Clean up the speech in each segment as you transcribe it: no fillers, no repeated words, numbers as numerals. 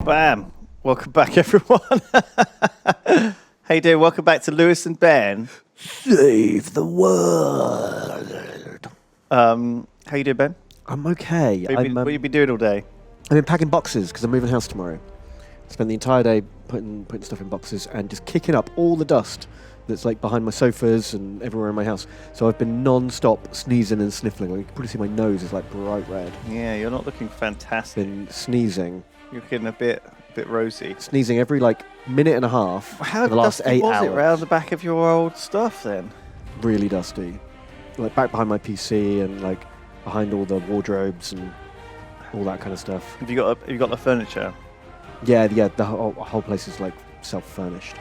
Bam! Welcome back, everyone. How you doing? Welcome back to Lewis and Ben. Save the world. How you doing, Ben? I'm okay. What have you been doing all day? I've been packing boxes because I'm moving house tomorrow. Spent the entire day putting stuff in boxes and just kicking up all the dust that's like behind my sofas and everywhere in my house. So I've been non-stop sneezing and sniffling. You can probably see my nose is like bright red. Yeah, you're not looking fantastic. Been sneezing. You're looking a bit rosy. Sneezing every like minute and a half How for the last dusty 8 was hours. it around the back of your old stuff then? Really dusty. Like back behind my PC and like behind all the wardrobes and all that kind of stuff. Have you got the furniture? Yeah. The whole place is like self-furnished.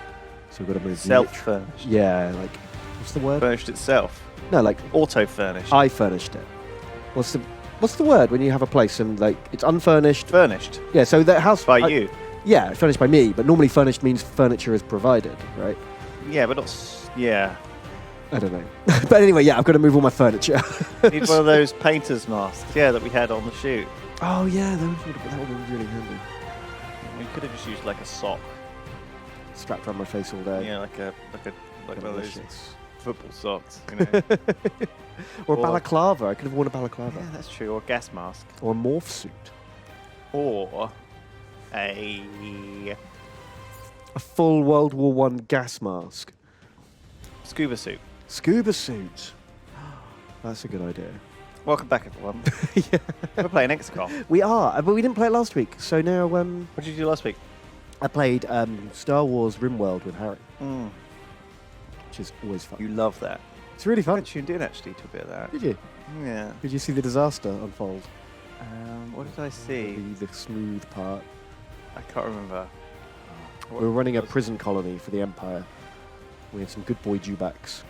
So we've got to move. Self-furnished? Yeah, like what's the word? Furnished itself? No, like Auto-furnished? I furnished it. What's the word when you have a place and like it's unfurnished? Furnished? Yeah, so the house By you? Yeah, furnished by me, but normally furnished means furniture is provided, right? Yeah, but not... Yeah. I don't know. But anyway, yeah, I've got to move all my furniture. Need one of those painter's masks, yeah, that we had on the shoot. Oh yeah, that would have been really handy. We could have just used like a sock. Strapped around my face all day. Yeah, like one of those Delicious. football socks, you know. Or a balaclava. I could have worn a balaclava. Yeah, that's true. Or a gas mask. Or a morph suit. Or a full World War I gas mask. scuba suit. Scuba suit. That's a good idea. Welcome back, everyone. Yeah. We're playing XCOM. We are, but we didn't play it last week. So now What did you do last week? I played Star Wars RimWorld with Harry, Mm, which is always fun. you love that. It's really I fun. tuned in actually to a bit of that. Did you? Yeah. Did you see the disaster unfold? What did I see? The smooth part. I can't remember. We were running a prison colony for the Empire. We had some good boy Dewbacks.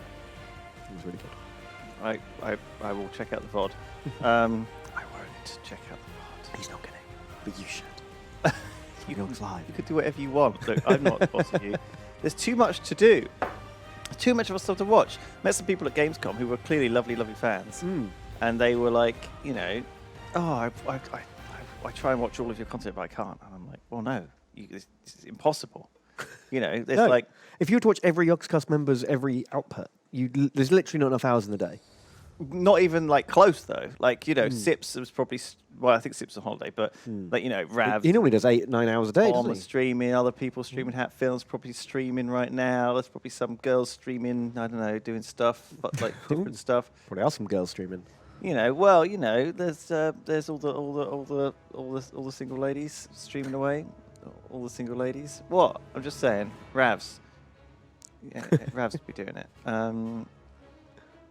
It was really good. I will check out the VOD. I won't check out the VOD. He's not gonna, but you should. You You're can, live. you could do whatever you want. Look, I'm not the boss of you. There's too much to do. Too much of us stuff to watch. Met some people at Gamescom who were clearly lovely, lovely fans. And they were like, you know, oh, I try and watch all of your content, but I can't. And I'm like, well, no, it's impossible. You know, there's No. like... If you were to watch every Yogscast member's every output, there's literally not enough hours in the day. Not even like close though. Like, you know, Sips was probably, well, I think Sips on holiday, but like, you know, Rav. He normally does 8-9 hours a day, doesn't he? Streaming, other people streaming. Hat Films probably streaming right now. There's probably some girls streaming. I don't know, doing stuff, but like different stuff. Probably are some girls streaming. You know, well, you know, there's all the single ladies streaming away. All the single ladies. What? I'm just saying, Ravs. Yeah, Ravs would be doing it.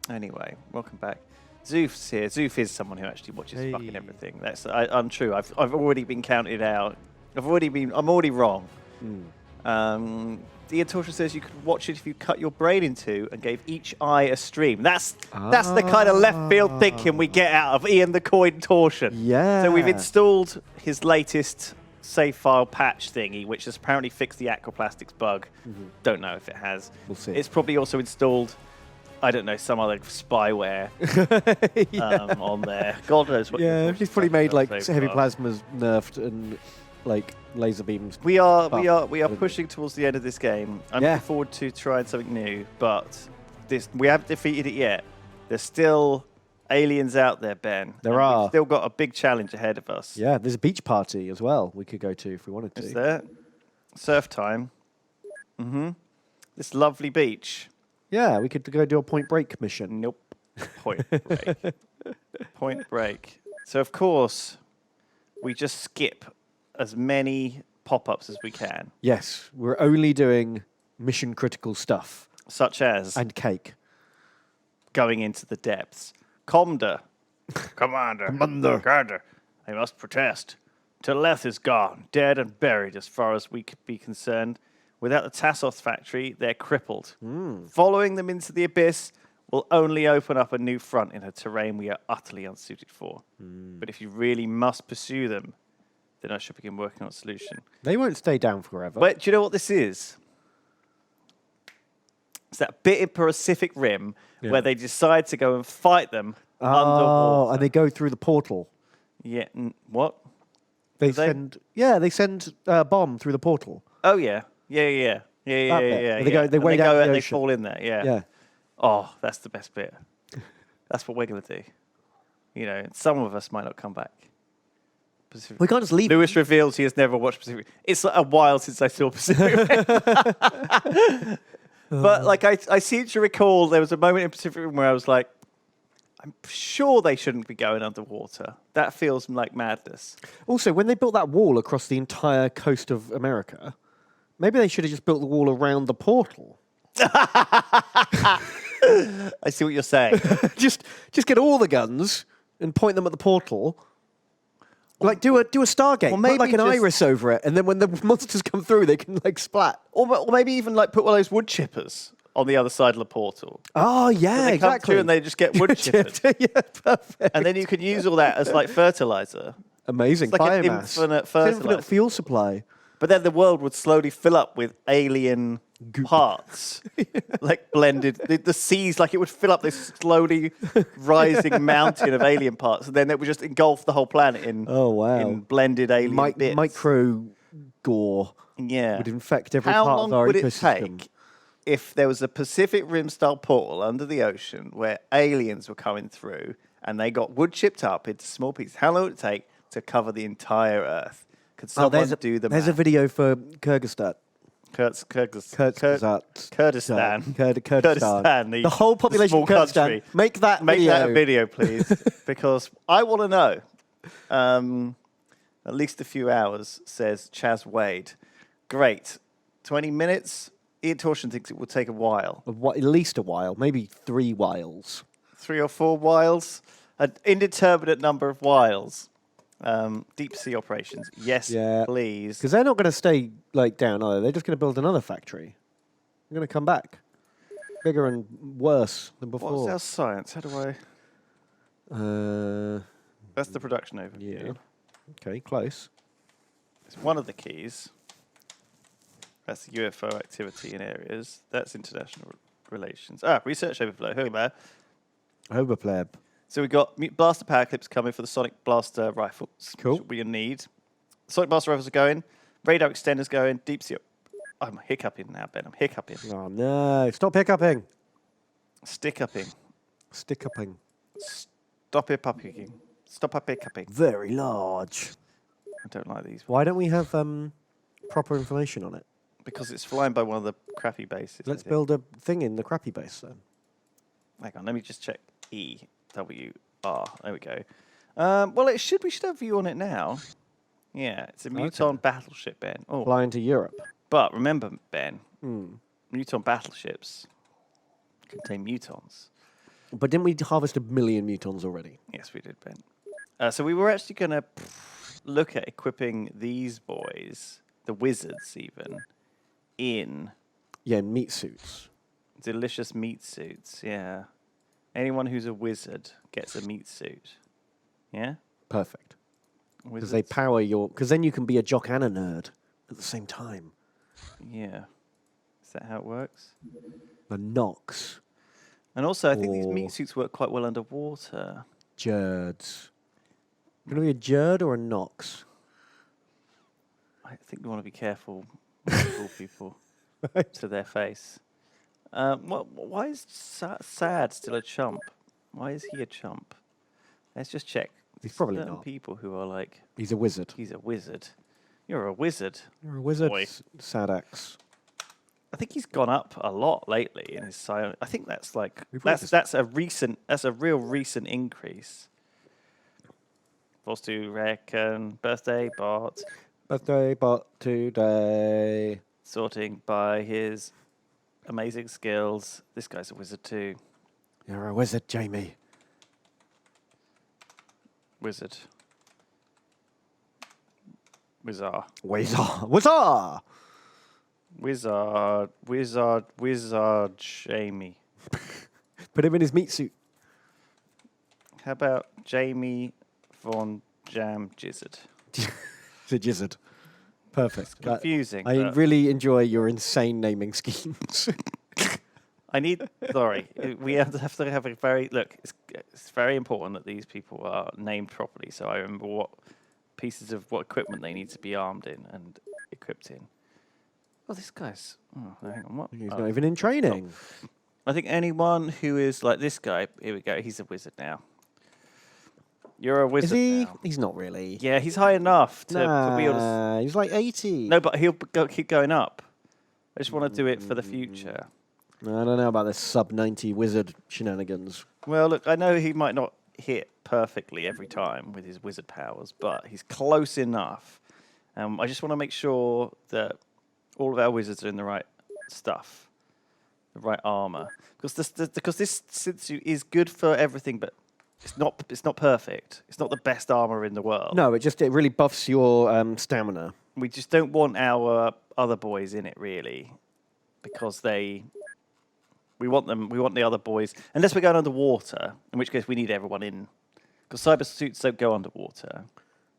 Anyway, welcome back. Zoof's here. Zoof is someone who actually watches fucking everything. That's untrue. I've already been counted out. I'm already wrong. Ian Torture says you could watch it if you cut your brain in two and gave each eye a stream. That's the kind of left field thinking we get out of Ian the Coin Torsion. Yeah. So we've installed his latest save file patch thingy, which has apparently fixed the aquaplastics bug. Don't know if it has. We'll see. It's probably also installed, I don't know, some other spyware on there. God knows what. Yeah, he's probably made like so heavy far. plasmas nerfed and like laser beams. We are pushing towards the end of this game. I'm looking forward to trying something new, but we haven't defeated it yet. There's still aliens out there, Ben. There are. We've still got a big challenge ahead of us. Yeah, there's a beach party as well we could go to if we wanted to. Is there? Surf time. This lovely beach. Yeah, we could go do a Point Break mission. Nope. Point Break. Point Break. So, of course, we just skip as many pop-ups as we can. Yes, we're only doing mission critical stuff. Such as And cake. going into the depths. Commander. Commander. They must protest. Teleth is gone, dead and buried as far as we could be concerned. Without the Tassoth factory, they're crippled. Following them into the abyss will only open up a new front in a terrain we are utterly unsuited for. But if you really must pursue them, then I should begin working on a solution. They won't stay down forever. But do you know what this is? It's that bit in Pacific Rim where they decide to go and fight them underwater. And they go through the portal. Yeah, what? They Do they? send. Yeah, they send a bomb through the portal. Oh yeah, yeah. That bit, Yeah. where they go- they And wade out go the and they ocean. fall in there. Yeah. Yeah. Oh, that's the best bit. That's what we're gonna do. Some of us might not come back. Pacific. We can't just leave. Lewis reveals he has never watched Pacific. It's like a while since I saw Pacific Rim. But like I seem to recall there was a moment in Pacific Rim where I was like, I'm sure they shouldn't be going underwater. That feels like madness. Also, when they built that wall across the entire coast of America, maybe they should have just built the wall around the portal. I see what you're saying. just get all the guns and point them at the portal. Like do a Stargate, Or put maybe like an just- iris over it, and then when the monsters come through, they can like splat. Or maybe even like put one of those wood chippers on the other side of the portal. Oh yeah, They come exactly. through and they just get wood chippered. Yeah, perfect. And then you could use all that as like fertilizer. Amazing. It's like an Biomass. infinite It's infinite fertilizer. fuel supply. But then the world would slowly fill up with alien parts, like blended. The seas, like it would fill up this slowly rising mountain of alien parts, and then it would just engulf the whole planet in in blended alien bits. Micro gore Yeah. would infect every How part long of our would it ecosystem. take if there was a Pacific Rim style portal under the ocean where aliens were coming through and they got wood chipped up into small pieces? How long would it take to cover the entire Earth? Could someone do the There's a math? video for Kyrgyzstan. Kurdistan. Kurdistan. The The whole population small of Kurdistan. country. Make that Make video. that a video, please, because I want to know. At least a few hours, says Chaz Wade. Great. 20 minutes? Ian Torsion thinks it will take a while. At least a while, maybe 3 whiles. 3 or 4 whiles? An indeterminate number of whiles. Deep sea operations. Yes, Yeah. please. Because they're not going to stay like down, are they? They're just going to build another factory. They're going to come back. Bigger and worse than What's before. our science? How do I... That's the production overview. Yeah. Okay, close. It's one of the keys. That's UFO activity in areas. That's international relations. Research overflow. Here we go. Overpleb. So we've got blaster power clips coming for the sonic blaster rifles. Cool. Which we need. Sonic blaster rifles are going. Radar extenders going. Deep sea. I'm hiccuping now, Ben. I'm hiccuping. Oh no! Stop hiccuping. Stick upping. Stick upping. Stop hiccuping. Stop hiccuping. Very large. I don't like these Why don't we have proper information on it? because it's flying by one of the crappy bases. I Let's think. build a thing in the crappy base then. Hang on, let me just check. EWR. There we go. Well, we should have a view on it now. Yeah, it's a Muton battleship, Ben. Oh, Flying to Europe. but remember, Ben, Muton battleships contain mutons. But didn't we harvest 1 million mutons already? Yes, we did, Ben. So we were actually going to look at equipping these boys, the wizards even, in Yeah, in meat suits. delicious meat suits. Yeah. Anyone who's a wizard gets a meat suit. Yeah? Perfect. Because Wizards? they power your... Because then you can be a jock and a nerd at the same time. Yeah. Is that how it works? A Nox. And also, I think these Or- meat suits work quite well underwater. Jerds. You going to be a Jerd or a Nox? I think we want to be careful when we call people to their face. Why is Sad still a chump? Why is he a chump? Let's just check. He's probably Certain not. people who are like, He's a wizard. he's a wizard. You're a wizard. You're a wizard, Boy. Sadax. I think he's gone up a lot lately in his silent. I think that's like We've got that's a real recent increase. Supposed to reckon birthday bot Birthday bot today. sorting by his amazing skills. This guy's a wizard too. You're a wizard, Jamie. Wizard. Wizard. Wizard. Wizard! Wizard Jamie. Put him in his meat suit. How about Jamie Von Jam Jizzard? It's a jizzard. Perfect. Confusing. I but really enjoy your insane naming schemes. I need. Sorry, we have to have a very look. It's very important that these people are named properly. So I remember what pieces of what equipment they need to be armed in and equipped in. Oh, this guy's. Oh, hang on. What? He's Oh. not even in training. I think anyone who is like this guy. Here we go. He's a wizard now. You're a Is wizard he? now. He's not really. Yeah, he's high enough to wield a. Nah, he's like 80. No, but he'll keep going up. I just want to do it for the future. I don't know about this sub-90 wizard shenanigans. Well, look, I know he might not hit perfectly every time with his wizard powers, but he's close enough. I just want to make sure that all of our wizards are in the right stuff, the right armor, because this synth suit is good for everything, but it's not perfect. It's not the best armor in the world. No, it really buffs your stamina. We just don't want our other boys in it really, because we want the other boys, unless we're going underwater, in which case we need everyone in, because cyber suits don't go underwater.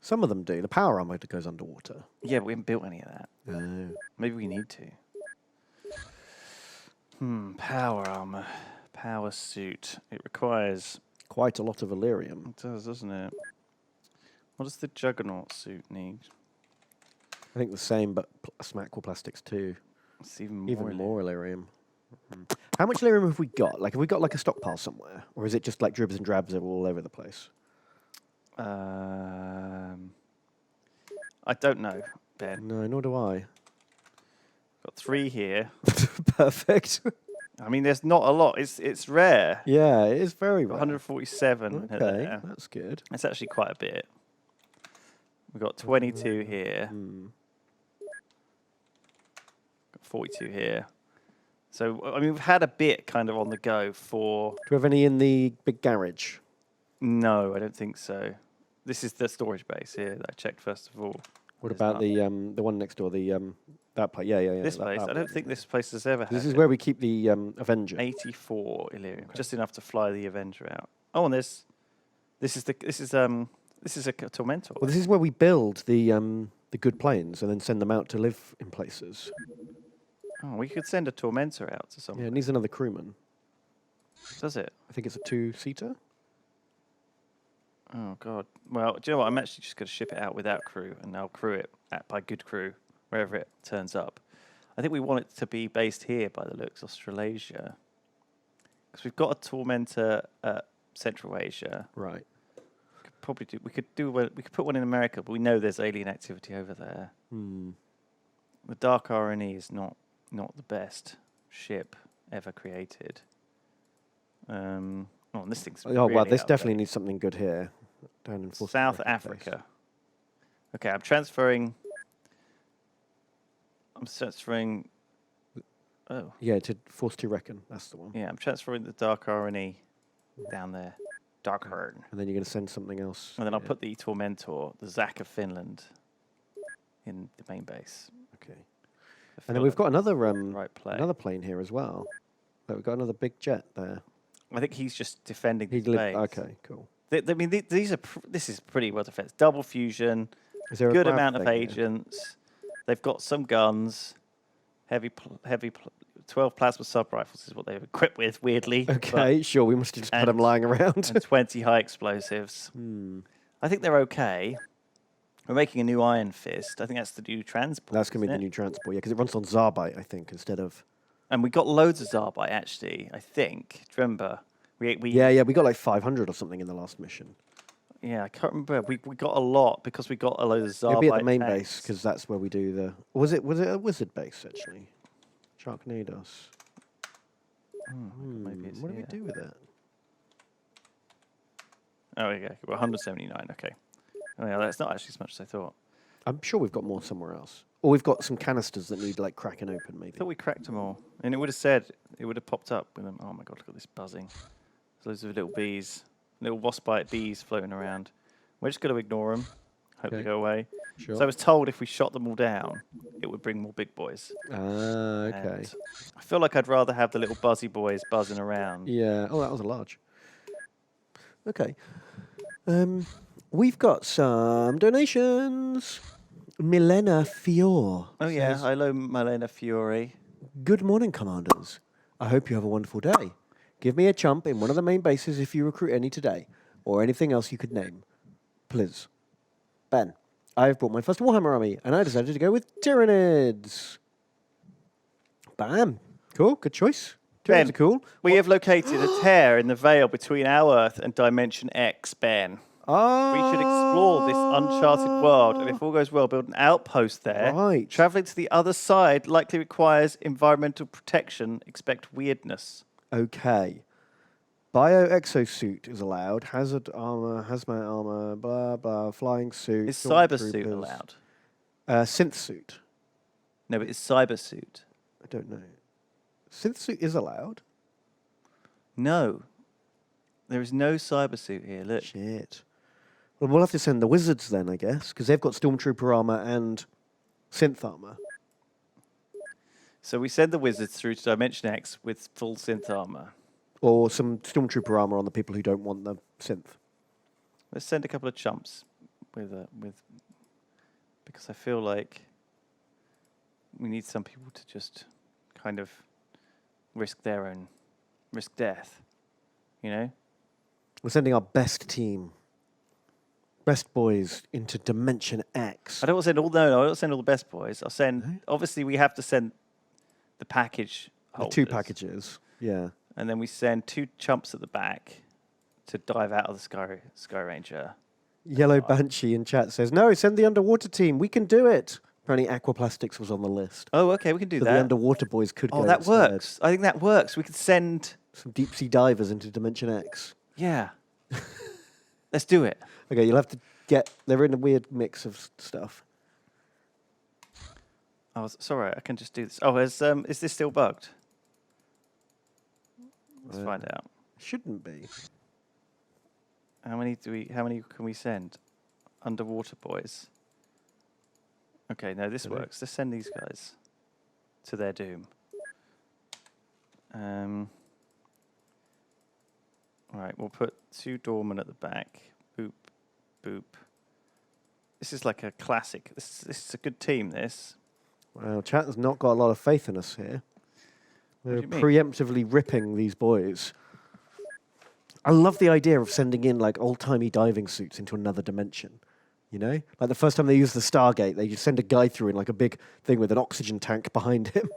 Some of them do. The power armor goes underwater. Yeah, but we haven't built any of that. Oh. Maybe we need to. Power armor, power suit. It requires. Quite a lot of Illyrium. It does, doesn't it? What does the Juggernaut suit need? I think the same, but Smackle plastics too. It's even more. Even more Illyrium. How much Illyrium have we got? Like, have we got like a stockpile somewhere, or is it just like dribs and drabs all over the place? I don't know, Ben. No, nor do I. Got 3 here. Perfect. I mean, there's not a lot. It's rare. Yeah, it is very rare. 147. Okay, There. that's good. That's actually quite a bit. We've got 22 here. Got 42 here. So, I mean, we've had a bit kind of on the go for... Do we have any in the big garage? No, I don't think so. This is the storage base here that I checked first of all. What There's about none. the one next door? That place? Yeah. This that- place? that I don't think this place has ever had This is it. where we keep the Avenger. 84 Illyrium, just enough to fly the Avenger out. Oh, and this is a Tormentor. Well, this is where we build the good planes and then send them out to live in places. Oh, we could send a Tormentor out to someone. Yeah, it needs another crewman. Does it? I think it's a 2-seater. Oh, God. Well, do you know what? I'm actually just going to ship it out without crew, and I'll crew it by good crew, wherever it turns up. I think we want it to be based here, by the looks, Australasia. Because we've got a Tormentor at Central Asia. Right. We could put one in America, but we know there's alien activity over there. The Dark RNE is not the best ship ever created. And this thing's Oh, well, really this out definitely there. needs something good here. Down in South Africa. Okay, I'm transferring. Oh, Yeah, to Force to Reckon. That's the one. yeah, I'm transferring the Dark RNE down there. Dark Hern. And then you're going to send something else. And then I'll here. put the Tormentor, the Zack of Finland, in the main base. Okay. I And feel then we've like got another right play. another plane here as well. Like we've got another big jet there. I think he's just defending the He lived. base. Okay, cool. These are pretty well defense. Double fusion, Is there a good grab amount of thing here? agents. They've got some guns. 12 plasma sub rifles is what they've equipped with. Weirdly, but- Okay, sure. We must have just had them and- lying around. and 20 high explosives. I think they're okay. We're making a new Iron Fist. I think that's the new transport. That's going to be the isn't it? new transport. Yeah, because it runs on Zarbite, I think, instead of. And we got loads of Zarbite actually. I think. Do you remember? We Yeah, we got like 500 or something in the last mission. Yeah, I can't remember. We got a lot because we got a load of Zarbite. It'll be at the main tanks. base because that's where we do the. Was it a wizard base actually? Sharknados. Maybe it's What do we here. do with it? Oh, okay. We're 179. Okay. Oh, yeah, that's not actually as much as I thought. I'm sure we've got more somewhere else. Or we've got some canisters that need like cracking open, I maybe. thought we cracked them all, and it would have said it would have popped up with them. Oh my god! Look at this buzzing. There's loads of little bees, little wasp-bite bees floating around. We're just going to ignore them. Hope they Okay. go away. Sure. So I was told if we shot them all down, it would bring more big boys. Okay. And I feel like I'd rather have the little buzzy boys buzzing around. Yeah. Oh, that was a large. Okay. We've got some donations. Milena Fior. Oh yeah, says, hello, Malena Fiore. Good morning, commanders. I hope you have a wonderful day. Give me a chump in one of the main bases if you recruit any today, or anything else you could name. Please. Ben. I've brought my first Warhammer army, and I decided to go with Tyranids. Bam. Cool, good choice. Tyranids are cool. We have located a tear in the veil between our Earth and Dimension X, Ben. We should explore this uncharted world, and if all goes well, build an outpost there. Right. Traveling to the other side likely requires environmental protection. Expect weirdness. Okay. Bio exosuit is allowed. Hazard armor, hazmat armor, blah blah. Flying suit. Is cyber suit allowed? Synth suit. No, but is cyber suit? I don't know. Synth suit is allowed. No. There is no cyber suit here. Look. Shit. Well, we'll have to send the wizards then, I guess, because they've got stormtrooper armor and synth armor. So we send the wizards through to Dimension X with full synth armor. Or some stormtrooper armor on the people who don't want the synth. Let's send a couple of chumps with because I feel like we need some people to just kind of risk death. You know? We're sending our best team. Best boys into Dimension X. I don't want to send all. No, I don't send all the best boys. I'll send. Obviously, we have to send the package holders. The 2 packages. Yeah. And then we send 2 chumps at the back to dive out of the Sky Ranger. Yellow Banshee in chat says, no, send the underwater team. We can do it. Apparently Aquaplastics was on the list. Oh, okay, we can do so that. the underwater boys could go Oh, that instead. works. I think that works. We could send... Some deep sea divers into Dimension X. Yeah. Let's do it. Okay, you'll have to get... They're in a weird mix of stuff. Oh, it's all right. I can just do this. Oh, is this still bugged? Let's find out. Shouldn't be. How many can we send? Underwater boys. Okay, no, this works. Let's send these guys to their doom. All right, we'll put 2 doormen at the back. Boop, boop. This is like a classic. This is a good team, this. Well, chat has not got a lot of faith in us here. They're do you mean? preemptively ripping these boys. I love the idea of sending in like old-timey diving suits into another dimension. You know? Like the first time they use the Stargate, they just send a guy through in like a big thing with an oxygen tank behind him.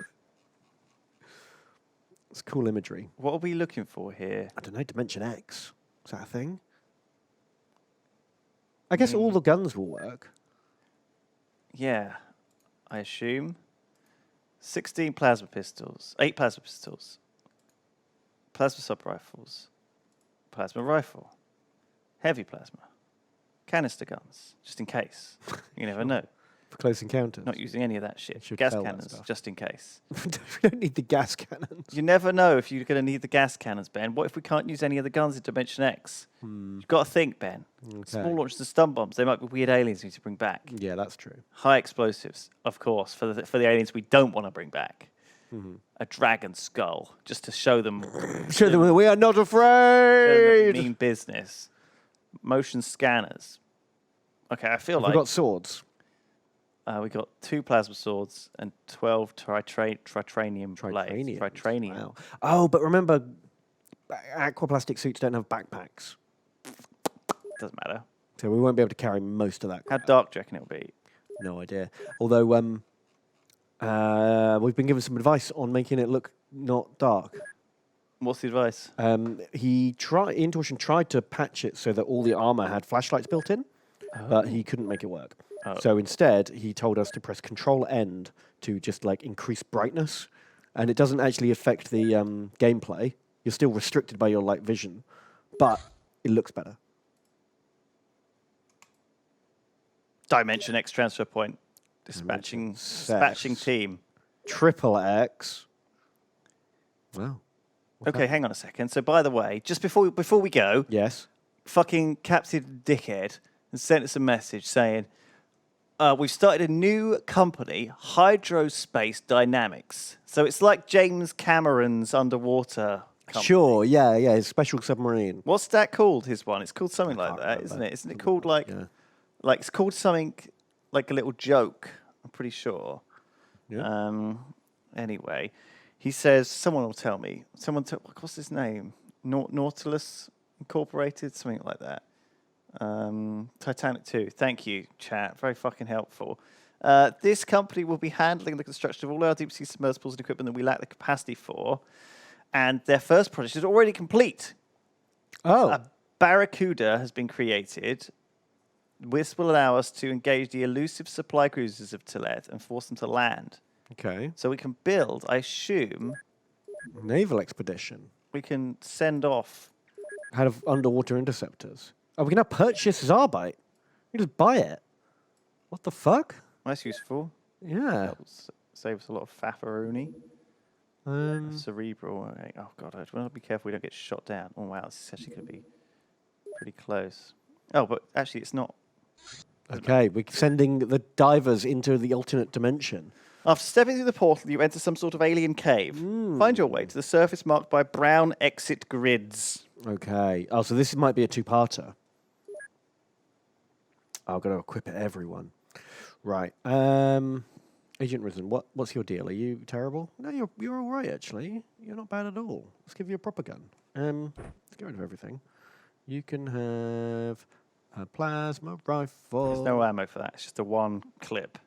It's cool imagery. What are we looking for here? I don't know, Dimension X. Is that a thing? I guess all the guns will work. Yeah, I assume. 16 plasma pistols, 8 plasma pistols, plasma sub-rifles, plasma rifle, heavy plasma, canister guns, just in case. You never know. For close encounters. Not using any of that shit. Should Gas sell that cannons, stuff. just in case. We don't need the gas cannons. You never know if you're going to need the gas cannons, Ben. What if we can't use any of the guns in Dimension X? You've got to think, Ben. Small launchers and stun bombs, they might be weird aliens we need to bring back. Yeah, that's true. High explosives, of course, for the aliens we don't want to bring back. A dragon skull, just to show them... Show them that we are not show them afraid. mean business. Motion scanners. Okay, I feel We've like... got swords. We got 2 plasma swords and 12 tritranium blades. Tritranium. Wow. Oh, but remember, aquaplastic suits don't have backpacks. Doesn't matter. So we won't be able to carry most of that How crap. dark do you reckon it'll be? No idea. Although we've been given some advice on making it look not dark. What's the advice? Intuition tried to patch it so that all the armor had flashlights built in, but he couldn't make it work. Oh. So instead, he told us to press Control End to just like increase brightness, and it doesn't actually affect the gameplay. You're still restricted by your light vision, but it looks better. Dimension X transfer point. Dispatching team. Triple X. Wow. Okay, hang on a second. So by the way, just before we go, Yes. fucking Captain Dickhead and sent us a message saying, we've started a new company, Hydrospace Dynamics. So it's like James Cameron's underwater company. Sure. Yeah. His special submarine. What's that called, his one? It's called something like can't that, remember. isn't it? Isn't it called like, Yeah. like it's called something like a little joke, I'm pretty sure. Yeah. Anyway, he says, someone will tell me. What's his name? Nautilus Incorporated, something like that. Titanic 2. Thank you, chat. Very fucking helpful. This company will be handling the construction of all our deep sea submersibles and equipment that we lack the capacity for. And their first project is already complete. Oh. A Barracuda has been created. This will allow us to engage the elusive supply cruisers of Tillet and force them to land. Okay. So we can build, I assume, Naval expedition. we can send off. Out of underwater interceptors. Oh, we can now purchase Zarbite. We can just buy it. What the fuck? That's useful. Yeah. That will save us a lot of faffaroni. Cerebral. Okay. Oh, God. I want to be careful we don't get shot down. Oh, wow. This is actually going to be pretty close. Oh, but actually, it's not. Okay, we're sending the divers into the alternate dimension. After stepping through the portal, you enter some sort of alien cave. Find your way to the surface marked by brown exit grids. Okay. Oh, so this might be a two-parter. I've got to equip it, everyone. Right. Agent Risen, what's your deal? Are you terrible? No, you're all right, actually. You're not bad at all. Let's give you a proper gun. Let's get rid of everything. You can have a plasma rifle. There's no ammo for that. It's just a one clip.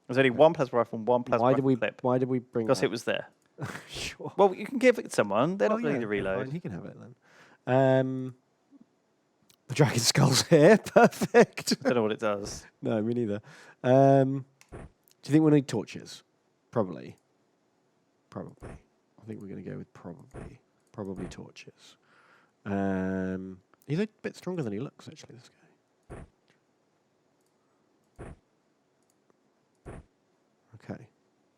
There's only one plasma rifle and one plasma rifle clip. Why did we bring Because that? it was there. Sure. Well, you can give it to someone. They're not going to need to reload. Fine, he can have it then. The dragon skull's here. Perfect. I don't know what it does. No, me neither. Do you think we'll need torches? Probably. I think we're going to go with probably. Probably torches. He's a bit stronger than he looks, actually, this guy. Okay.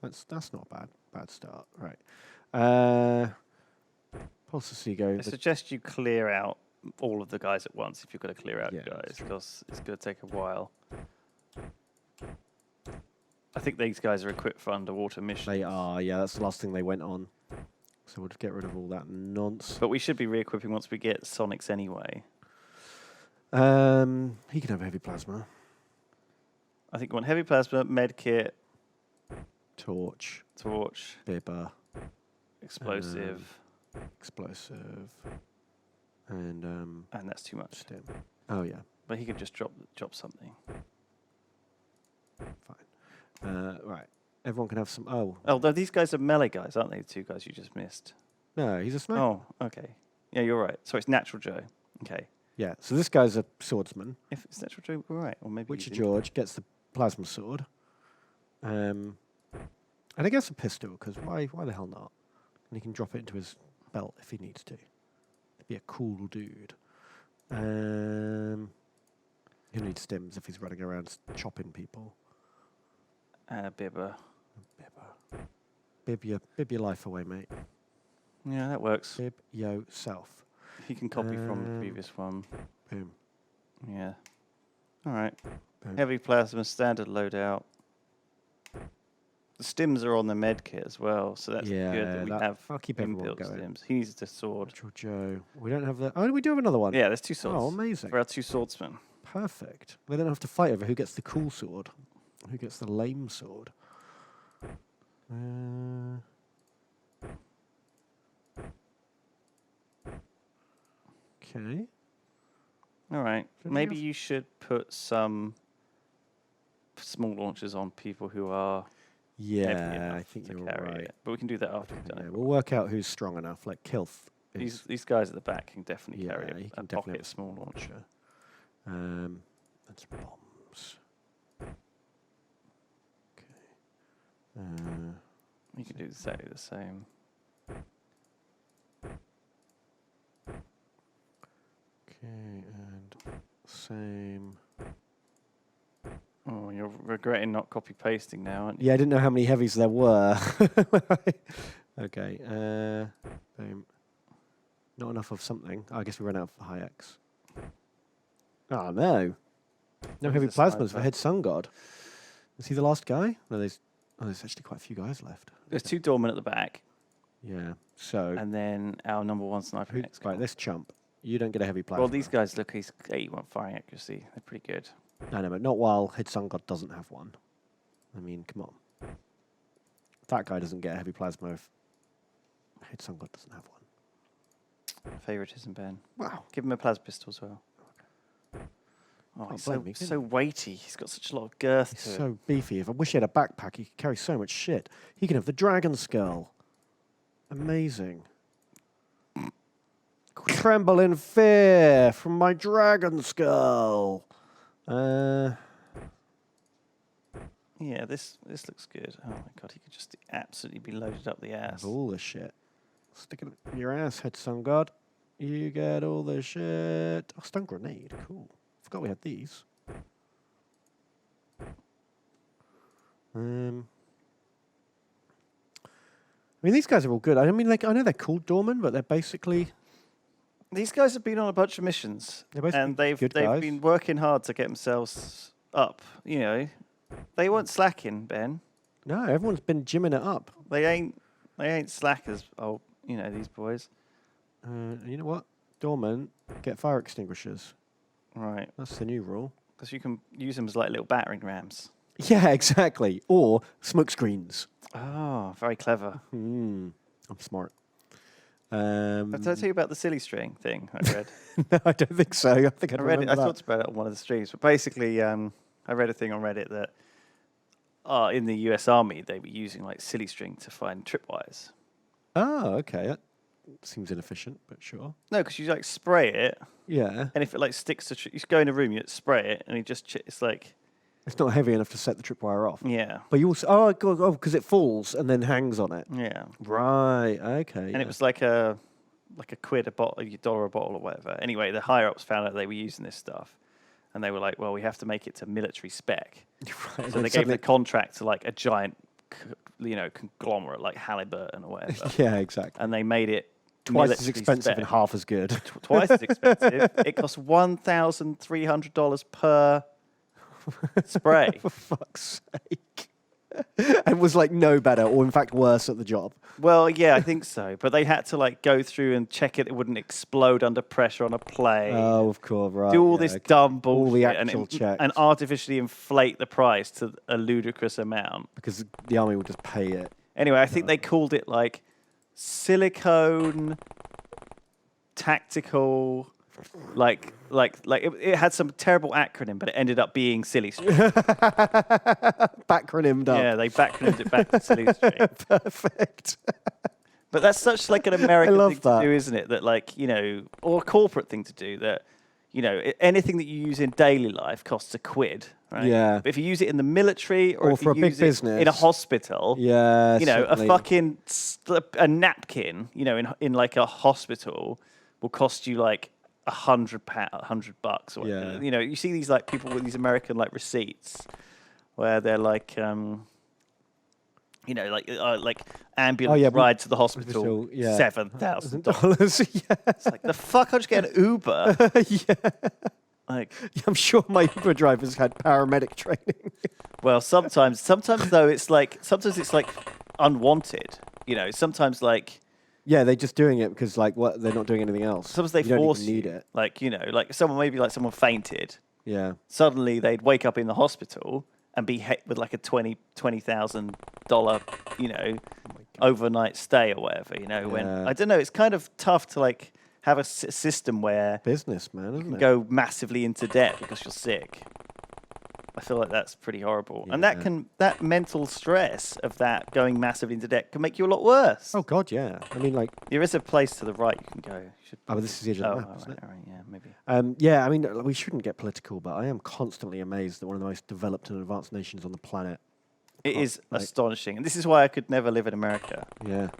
That's not a bad start. Right. Pulse of Seago. I suggest you clear out all of the guys at once if you're going to clear out Yeah, guys, because it's going to take a while. I think these guys are equipped for underwater missions. They are, yeah, that's the last thing they went on. So we'll just get rid of all that nonsense. But we should be re-equipping once we get Sonics anyway. He can have heavy plasma. I think you want heavy plasma, med kit, Torch. bibber, explosive, Explosive. And and that's too much. stim. Oh yeah, But he could just drop something. fine. Right. Everyone can have some. Oh Although these guys are melee guys, aren't they? The two guys you just missed. no, he's a sniper. Oh, okay. Yeah, you're right. So it's Natural Joe. Okay. Yeah. So this guy's a swordsman. If it's Natural Joe, we're right. Or maybe Witcher you didn't. George gets the plasma sword. And I guess a pistol, because why the hell not? And he can drop it into his belt if he needs to. Be a cool dude. He'll need stims if he's running around chopping people. And a bibber. Bib your life away, mate. Yeah, that works. Bib yourself. He can copy from the previous one. Boom. Yeah. All right. Boom. Heavy plasma, standard loadout. The stims are on the med kit as well, so that's Yeah, good that we that- have I'll keep everyone inbuilt going. stims. He needs the sword. Natural Joe. We don't have the. Oh, we do have another one. Yeah, there's two swords. Oh, amazing. For our two swordsmen. Perfect. We don't have to fight over who gets the cool sword, who gets the lame sword. Okay. All right. Anything Maybe else? you should put some small launchers on people who are heavy Yeah, enough I think to you're carry right. it. But we can do that after we've done Yeah, it. we'll work out who's strong enough. Like Kilth. These guys at the back can definitely Yeah, carry he a can definitely have pocket small launcher. And some bombs. Okay. You can do exactly the same. Okay, and same. Oh, you're regretting not copy pasting now, aren't you? Yeah, I didn't know how many heavies there were. Okay. Boom. Not enough of something. I guess we ran out of high X. Oh no. No What heavy is this plasmas for sniper? Head Sun God. Is he the last guy? No, there's actually quite a few guys left. There's two doormen at the back, Yeah. So and then our number one sniper who, next. right, this chump. You don't get a heavy plasma. Well, these guys look, he's 81 firing accuracy. They're pretty good. No, but not while Head Sun God doesn't have one. I mean, come on. That guy doesn't get a heavy plasma if Head Sun God doesn't have one. Favoritism, Ben. Wow. Give him a plasma pistol as well. Oh, he's blame me, so weighty. He's got such a lot of girth He's to him. so beefy. If I wish he had a backpack, he could carry so much shit. He can have the dragon skull. Amazing. Tremble in fear from my dragon skull. Yeah, this looks good. Oh my god, he could just absolutely be loaded up the ass. All the shit. Stick it in your ass, head sun god. You get all the shit. Oh, stun grenade. Cool. Forgot we had these. I mean, these guys are all good. I mean, like, I know they're called doormen, but they're basically... These guys have been on a bunch of missions, and they've been working hard to get themselves up. You know, they weren't slacking, Ben. No, everyone's been gymming it up. They ain't slackers. Oh, you know these boys. You know what? Doormen get fire extinguishers. Right. That's the new rule. Because you can use them as like little battering rams. Yeah, exactly. Or smoke screens. Oh, very clever. I'm smart. Did I tell you about the silly string thing I read? No, I don't think so. I think I read it. remember I talked about it on one of the streams. But basically, I read a thing on Reddit that in the US Army, they were using like silly string to find tripwires. Oh, okay. That seems inefficient, but sure. No, because you like spray it. Yeah. And if it like sticks to, you go in a room, you spray it, and it's like. It's not heavy enough to set the tripwire off. Yeah. But you also, because it falls and then hangs on it. Yeah. Right. Okay. And it was like a quid a bottle, $1 a bottle or whatever. Anyway, the higher ups found out they were using this stuff, and they were like, "Well, we have to make it to military spec." Right. So they gave the contract to like a giant, conglomerate like Halliburton or whatever. Yeah, exactly. And they made it Twice as expensive and half as good. Twice as expensive. It cost $1,300 per spray. For fuck's sake. And was like no better, or in fact worse at the job. Well, yeah, I think so. But they had to like go through and check it wouldn't explode under pressure on a plane. Oh, of course, right. Do all this dumb bullshit. All the actual checks. And artificially inflate the price to a ludicrous amount. Because the army would just pay it. Anyway, I think they called it like silicone tactical... Like it had some terrible acronym, but it ended up being silly string. Backronymed up. Yeah, they backronymed it back to silly string. Perfect. But that's such like an American thing that. to do, isn't it? That like, or a corporate thing to do that, anything that you use in daily life costs a quid, right? Yeah. But if you use it in the military or if for you a big use it business. in a hospital, Yeah. a fucking a napkin, in like a hospital will cost you like $100 or whatever. Yeah. You see these like people with these American like receipts where they're like like ambulance ride to the hospital, yeah. $7,000. Yeah. It's like the fuck, I'll just get an Uber. Yeah. Like, I'm sure my Uber drivers had paramedic training. well, sometimes though it's like unwanted. Sometimes like. Yeah, they're just doing it because they're not doing anything else. Sometimes they force you. Need it. Like someone fainted. Yeah. Suddenly they'd wake up in the hospital and be hit with like a $20,000, overnight stay or whatever. When I don't know, it's kind of tough to like have a system where business, man, isn't it? Go massively into debt because you're sick. I feel like that's pretty horrible. Yeah. And that mental stress of that going massively into debt can make you a lot worse. Oh, God, yeah. I mean, like... There is a place to the right you can go. but this is the edge of the map, isn't it? Right, yeah, maybe. Yeah, I mean, we shouldn't get political, but I am constantly amazed that one of the most developed and advanced nations on the planet... It is astonishing. And this is why I could never live in America. Yeah.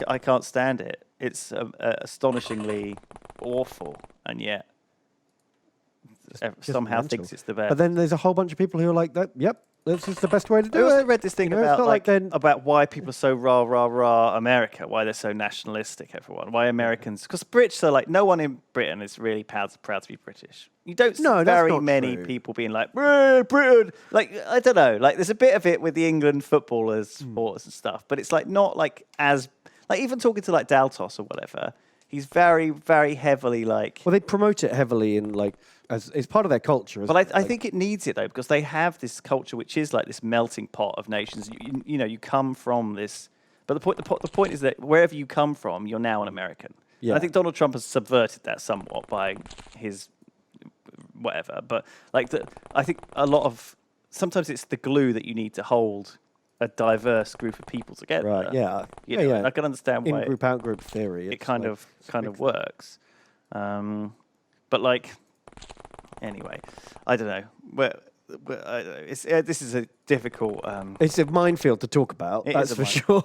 I can't stand it. It's astonishingly awful, and yet... somehow mental. Thinks it's the best. But then there's a whole bunch of people who are like, that. Yep, this is the best way to do it. I also read this thing about why people are so rah America, why they're so nationalistic, everyone. Why Americans, because Brits are like, no one in Britain is really proud to be British. You don't see very many people being like, Britain. Like, I don't know, like there's a bit of it with the England footballers, supporters and stuff, but it's like not like as, like even talking to like Daltos or whatever, he's very, very heavily like... Well, they promote it heavily in like, as it's part of their culture. But I think it needs it though, because they have this culture which is like this melting pot of nations. You come from this, but the point is that wherever you come from, you're now an American. Yeah. And I think Donald Trump has subverted that somewhat by his whatever. But like I think a lot of sometimes it's the glue that you need to hold a diverse group of people together. Right. Yeah. You know, Yeah. I can understand why In-group, out-group theory. it it's kind like, of it's a big thing. works. But like, anyway, I don't know. I don't know. This is a difficult. It's a minefield to talk about. It That's is a for sure.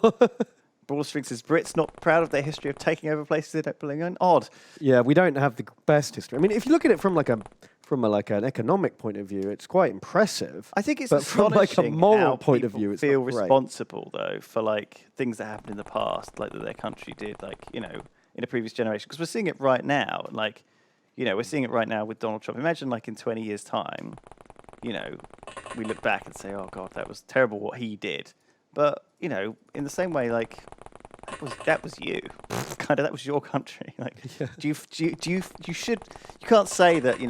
Broadstring says Brits not proud of their history of taking over places they don't belong in. Odd. Yeah, we don't have the best history. I mean, if you look at it from an economic point of view, it's quite impressive. I think it's But from like a astonishing moral how point of people view, it's feel not great. responsible though for like things that happened in the past, like that their country did, like in a previous generation. Because we're seeing it right now, and like we're seeing it right now with Donald Trump. Imagine like in 20 years' time, we look back and say, "Oh God, that was terrible what he did." But in the same way, like that was you, kind of that was your country. Like, you can't say that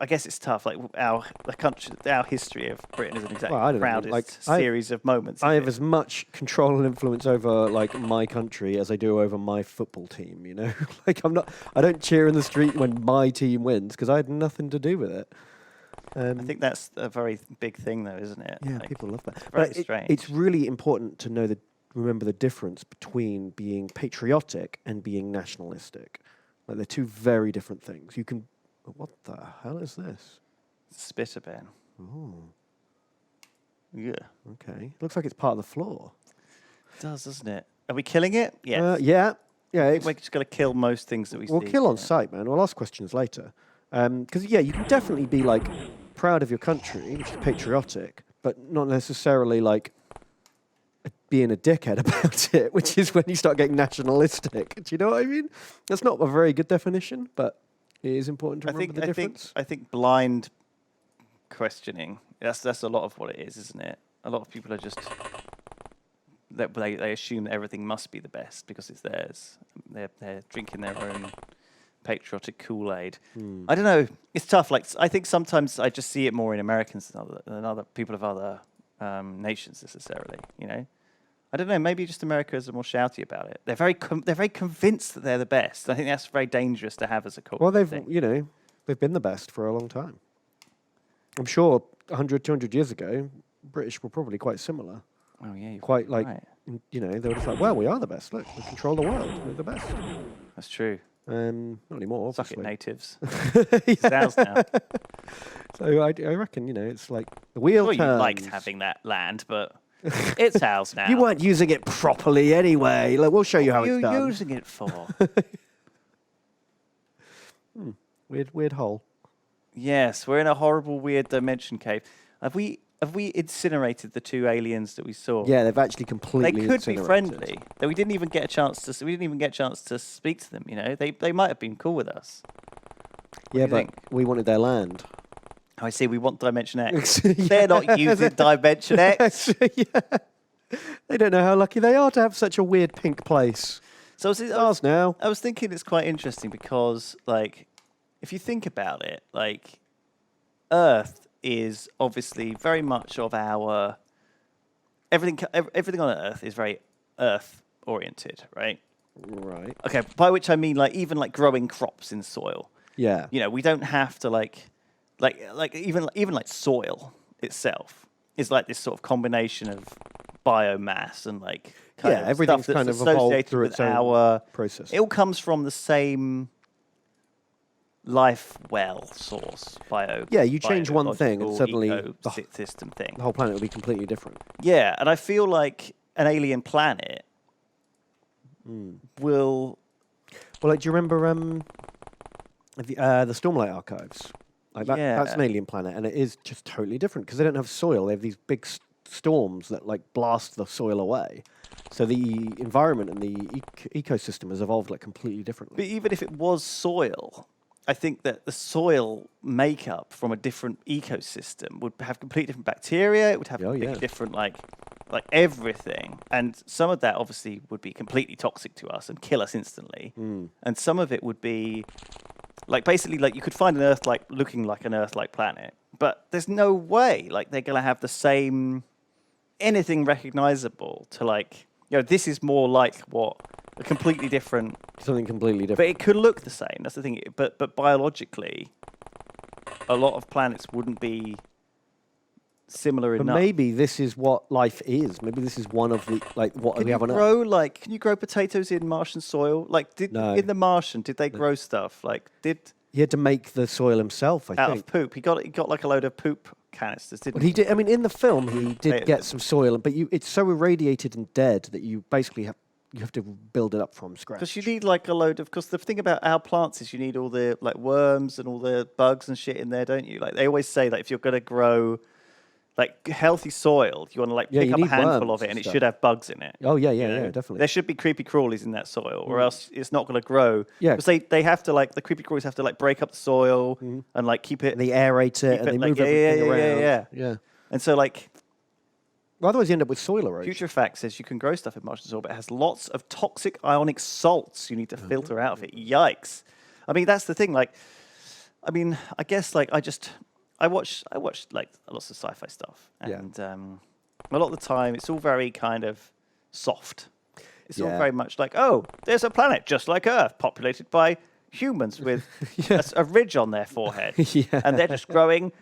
I guess it's tough. Like our history of Britain isn't exactly Well, I the don't know, proudest like, series of moments. I is have it? as much control and influence over like my country as I do over my football team. Like I don't cheer in the street when my team wins because I had nothing to do with it. I think that's a very big thing, though, isn't it? Yeah, Like, people love that. very But strange. it's really important to remember the difference between being patriotic and being nationalistic. Like they're two very different things. You can. What the hell is this? Spitter Ben. Oh, Yeah, okay. Looks like it's part of the floor. it does, doesn't it? Are we killing it? Yes. Yeah. We're just going to kill most things that we We'll see. kill on sight, man. We'll ask questions later. Because you can definitely be like proud of your country, which is patriotic, but not necessarily like being a dickhead about it, which is when you start getting nationalistic. Do you know what I mean? That's not a very good definition, but it is important to remember the difference. I think blind questioning. That's a lot of what it is, isn't it? A lot of people are just they assume that everything must be the best because it's theirs. They're drinking their own patriotic Kool-Aid. I don't know. It's tough. Like I think sometimes I just see it more in Americans than other people of other nations necessarily. I don't know. Maybe just Americans are more shouty about it. They're very convinced that they're the best. I think that's very dangerous to have as a culture. Well, they've thing. they've been the best for a long time. I'm sure 100, 200 years ago, British were probably quite similar. Oh yeah, you're Quite like right. they were just like, well, we are the best. Look, we control the world. We're the best. That's true. Not anymore, Suck it, obviously. natives. It's ours now. So I reckon it's like the wheel Well, you turns. liked having that land, but it's ours now. You weren't using it properly anyway. Like, we'll show you how What are it's you done. using it for? Weird hole. Yes, we're in a horrible, weird dimension cave. Have we incinerated the two aliens that we saw? Yeah, they've actually They completely. could be incinerated. friendly. Though we didn't even get a chance to. We didn't even get a chance to speak to them. They might have been cool with us. Yeah, do but you think? we wanted their land. Oh, I see. We want Dimension X. Yeah. They're not using Dimension X. Yeah. They don't know how lucky they are to have such a weird pink place. So It's ours now. I was thinking it's quite interesting because, like, if you think about it, like, Earth is obviously very much of our everything on Earth is very Earth oriented, right? Right. Okay, by which I mean like even like growing crops in soil. Yeah. We don't have to like even like soil itself is like this sort of combination of biomass and like kind of everything's stuff that's kind of evolved associated through with its own our process. It all comes from the same life well source Yeah, you change one thing and suddenly system thing. The whole planet will be completely different. Yeah, and I feel like an alien planet will. Well, like, do you remember the Stormlight Archives? Like that's an alien planet, and it is just totally different because they don't have soil. They have these big storms that like blast the soil away. So the environment and the ecosystem has evolved like completely differently. But even if it was soil, I think that the soil makeup from a different ecosystem would have completely different bacteria. It would have completely different like everything, and some of that obviously would be completely toxic to us and kill us instantly. And some of it would be like basically like you could find an Earth like looking like an Earth-like planet, but there's no way like they're gonna have the same anything recognizable to like this is more like what a completely different. Something completely But different. it could look the same. That's the thing. But biologically, a lot of planets wouldn't be similar But enough. maybe this is what life is. Maybe this is one of the what Can we you have on Earth. grow can you grow potatoes in Martian soil? Like No. in the Martian, did they grow stuff? Like He had to make the soil himself, I out think. of poop? He got like a load of poop canisters, didn't But he did. I mean, in the film, he did They- get some soil, but it's so irradiated and dead that you basically have to build it up from scratch. Because you need like a load of. Because the thing about our plants is you need all the like worms and all the bugs and shit in there, don't you? Like they always say that if you're gonna grow like healthy soil, you want to like Yeah, pick you up a need handful worms of it, and and it stuff. should have bugs in it. Oh yeah, you yeah, know? yeah, definitely. There should be creepy crawlies in that soil, or else it's not going to grow. Yeah. because they have to like the creepy crawlies have to like break up the soil and like keep it. And they aerate it Keep and it they like- move yeah, everything yeah, yeah, around. yeah. And so like Well, otherwise, you end up with soil erosion. Future Fact says you can grow stuff in Martian soil, but it has lots of toxic ionic salts you need to filter out of it. Yikes! I mean, that's the thing. Like, I mean, I guess like I watch like lots of sci-fi stuff, Yeah. and a lot of the time it's all very kind of soft. It's all Yeah. very much like, oh, there's a planet just like Earth, populated by humans with a ridge on their forehead, Yeah. and they're just growing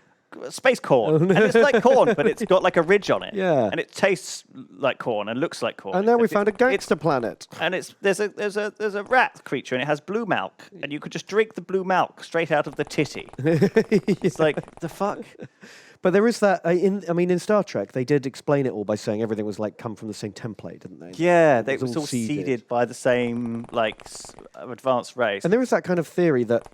space corn, and it's like corn, but it's got like a ridge on it, Yeah. and it tastes like corn and looks like corn. And then we It's- found a it's- gangster planet. and there's a rat creature, and it has blue milk, and you could just drink the blue milk straight out of the titty. It's like the fuck. But there is that. In Star Trek, they did explain it all by saying everything was like come from the same template, didn't they? Yeah, It they was was all all seeded. seeded by the same like advanced race. And there is that kind of theory that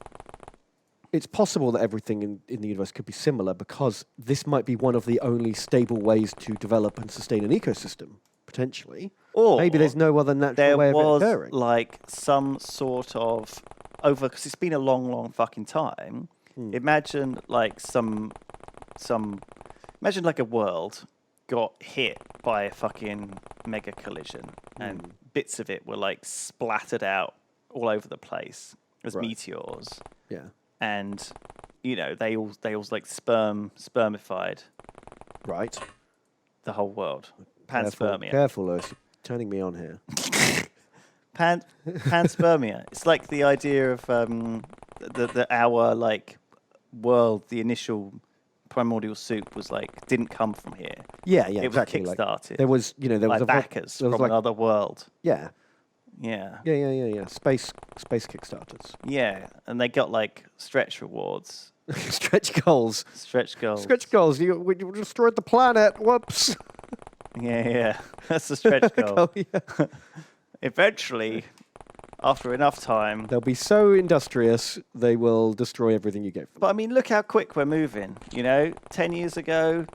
it's possible that everything in the universe could be similar because this might be one of the only stable ways to develop and sustain an ecosystem, potentially. Or maybe there's no other natural there way of it was occurring. like some sort of because it's been a long fucking time. Hmm. Imagine like imagine like a world got hit by a fucking mega collision and Hmm. bits of it were like splattered out all over the place as Right. meteors, Yeah. and you know they all like spermified Right. the whole world. Careful, Panspermia. careful, Lewis. You're turning me on here. Panspermia. It's like the idea of our like world, the initial primordial soup was like didn't come from here. Yeah, yeah, It was exactly. Like, kickstarted there was, there by was a backers there was from like, another world. yeah, Yeah. yeah. Space Kickstarters, Yeah. And they got like stretch rewards, stretch goals, stretch goals. stretch goals. We destroyed the planet. Whoops. Yeah. That's the stretch goal. Oh, yeah. Eventually, after enough time. They'll be so industrious they will destroy everything you gave them. But I mean, look how quick we're moving. 10 years ago,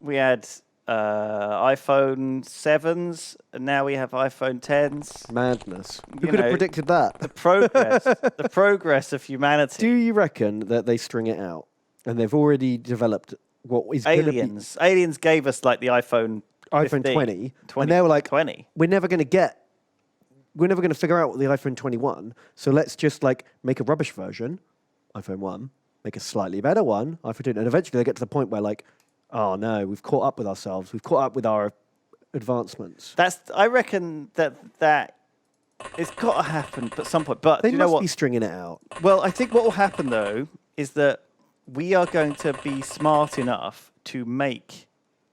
we had iPhone 7s, and now we have iPhone 10s. Madness. Who You could have know, predicted that? The progress of humanity. Do you reckon that they string it out and they've already developed what is going to be Aliens gave us like the iPhone iPhone 15, 20, 20, and they were like, 20. we're never going to figure out the iPhone 21, so let's just like make a rubbish version, iPhone 1, make a slightly better one, iPhone 2, and eventually they get to the point where like, oh no, we've caught up with ourselves, we've caught up with our advancements. I reckon that it's got to happen at some point. But They do you know must what? be stringing it out. Well, I think what will happen though is that we are going to be smart enough to make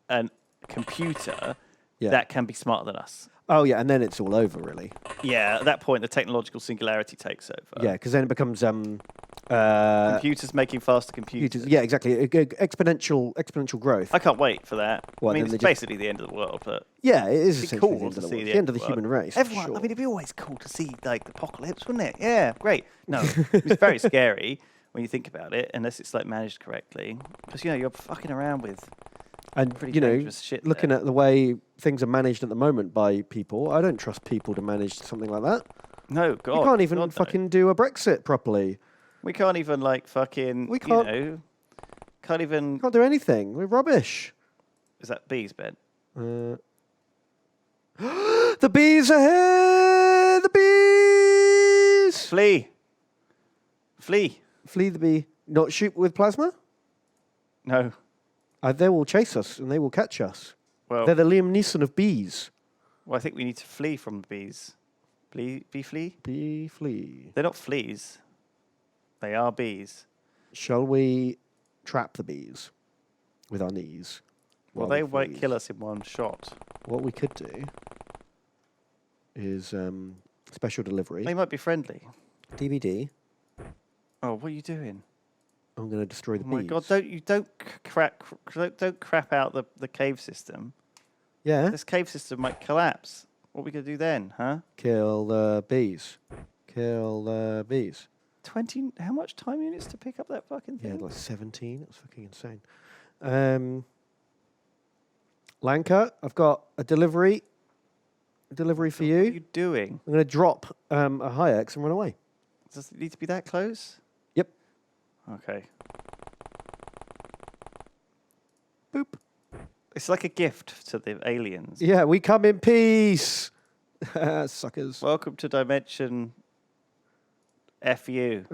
a computer Yeah. that can be smarter than us. Oh yeah, and then it's all over really. Yeah, at that point, the technological singularity takes over. Yeah, because then it becomes Computers making faster computers. yeah, exactly. Exponential growth. I can't wait for that. Well, I mean, then it's they basically the end of the world, but Yeah, it is it'd be essentially cool the end to of the see world. the The end of the world. human race. for Everyone, sure. I mean, it'd be always cool to see like the apocalypse, wouldn't it? Yeah, great. No, it's very scary when you think about it, unless it's like managed correctly, because you're fucking around with. And pretty dangerous shit looking there. at the way things are managed at the moment by people, I don't trust people to manage something like that. No, God, You can't even God, no. fucking do a Brexit properly. We can't even like fucking. We can't- Can't even. Can't do anything. We're rubbish. Is that bees, Ben? The bees are here. The bees. Flee. Flee the bee. Not shoot with plasma. No. They will chase us and they will catch us. Well, They're the Liam Neeson of bees. I think we need to flee from the bees. Bee flea? Bee flea. They're not fleas. They are bees. Shall we trap the bees with our knees? Well, while they won't freeze? kill us in one shot. What we could do is special delivery. They might be friendly. DVD. Oh, what are you doing? I'm going to destroy the Oh bees. my god! Don't crap out the cave system. Yeah. This cave system might collapse. What are we gonna do then, huh? Kill the bees. Kill the bees. 20. How much time units to pick up that fucking Yeah, thing? like 17. That's fucking insane. Lanka, I've got a delivery. Delivery for What are you. you doing? I'm going to drop a high X and run away. Does it need to be that close? Yep. Okay. Boop. It's like a gift to the aliens. Yeah, we come in peace. Suckers. Welcome to Dimension FU.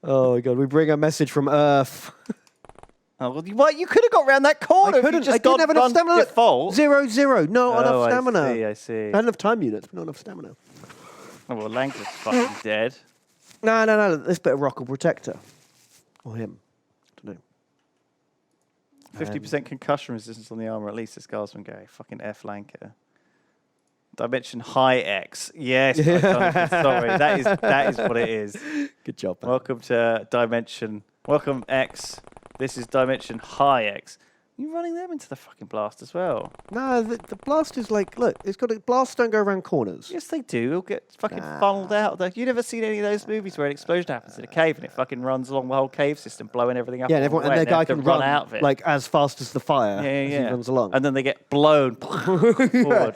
Oh my god, we bring a message from Earth. Oh, well, you could have got round that corner. I couldn't. I didn't have enough stamina. Default. 0-0. No enough stamina. I see. I had enough time units, but not enough stamina. Oh, well, Lanka's fucking dead. No. This bit of rock will protect her. Or him. I don't know. 50% concussion resistance on the armor. At least this Guardsman Gary. Fucking F Lanka. Dimension High X. Yes, Jonathan, sorry. That is what it is. Good job, man. Welcome to Dimension. Welcome X. This is Dimension High X. You're running them into the fucking blast as well. No, the blast is like, look, it's got blasts don't go around corners. Yes, they do. It'll get fucking funneled out. You never seen any of those movies where an explosion happens in a cave and it fucking runs along the whole cave system, blowing everything up. Yeah, and everyone and their guy can run out of it. like as fast as the fire Yeah. as he runs along. And then they get blown forward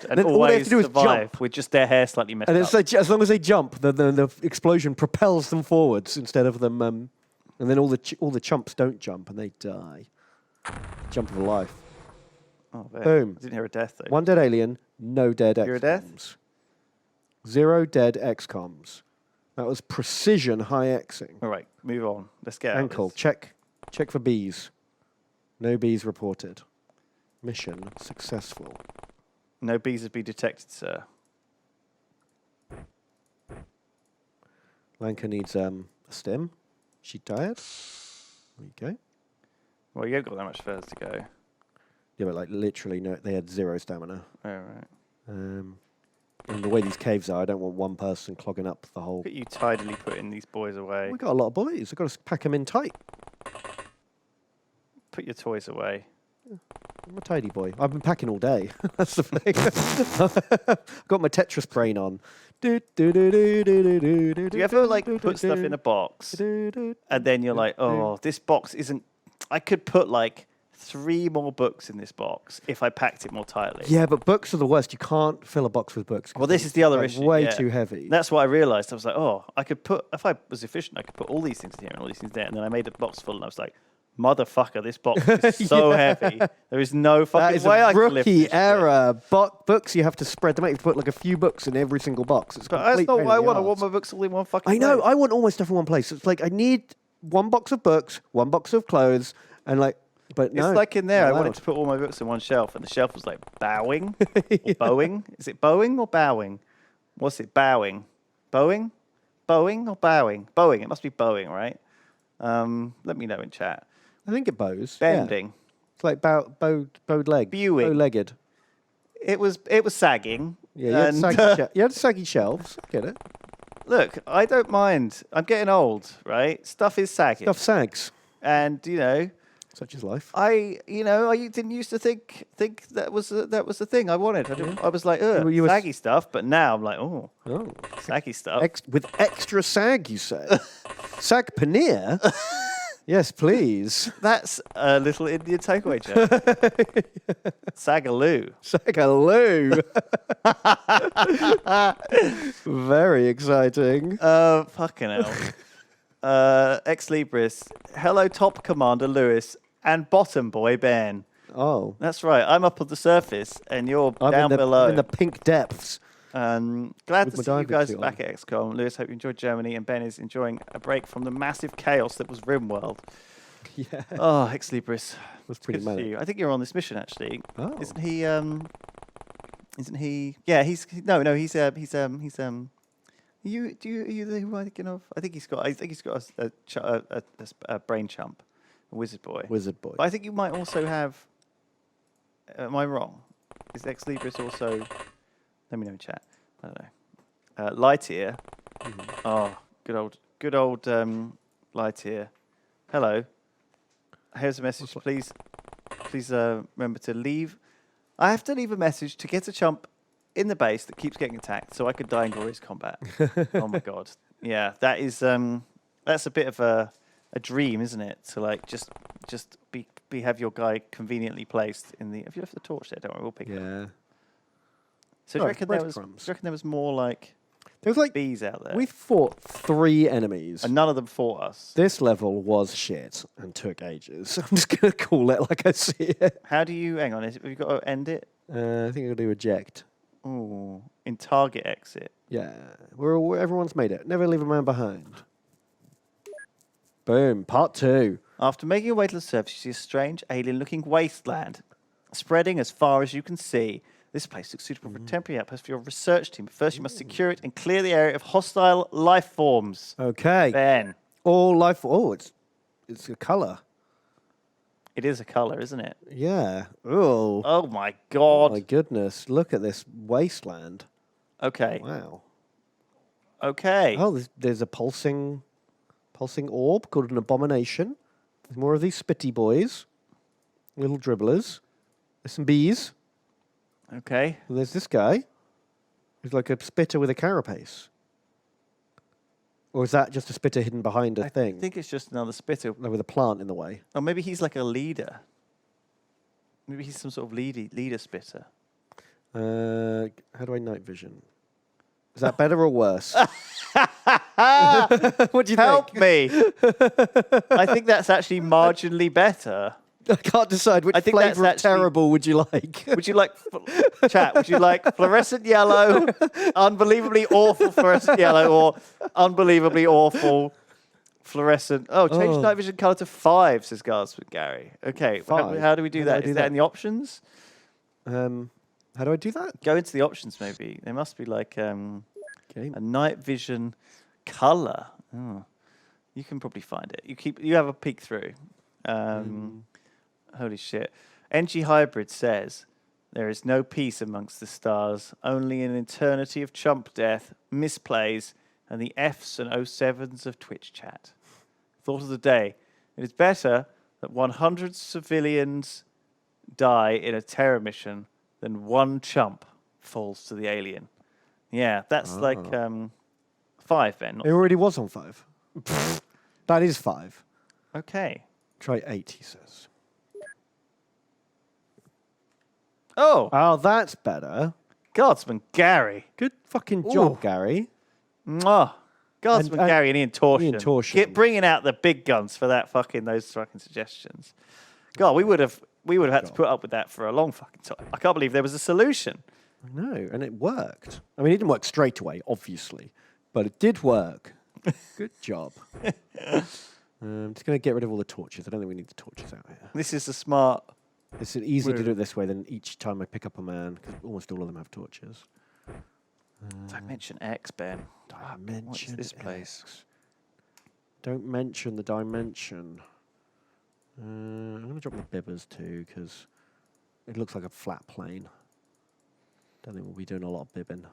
and then all they have always to do is survive jump. with just their hair slightly messed And up. it's like as long as they jump, the explosion propels them forwards instead of them. And then all the chumps don't jump and they die. Jump of a life. Oh, man. Boom. I didn't hear a death though. One dead alien, no dead XCOMs. You're a death? 0 dead XCOMs. That was precision high Xing. All right, move on. Let's get out of Ankle, this. check for bees. No bees reported. Mission successful. No bees have been detected, sir. Lanka needs a stim. She tired? There you go. Well, you haven't got that much further to go. Yeah, but like literally, no, they had 0 stamina. All right. And the way these caves are, I don't want one person clogging up the whole. Look at you tidily putting these boys away. We got a lot of boys. I've got to pack them in tight. Put your toys away. I'm a tidy boy. I've been packing all day. That's the thing. I've got my Tetris brain on. Do Do you ever like put stuff in a box and then you're like, oh, this box isn't. I could put like 3 more books in this box if I packed it more tightly. Yeah, but books are the worst. You can't fill a box with books. Well, this is the other Like, issue. Way yeah. too heavy. That's what I realised. I was like, oh, I could put, if I was efficient, I could put all these things in here and all these things there. And then I made a box full and I was like, motherfucker, this box is so heavy. There is no That fucking is way a I can lift rookie this shit. error. Books, you have to spread them out. You have to put like a few books in every single box. It's But that's complete not pain what I in the want. I arse. want my books all in one fucking I know. place. I want all my stuff in one place. It's like I need 1 box of books, 1 box of clothes, and like. But no, It's like in there, not I wanted allowed. to put all my books in one shelf, and the shelf was like bowing or bowing. Is it bowing or bowing? What's it? Bowing, bowing, bowing or bowing? Bowing. It must be bowing, right? Let me know in chat. I think it bows. Yeah. Bending. It's like bowed leg. Bewing. Bow-legged. It was sagging. Yeah, and, you had saggy shelves. I get it. look, I don't mind. I'm getting old, right? Stuff is sagging, Stuff sags. and you know. Such is life. I didn't used to think that was the thing I wanted. I was like, Well, you were saggy stuff, but now I'm like, oh, Oh. saggy stuff. With extra sag, you say? Sag paneer? Yes, please. That's a little Indian takeaway joke. Sagaloo. Sagaloo. Very exciting. Fucking hell. Ex Libris. Hello, Top Commander Lewis and Bottom Boy Ben. Oh. That's right. I'm up on the surface and you're I'm down below. I'm in the pink depths. Glad With to my see you diving guys suit back at XCOM. Lewis, hope you enjoyed Germany, and Ben is enjoying a break from the massive chaos that was RimWorld. Yeah. Oh, Ex Libris. Was pretty Good to see manic. you. I think you're on this mission actually. Oh. Isn't he? Isn't he? Yeah, no. He's You do you are you the who am I thinking of? I think he's got a brain chump, a wizard boy. Wizard boy. But I think you might also have. Am I wrong? Is Ex Libris also? Let me know in chat. I don't know. Lightyear. Oh, good old Lightyear. Hello. Here's a message. Please, remember to leave. I have to leave a message to get a chump in the base that keeps getting attacked, so I could die in glorious combat. Oh my god. Yeah, that is that's a bit of a dream, isn't it? To like just have your guy conveniently placed in the. If you left the torch there, don't worry, we'll pick it up. Yeah. So do you reckon there was more like There was like bees out there? we fought 3 enemies. And none of them fought us. This level was shit and took ages. I'm just gonna call it like I see it. How do you hang on? Have you got to end it? I think I'll do eject. Ooh, in target exit. Yeah, everyone's made it. Never leave a man behind. Boom. Part 2. After making your way to the surface, you see a strange, alien-looking wasteland, spreading as far as you can see. This place looks suitable for a temporary outpost for your research team. But first, you must secure it and clear the area of hostile life forms. Okay. Ben. All life. Oh, it's a color. It is a color, isn't it? Yeah. Oh. Oh, my God. My goodness! Look at this wasteland. Okay. Wow. Okay. Oh, there's a pulsing orb called an abomination. There's more of these spitty boys, little dribblers. There's some bees. Okay. And there's this guy who's like a spitter with a carapace. Or is that just a spitter hidden behind a thing? I think it's just another spitter. Like with a plant in the way. Or maybe he's like a leader. Maybe he's some sort of leader spitter. How do I night vision? Is that better or worse? What do you Help think? me. I think that's actually marginally better. I can't decide which I think that's flavour of actually- terrible would you like. Would you like, chat, would you like fluorescent yellow, unbelievably awful fluorescent yellow, or unbelievably awful fluorescent? Oh, change night vision colour to 5, says Gary. Okay, 5? how do we do How do I that? do Is that? that in the options? How do I do that? Go into the options, maybe. There must be like Okay. a night vision colour. Oh, you can probably find it. You have a peek through. Holy shit. NG Hybrid says, there is no peace amongst the stars, only an eternity of chump death, misplays, and the Fs and 07s of Twitch chat. Thought of the day. It is better that 100 civilians die in a terror mission than one chump falls to the alien. Yeah, that's like 5, Ben. It already was on 5. That is 5. Okay. Try 8, he says. Oh, that's better. Guardsman Gary. Good fucking job, Ooh. Gary. Mwah. Guardsman And Gary and Ian Torsion. Ian Torsion. Bringing out the big guns for those fucking suggestions. God, we would have had to put up with that for a long fucking time. I can't believe there was a solution. I know, and it worked. I mean, it didn't work straight away, obviously, but it did work. Good job. I'm just going to get rid of all the torches. I don't think we need the torches out here. This is a smart. It's easier to do it this way than each time I pick up a man, because almost all of them have torches. Dimension X, Ben. Dimension What is this place? X. Don't mention the dimension. I'm going to drop the bibbers too, because it looks like a flat plane. Don't think we'll be doing a lot of bibbing.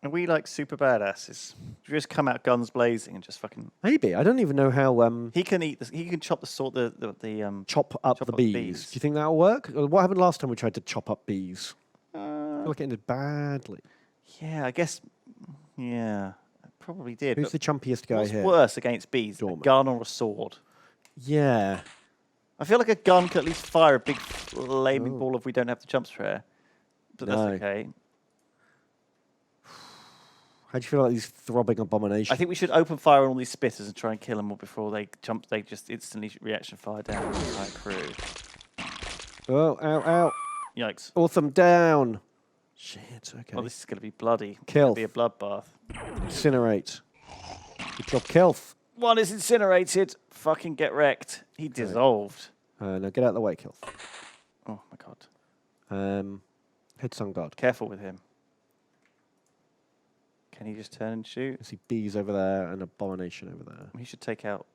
Are we like super badasses? Do we just come out guns blazing and just fucking? Maybe. I don't even know how... He can eat this. He can chop the chop up the bees. bees. Do you think that'll work? What happened last time we tried to chop up bees? I feel like it ended badly. Yeah, I guess. Yeah, it probably did. Who's the chumpiest guy What's here? worse against bees, a Dorman. gun or a sword? Yeah. I feel like a gun could at least fire a big flaming ball if we don't have the jump spray. But No. that's okay. How do you feel about these throbbing abominations? I think we should open fire on all these spitters and try and kill them all before they jump. They just instantly reaction fire down on the entire crew. Oh, ow, ow. Yikes. Autumn down. Shit, okay. Oh, this is going to be bloody. It's Kill. gonna be a bloodbath. Incinerate. Good job, Kelth. One is incinerated. Fucking get wrecked. He dissolved. Now get out of the way, Kilth. Oh my god. Heads on guard. Careful with him. Can he just turn and shoot? I see bees over there and abomination over there. He should take out.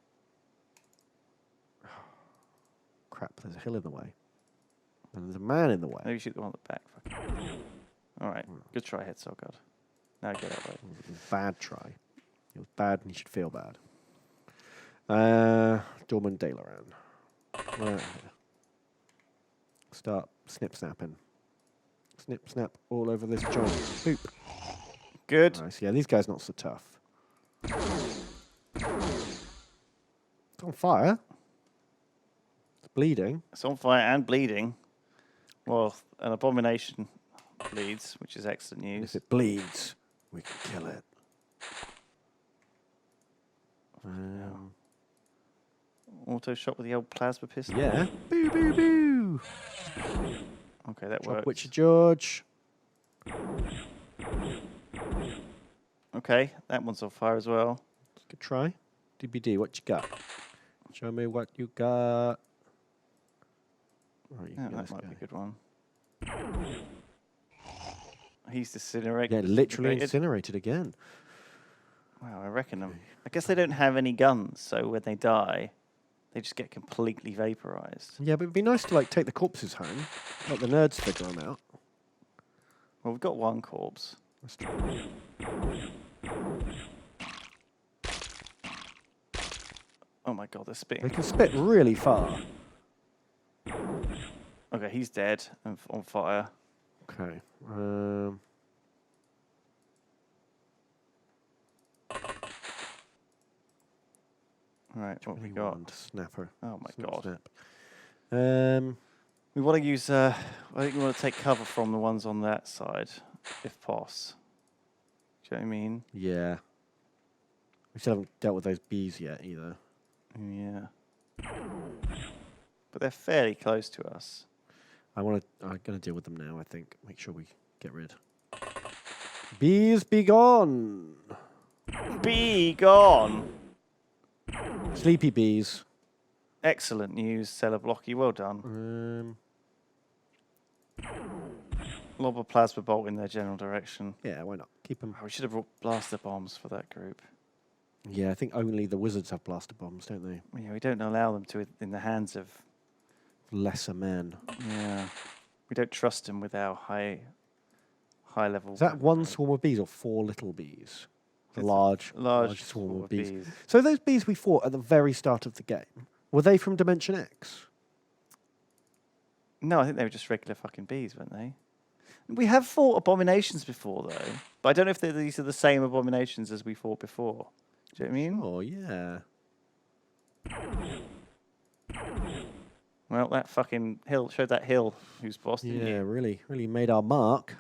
Crap, there's a hill in the way. And there's a man in the way. Maybe shoot the one at the back. All right. Good try, head so god. Now get out of the way. Bad try. It was bad and you should feel bad. Dorman Dalaran. Start snip-snapping. Snip-snap all over this joint. Boop. Good. Nice. Yeah, these guys not so tough. It's on fire. It's bleeding. It's on fire and bleeding. Well, an abomination bleeds, which is excellent And news. if it bleeds, we can kill it. Auto shot with the old plasma pistol. Yeah. Boo, boo, boo. Okay, that Drop works. Witcher George. Okay, that one's on fire as well. Good try. DBD, what you got? Show me what you got. Right, you Yeah, can get that this might guy. be a good one. He's disintegrated. Yeah, literally disintegrated. incinerated again. Wow, I reckon them. I guess they don't have any guns, so when they die, they just get completely vaporized. Yeah, but it'd be nice to like take the corpses home, let the nerds figure them out. Well, we've got one corpse. That's true. Oh my god, they're They spitting. can spit really far. Okay, he's dead and on fire. Okay. Right, what have we got? Wand, Snapper. Oh my Snip, god. Snap. We want to use, I think we want to take cover from the ones on that side, if poss. Do you know what I mean? Yeah. We still haven't dealt with those bees yet either. Yeah. But they're fairly close to us. I'm gonna deal with them now, I think. Make sure we get rid. Bees be gone. Be gone! Sleepy bees. Excellent news, Cellar Blocky. Well done. Lob a plasma bolt in their general direction. Yeah, why not? Keep them. Oh, we should have brought blaster bombs for that group. Yeah, I think only the wizards have blaster bombs, don't they? Yeah, we don't allow them to in the hands of. Lesser men. Yeah, we don't trust them with our high level. Is that one swarm of bees or 4 little bees? The large swarm of bees. So those bees we fought at the very start of the game, were they from Dimension X? No, I think they were just regular fucking bees, weren't they? We have fought abominations before, though. But I don't know if these are the same abominations as we fought before. Do you know what I mean? Oh, yeah. Well, that fucking hill showed that hill who's boss, didn't Yeah, you? really made our mark.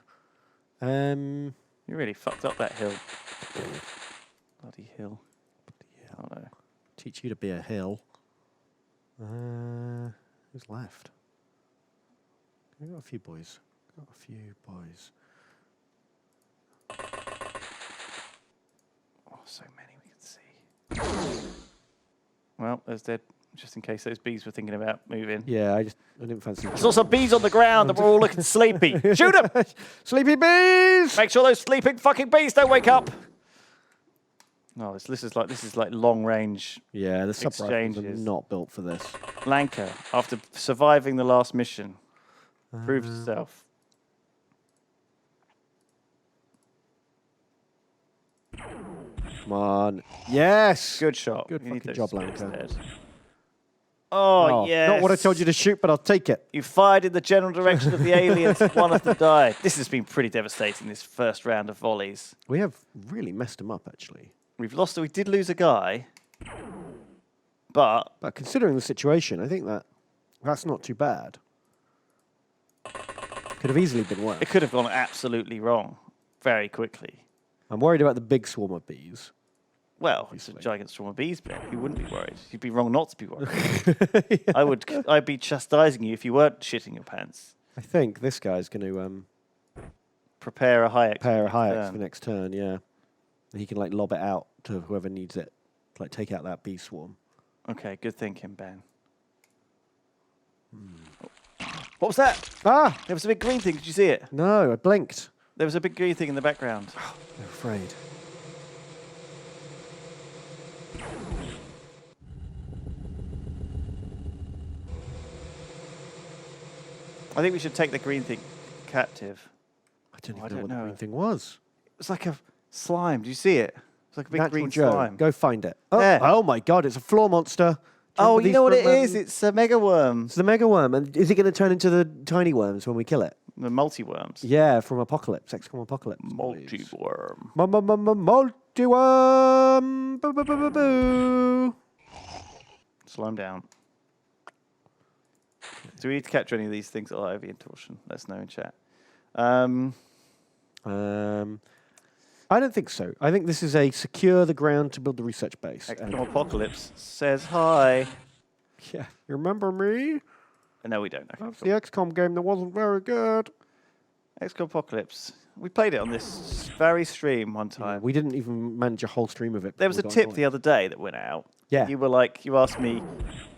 You really fucked up that hill. Bloody hill. Yeah. Oh no. Teach you to be a hill. Who's left? We've got a few boys. Oh, so many we can see. Well, there's dead. Just in case those bees were thinking about moving. Yeah, I didn't fancy. I saw some bees on the ground that were all looking sleepy. Shoot them! Sleepy bees! Make sure those sleeping fucking bees don't wake up. No, this is like long range. Yeah, the sub rifles are Exchanges. not built for this. Lanka, after surviving the last mission, proved itself. Come on. Yes! Good shot. Good You need fucking those job, spirits Lanka. dead. Oh, yes. Not what I told you to shoot, but I'll take it. You fired in the general direction of the aliens. One of them died. This has been pretty devastating, this first round of volleys. We have really messed them up, actually. We did lose a guy, but But considering the situation, I think that's not too bad. Could have easily been worse. it could have gone absolutely wrong very quickly. I'm worried about the big swarm of bees. Well, it's a Obviously. giant swarm of bees, Ben. You wouldn't be worried. You'd be wrong not to be worried. I'd be chastising you if you weren't shitting your pants. I think this guy's going to Prepare a high X. pair a high X turn. for next turn, yeah. And he can like lob it out to whoever needs it. to like take out that bee swarm. Okay, good thinking, Ben. What was that? Ah! There was a big green thing. Did you see it? No, I blinked. There was a big green thing in the background. I'm afraid. I think we should take the green thing captive. I don't I even know don't what know. the green thing was. It's like a slime. Do you see it? It's like a big Natural green Joe, slime. go find it. Oh, There. oh my God, it's a floor monster. Oh, Remember you these know what it from, is? It's a mega worm. It's the mega worm. And is it going to turn into the tiny worms when we kill it? The multi-worms. Yeah, from Apocalypse, XCOM Apocalypse. Multi-worm. Multi-worm. Boo, boo, boo, boo, boo. Slow him down. Do we need to capture any of these things alive in torsion? Let us know in chat. I don't think so. I think this is a secure the ground to build the research base. XCOM Apocalypse says hi. Yeah, you remember me? No, we don't. That's the XCOM game that wasn't very good. XCOM Apocalypse. We played it on this very stream one time. We didn't even manage a whole stream of it. There was a tip the other day that went out. Yeah. You were like, you asked me, do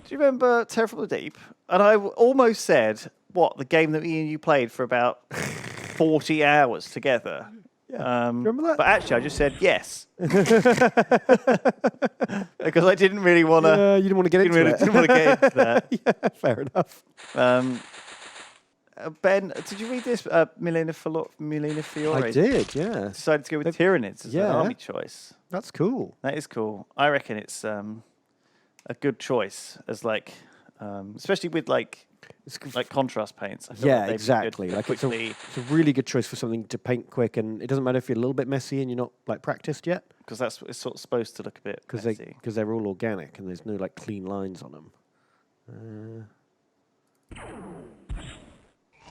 you remember Terror from the Deep? And I almost said, what, the game that me and you played for about 40 hours together. Yeah. Remember that? But actually, I just said yes. Because I didn't really want to. You didn't want to get into it. Didn't want to get into that. Yeah, fair enough. Ben, did you read this? Milena Fiore. I did, yeah. Decided to go with Tyranids as an army choice. That's cool. That is cool. I reckon it's a good choice as like, especially with like contrast paints. I feel Yeah, like they'd be exactly. good Like it's quickly, a really good choice for something to paint quick, and it doesn't matter if you're a little bit messy and you're not like practiced yet, because that's it's sort of supposed to look a bit messy. because they're all organic and there's no like clean lines on them.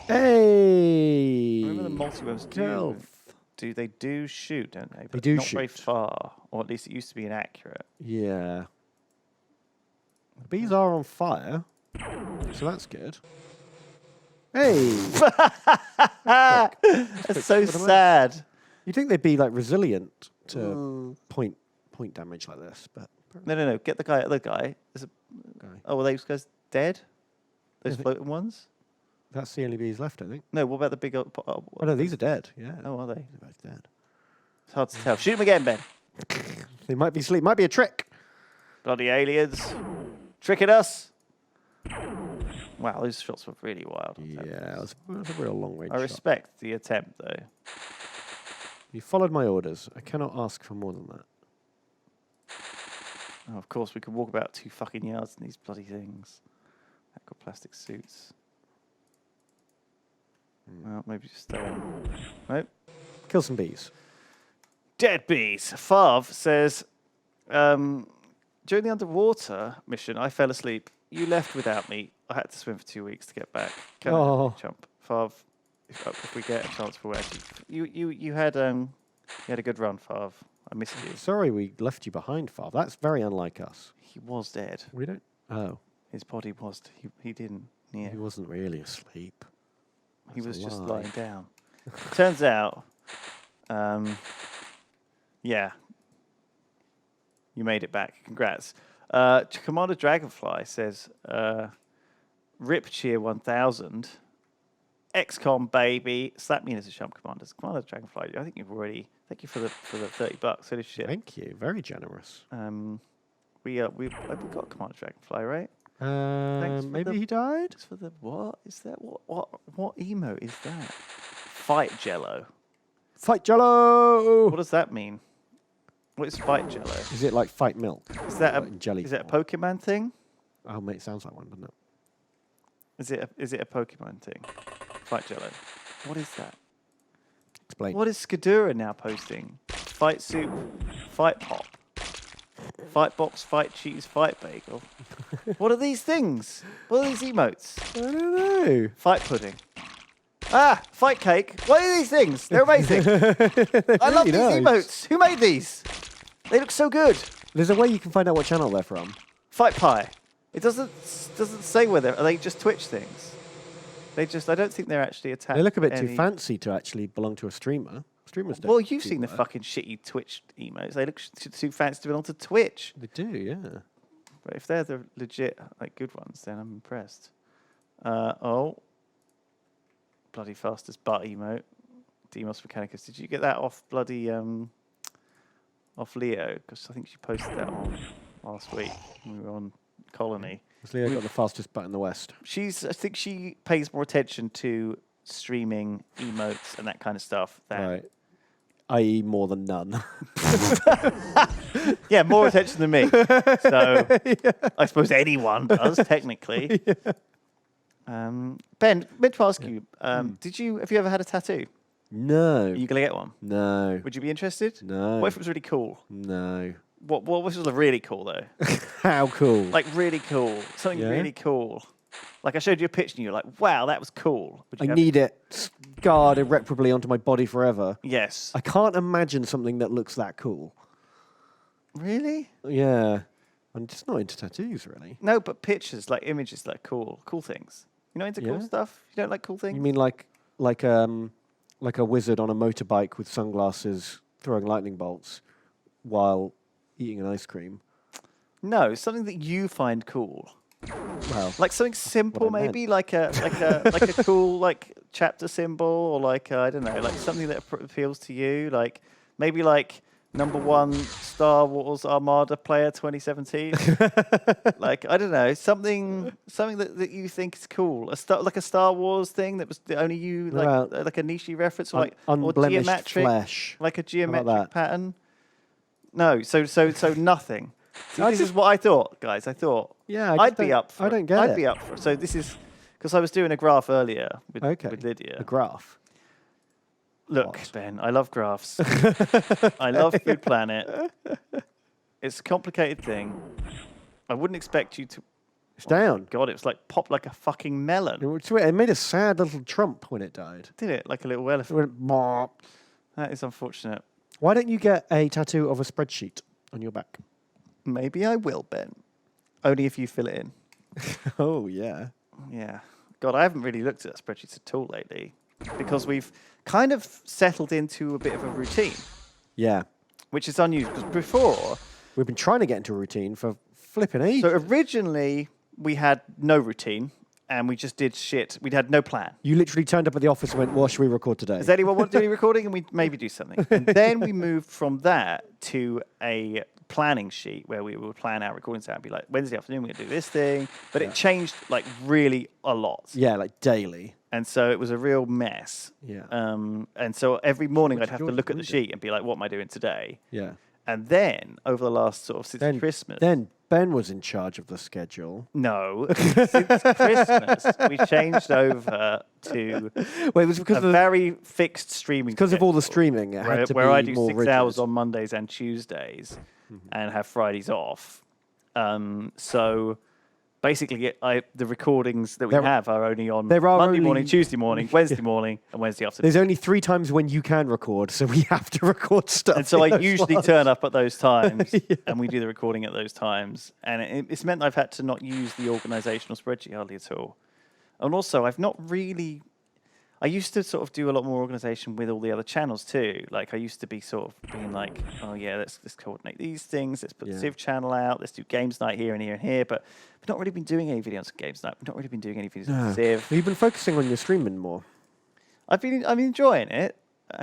Hey. Remember the multi-worms they do shoot, don't they? But do not very shoot. far, or at least it used to be inaccurate. Yeah. The bees are on fire, so that's good. Hey. That's so sad. You'd think they'd be like resilient to point damage like this, but No. Get the other guy. There's a, guy. oh, were those guys dead? Those Yeah, floating ones? That's the only bees left, I think. No, what about the big... Oh no, these are dead. Yeah. Oh, are they? They're both dead. It's hard to tell. Shoot them again, Ben. They might be asleep. Might be a trick. Bloody aliens. Tricking us. Wow, those shots were really wild. Yeah, it was a real long range I shot. respect the attempt, though. You followed my orders. I cannot ask for more than that. Oh, of course, we could walk about 2 fucking yards in these bloody things. Aquaplastic suits. Well, maybe just stay on. Nope. Kill some bees. Dead bees. Fav says, during the underwater mission, I fell asleep. You left without me. I had to swim for 2 weeks to get back. Can I jump? Fav, if we get a chance for actually, you had a good run, Fav. I missed you. Sorry we left you behind, Fav. That's very unlike us. He was dead. We don't... Oh. His body was. He didn't. Yeah. He wasn't really asleep. He That's was a just lie. lying down. Turns out, yeah, you made it back. Congrats. Commander Dragonfly says, Rip Cheer 1000, XCOM baby, slap me in as a chump, Commanders. Commander Dragonfly, I think you've already, thank you for the $30. So shit. Thank you. Very generous. We've got Commander Dragonfly, right? Maybe he died? Thanks for the, what is that? What emote is that? Fight Jello. Fight Jello! What does that mean? What is Fight Jello? Is it like fight milk? Is that Like in jelly is it a form? Pokemon thing? Oh, mate, it sounds like one, doesn't it? Is it a Pokemon thing? Fight Jello. What is that? Explain. What is Skadura now posting? Fight soup, fight pop, fight box, fight cheese, fight bagel. What are these things? What are these emotes? I don't know. Fight pudding. Ah, fight cake. What are these things? They're amazing. I love these emotes. Who made these? They look so good. There's a way you can find out what channel they're from. Fight pie. It doesn't say whether are they just Twitch things. I don't think they're actually attached. They look a bit too fancy to actually belong to a streamer. Streamers don't Well, you've do seen the that. fucking shitty Twitch emotes. They look too fancy to be onto Twitch. They do, yeah. But if they're the legit, like, good ones, then I'm impressed. Oh. Bloody fastest butt emote. Demos Mechanicus. Did you get that off bloody, off Leo? Because I think she posted that on last week when we were on Colony. Has Leo got the fastest butt in the West? I think she pays more attention to streaming emotes and that kind of stuff than Right. I.e. more than none. yeah, more attention than me. So I suppose anyone does technically. Ben, meant to ask you, have you ever had a tattoo? No. Are you gonna get one? No. Would you be interested? No. What if it was really cool? No. What was really cool though? How cool. Like really cool, something Yeah? really cool. Like I showed you a picture and you were like, "Wow, that was cool." Would I you have need it scarred irreparably onto my body forever. Yes. I can't imagine something that looks that cool. Really? Yeah. I'm just not into tattoos, really. No, but pictures, like images, like cool things. You're not into cool Yeah. stuff? You don't like cool things? You mean like a wizard on a motorbike with sunglasses throwing lightning bolts while eating an ice cream? No, something that you find cool. Well, Like something simple, I meant. maybe like a cool like chapter symbol, or like I don't know, like something that appeals to you. Like maybe like #1 Star Wars Armada player 2017. Like I don't know, something that you think is cool. Like a Star Wars thing that was only you like a niche reference, or like or unblemished geometric, flesh. like a about geometric that? pattern. No, so nothing. See, I this just- is what I thought, guys. I thought Yeah, I'd be up for I it. don't get I'd it. be up for it. So this is because I was doing a graph earlier with Okay. Lydia. A graph. Look, What? Ben, I love graphs. I love Food Planet. It's a complicated thing. I wouldn't expect you to. It's down. God, it was like popped like a fucking melon. It made a sad little trump when it died. Did it? Like a little It elephant. went, "Bop." That is unfortunate. Why don't you get a tattoo of a spreadsheet on your back? Maybe I will, Ben. Only if you fill it in. Oh, yeah. Yeah. God, I haven't really looked at spreadsheets at all lately because we've kind of settled into a bit of a routine, Yeah. which is unusual because before. We've been trying to get into a routine for flipping ages. So originally we had no routine and we just did shit. We had no plan. You literally turned up at the office and went, what should we record today? Does anyone want to do any recording? And we maybe do something. And then we moved from that to a planning sheet where we would plan our recordings out and be like, Wednesday afternoon, we're going to do this thing. But it changed like really a lot. Yeah, like daily. And so it was a real mess. Yeah. And so every morning What I'd have did to yours look at the include? sheet and be like, what am I doing today? Yeah. And then over the last sort of since Christmas. Then Ben was in charge of the schedule. No, since Christmas, we changed over to Wait, it was because a very fixed streaming because of all the schedule, streaming. It had to where be I do more 6 rigid. hours on Mondays and Tuesdays and have Fridays off. So basically, the recordings that we have are only on there are Monday only- morning, Tuesday morning, Wednesday morning, and Wednesday afternoon. There's only 3 times when you can record, so we have to record stuff. And so in I those usually slots. turn up at those times, and we do the recording at those times. And it's meant I've had to not use the organisational spreadsheet hardly at all. And also, I've not really... I used to sort of do a lot more organisation with all the other channels too. Like I used to be sort of being like, oh yeah, let's coordinate these things. Let's put the Civ channel out. Let's do games night here and here and here. But we've not really been doing any videos on games night. We've not really been doing any videos on Civ. You've been focusing on your streaming more. I'm enjoying it.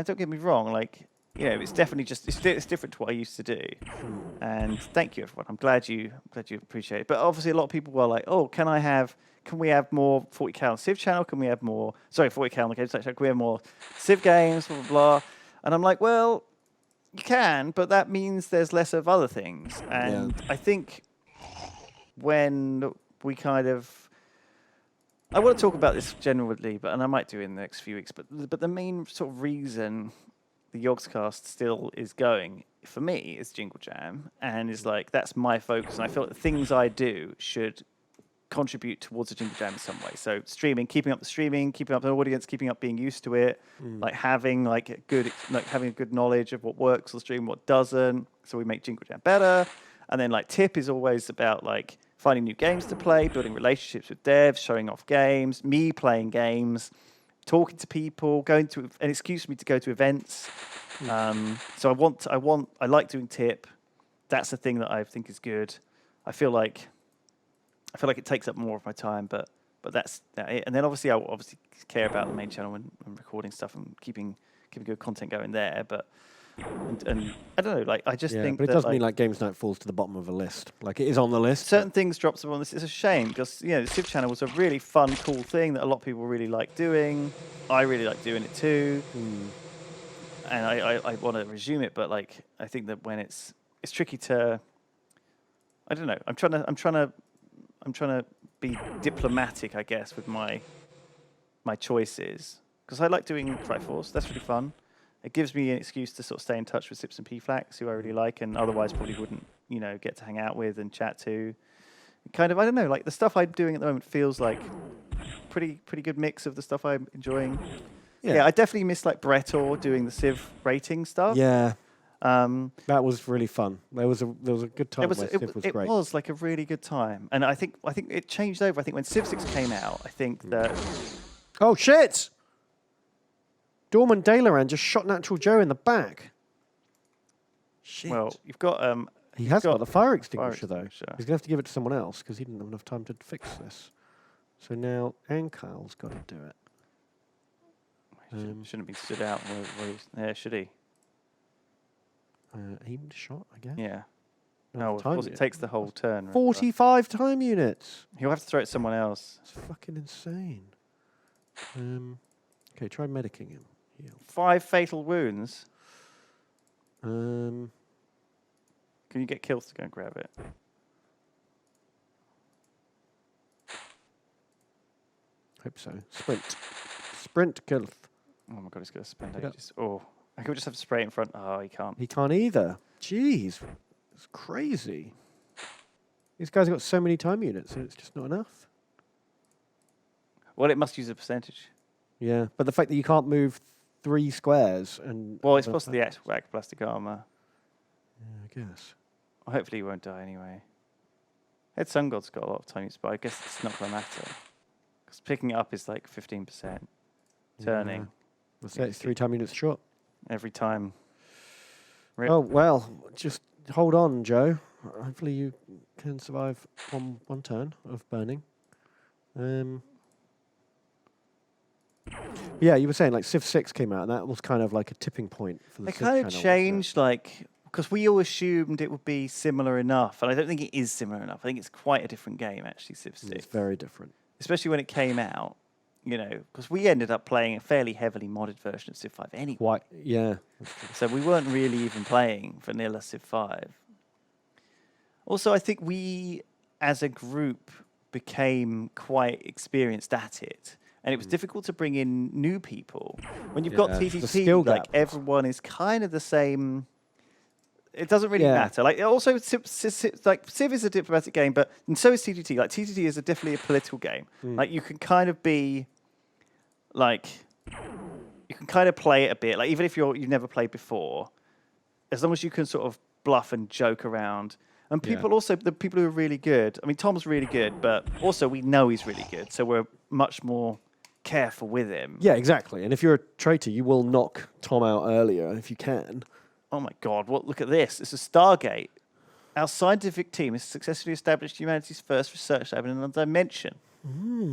Don't get me wrong. Like, you know, it's definitely just it's different to what I used to do. And thank you, everyone. I'm glad you appreciate it. But obviously, a lot of people were like, oh, can we have more 40K on Civ channel? Can we have more? Sorry, 40K on the games channel. Can we have more Civ games? Blah blah blah. And I'm like, well, you can, but that means there's less of other things. And I think when we kind of I want to talk about this generally, and I might do it in the next few weeks. But the main sort of reason the Yogscast still is going for me is Jingle Jam, and is like that's my focus. And I feel like the things I do should contribute towards the Jingle Jam in some way. So streaming, keeping up the audience, keeping up being used to it, like having a good knowledge of what works on stream, what doesn't. So we make Jingle Jam better. And then like Tip is always about like finding new games to play, building relationships with devs, showing off games, me playing games, talking to people, going to an excuse for me to go to events. So I like doing tip. That's the thing that I think is good. I feel like it takes up more of my time, but that's it. And then obviously I care about the main channel and recording stuff and keeping good content going there. But and I don't know, like I just think. But it does mean like Games Night falls to the bottom of a list. Like it is on the list. Certain things drops on this. It's a shame because the Civ channel was a really fun, cool thing that a lot of people really like doing. I really like doing it too, and I want to resume it. But like I think that when it's tricky to. I don't know. I'm trying to be diplomatic, I guess, with my choices because I like doing Triforce. That's really fun. It gives me an excuse to sort of stay in touch with Sips and P-Flax, who I really like, and otherwise probably wouldn't, get to hang out with and chat to. Kind of, I don't know, like the stuff I'm doing at the moment feels like pretty good mix of the stuff I'm enjoying. Yeah, I definitely miss like Bretor doing the Civ rating stuff. Yeah. That was really fun. There was a good time where Civ was great. It was like a really good time, and I think it changed over. I think when Civ 6 came out, I think that. Oh shit! Dorman Dalaran just shot Natural Joe in the back. Shit. Well, you've got he has got the fire extinguisher though. extinguisher. He's gonna have to give it to someone else because he didn't have enough time to fix this. So now Ankal's got to do it. Shouldn't have been stood out. Should he? Aimed shot, I guess. Yeah. No, of course, it takes the whole turn. 45 time units. He'll have to throw it at someone else. It's fucking insane. Okay, try medicing him. Heal. 5 fatal wounds. Um, Can you get Kills to go and grab it? Hope so. Sprint, Kilth. Oh my god, he's going to spend ages. Oh, I could just have to spray it in front. Oh, he can't. He can't either. Jeez, it's crazy. These guys have got so many time units, and it's just not enough. Well, it must use a percentage. Yeah, but the fact that you can't move 3 squares and... Well, it's possibly the actual plastic armor. Yeah, I guess. Well, hopefully he won't die anyway. Head Sun God's got a lot of time use, but I guess it's not going to matter. Because picking it up is like 15%. Turning. Yeah. Let's say it's 3 time units short. Every time. Rip. Oh, well, just hold on, Joe. Hopefully you can survive one turn of burning. Yeah, you were saying like Civ 6 came out, and that was kind of like a tipping point for the They Civ kind channel, of wasn't it? changed, like, because we all assumed it would be similar enough, and I don't think it is similar enough. I think it's quite a different game, actually, Civ 6. It's very different. Especially when it came out, because we ended up playing a fairly heavily modded version of Civ 5 anyway. Quite, yeah. So we weren't really even playing vanilla Civ 5. Also, I think we, as a group, became quite experienced at it. And it was difficult to bring in new people. When you've got Yeah, the skill TTT, like gap. everyone is kind of the same. It doesn't really Yeah. matter. Like also, Civ is a diplomatic game, but and so is TTT. Like TTT is definitely a political game. Like you can kind of be, like, you can kind of play it a bit. Like even if you've never played before, as long as you can sort of bluff and joke around. And people also, the people who are really good. I mean, Tom's really good, but also we know he's really good, so we're much more careful with him. Yeah, exactly. And if you're a traitor, you will knock Tom out earlier if you can. Oh my God! Look at this. It's a Stargate. Our scientific team has successfully established humanity's first research lab in another dimension.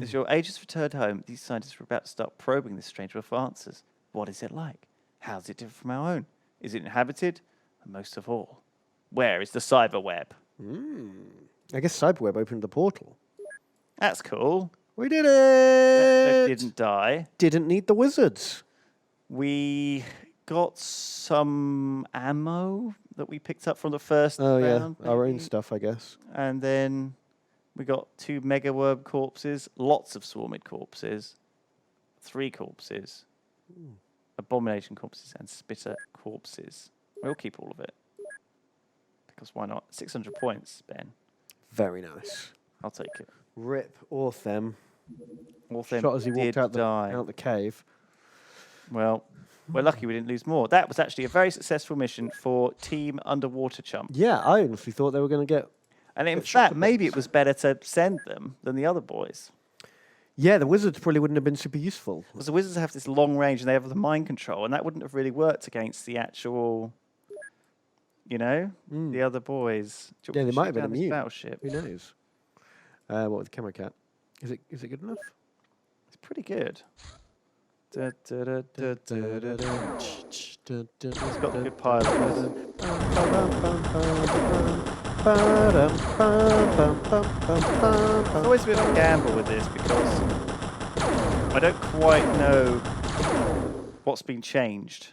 As your ages returned home, these scientists were about to start probing this strange world for answers. What is it like? How does it differ from our own? Is it inhabited? And most of all, where is the cyber web? I guess Cyberweb opened the portal. That's cool. We did They it! didn't die. Didn't need the wizards. We got some ammo that we picked up from the first Oh, round. yeah. Our own maybe. stuff, I guess. And then we got 2 mega worm corpses, lots of swarmid corpses, 3 corpses, abomination corpses, and spitter corpses. We'll keep all of it. Because why not? 600 points, Ben. Very nice. I'll take it. Rip Orthem. All of them Shot as he walked did out die. the cave. Well, we're lucky we didn't lose more. That was actually a very successful mission for Team Underwater Chump. Yeah, I honestly thought they were going to get... And in Get shot fact, to maybe bits. it was better to send them than the other boys. Yeah, the wizards probably wouldn't have been super useful. Because the wizards have this long range and they have the mind control, and that wouldn't have really worked against the actual, the other boys. Do you Yeah, want me they to might shoot have been down this immune. battleship? Who knows? What with the camera cat? Is it good enough? It's pretty good. It's got good pilots. It's always been a gamble with this because I don't quite know what's been changed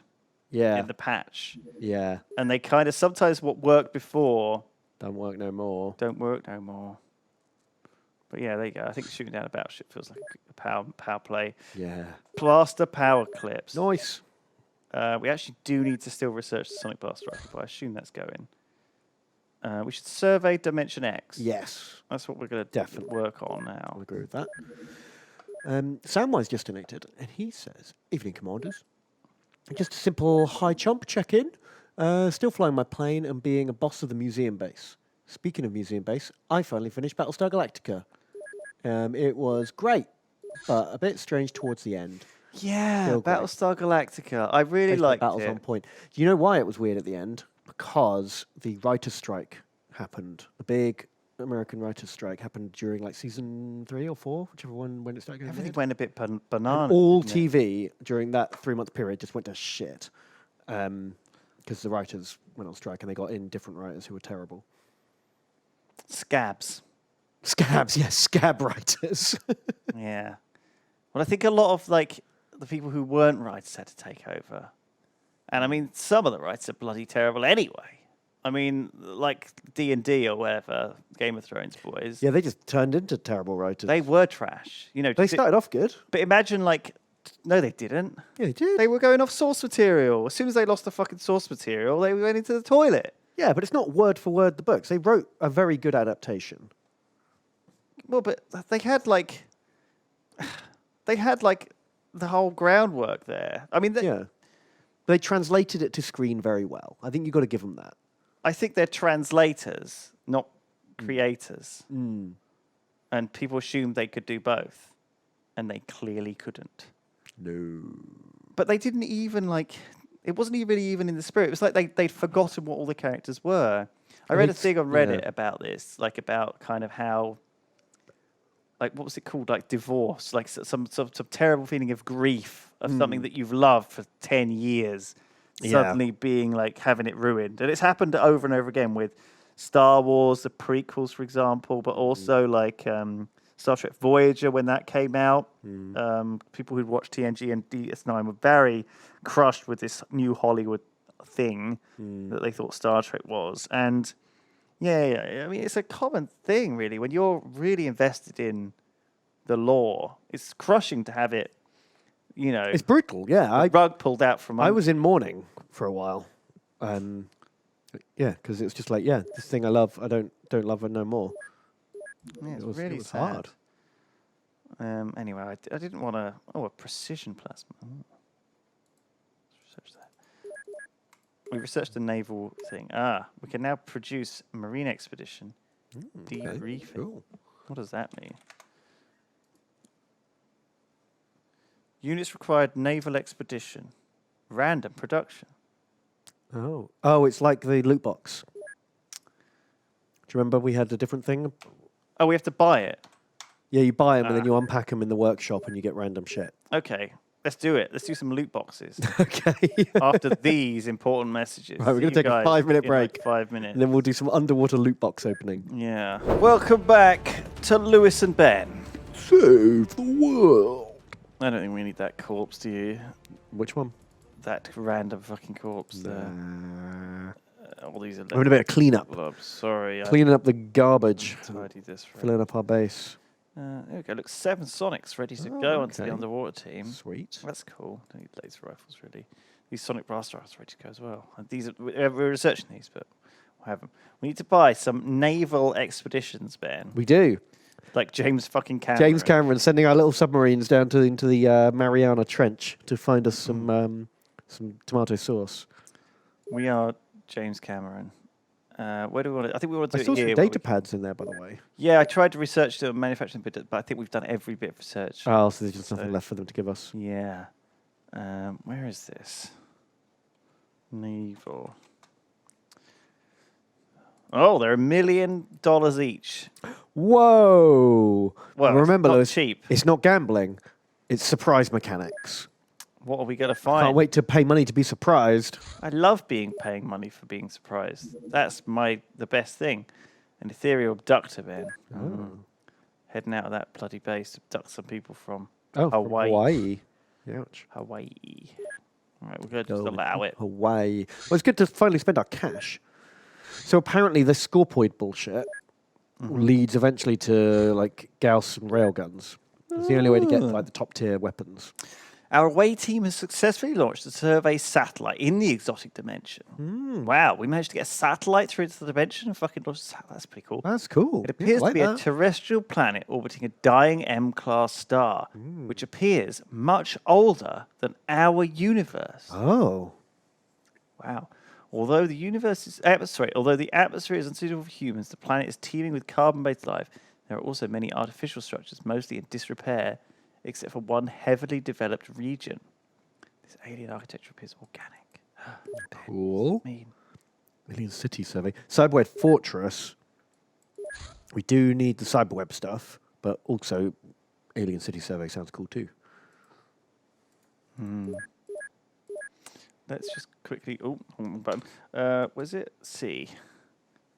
Yeah. in the patch. Yeah. And they kind of sometimes what worked before Don't work no more. don't work no more. But yeah, there you go. I think shooting down a battleship feels like a power play. Yeah. Blaster power clips. Nice. We actually do need to still research the Sonic Blaster rifle, but I assume that's going. We should survey Dimension X. Yes. That's what we're going to Definitely work on now. I'll agree with that. Samwise just donated, and he says, "Evening, Commanders. Just a simple high chomp check-in. Still flying my plane and being a boss of the museum base. Speaking of museum base, I finally finished Battlestar Galactica. It was great, but a bit strange towards the end. Yeah, Still great. Battlestar Galactica. I really Basically, liked battles it. on point. Do you know why it was weird at the end? Because the writer's strike happened. The big American writer's strike happened during like season 3 or 4, whichever one when it started going Everything weird. went a bit banana. All didn't it? TV during that 3-month period just went to shit. Because the writers went on strike and they got in different writers who were terrible. Scabs. Scabs, yes, scab writers. Yeah. Well, I think a lot of like the people who weren't writers had to take over. And I mean, some of the writers are bloody terrible anyway. I mean, like D&D or whatever, Game of Thrones boys. Yeah, they just turned into terrible writers. They were trash. They started off good. But imagine like, no, they didn't. Yeah, they did. They were going off source material. As soon as they lost the fucking source material, they went into the toilet. Yeah, but it's not word for word the books. They wrote a very good adaptation. Well, but they had like the whole groundwork there. I mean, Yeah. They translated it to screen very well. I think you've got to give them that. I think they're translators, not creators. Mm. And people assumed they could do both, and they clearly couldn't. No. But they didn't even like. It wasn't really even in the spirit. It was like they'd forgotten what all the characters were. I read a thing on Reddit about this, like about kind of how, like what was it called, like divorce, like some terrible feeling of grief of something that you've loved for 10 years, suddenly being like having it ruined, and it's happened over and over again with Star Wars, the prequels, for example, but also like Star Trek Voyager when that came out. People who'd watched TNG and DS9 were very crushed with this new Hollywood thing that they thought Star Trek was. And yeah, I mean, it's a common thing, really. When you're really invested in the lore, it's crushing to have it, It's brutal, yeah. the rug pulled out from I under. was in mourning for a while. Yeah, because it was just like, this thing I love, I don't love it no more. Yeah, it's It was really hard. sad. Anyway, I didn't want to... Oh, a precision plasma. Let's research that. We researched the naval thing. We can now produce marine expedition. Debriefing. Cool. What does that mean? Units required naval expedition. Random production. Oh, it's like the loot box. Do you remember we had a different thing? Oh, we have to buy it. Yeah, you buy them and then you unpack them in the workshop and you get random shit. Okay, let's do it. Let's do some loot boxes. Okay. After these important messages. Right, we're See going to you take a guys 5-minute in like break. 5 minutes. And then we'll do some underwater loot box opening. Yeah. Welcome back to Lewis and Ben. Save the world. I don't think we need that corpse, do you? Which one? That random fucking corpse there. All these are We're in a bit of cleanup. blobs. Sorry. Cleaning up the garbage. Tidy this. Filling up our base. There we go. Look, 7 Sonics ready to go onto the underwater team. Sweet. That's cool. Don't need laser rifles, really. These Sonic Blaster rifles are ready to go as well. And these we're researching these, but we'll have them. We need to buy some naval expeditions, Ben. We do. Like James fucking Cameron. James Cameron sending our little submarines down into the Mariana Trench to find us some tomato sauce. We are James Cameron. Where do we want to? I think we want to I do saw it some here. where data we can- pads in there, by the way. Yeah, I tried to research the manufacturing bit, but I think we've done every bit of research. Oh, so there's just nothing So- left for them to give us. Yeah. Where is this? Naval. Oh, they're $1 million each. Whoa! Well, remember, it's not Lewis, cheap. it's not gambling. It's surprise mechanics. What are we going to find? Can't wait to pay money to be surprised. I love paying money for being surprised. That's the best thing. An ethereal abductor, man. Heading out of that bloody base to abduct some people from Oh, from Hawaii. Hawaii. Ouch. Hawaii. All right, we're going to just allow it. Hawaii. Well, it's good to finally spend our cash. So apparently, the Scorpoid bullshit leads eventually to like Gauss and railguns. It's the only way to get like the top tier weapons. Our away team has successfully launched a survey satellite in the exotic dimension. Wow, we managed to get a satellite through into the dimension and fucking launch a satellite. That's pretty cool. That's cool. It appears I like to be a that. terrestrial planet orbiting a dying M-class star, which appears much older than our universe. Oh. Wow. Although the atmosphere is unsuitable for humans, the planet is teeming with carbon-based life. There are also many artificial structures, mostly in disrepair, except for one heavily developed region. This alien architecture appears organic. Cool. Mean. Alien City survey. Cyberweb Fortress. We do need the cyberweb stuff, but also Alien City survey sounds cool too. Let's just quickly. Oh, button. Was it C?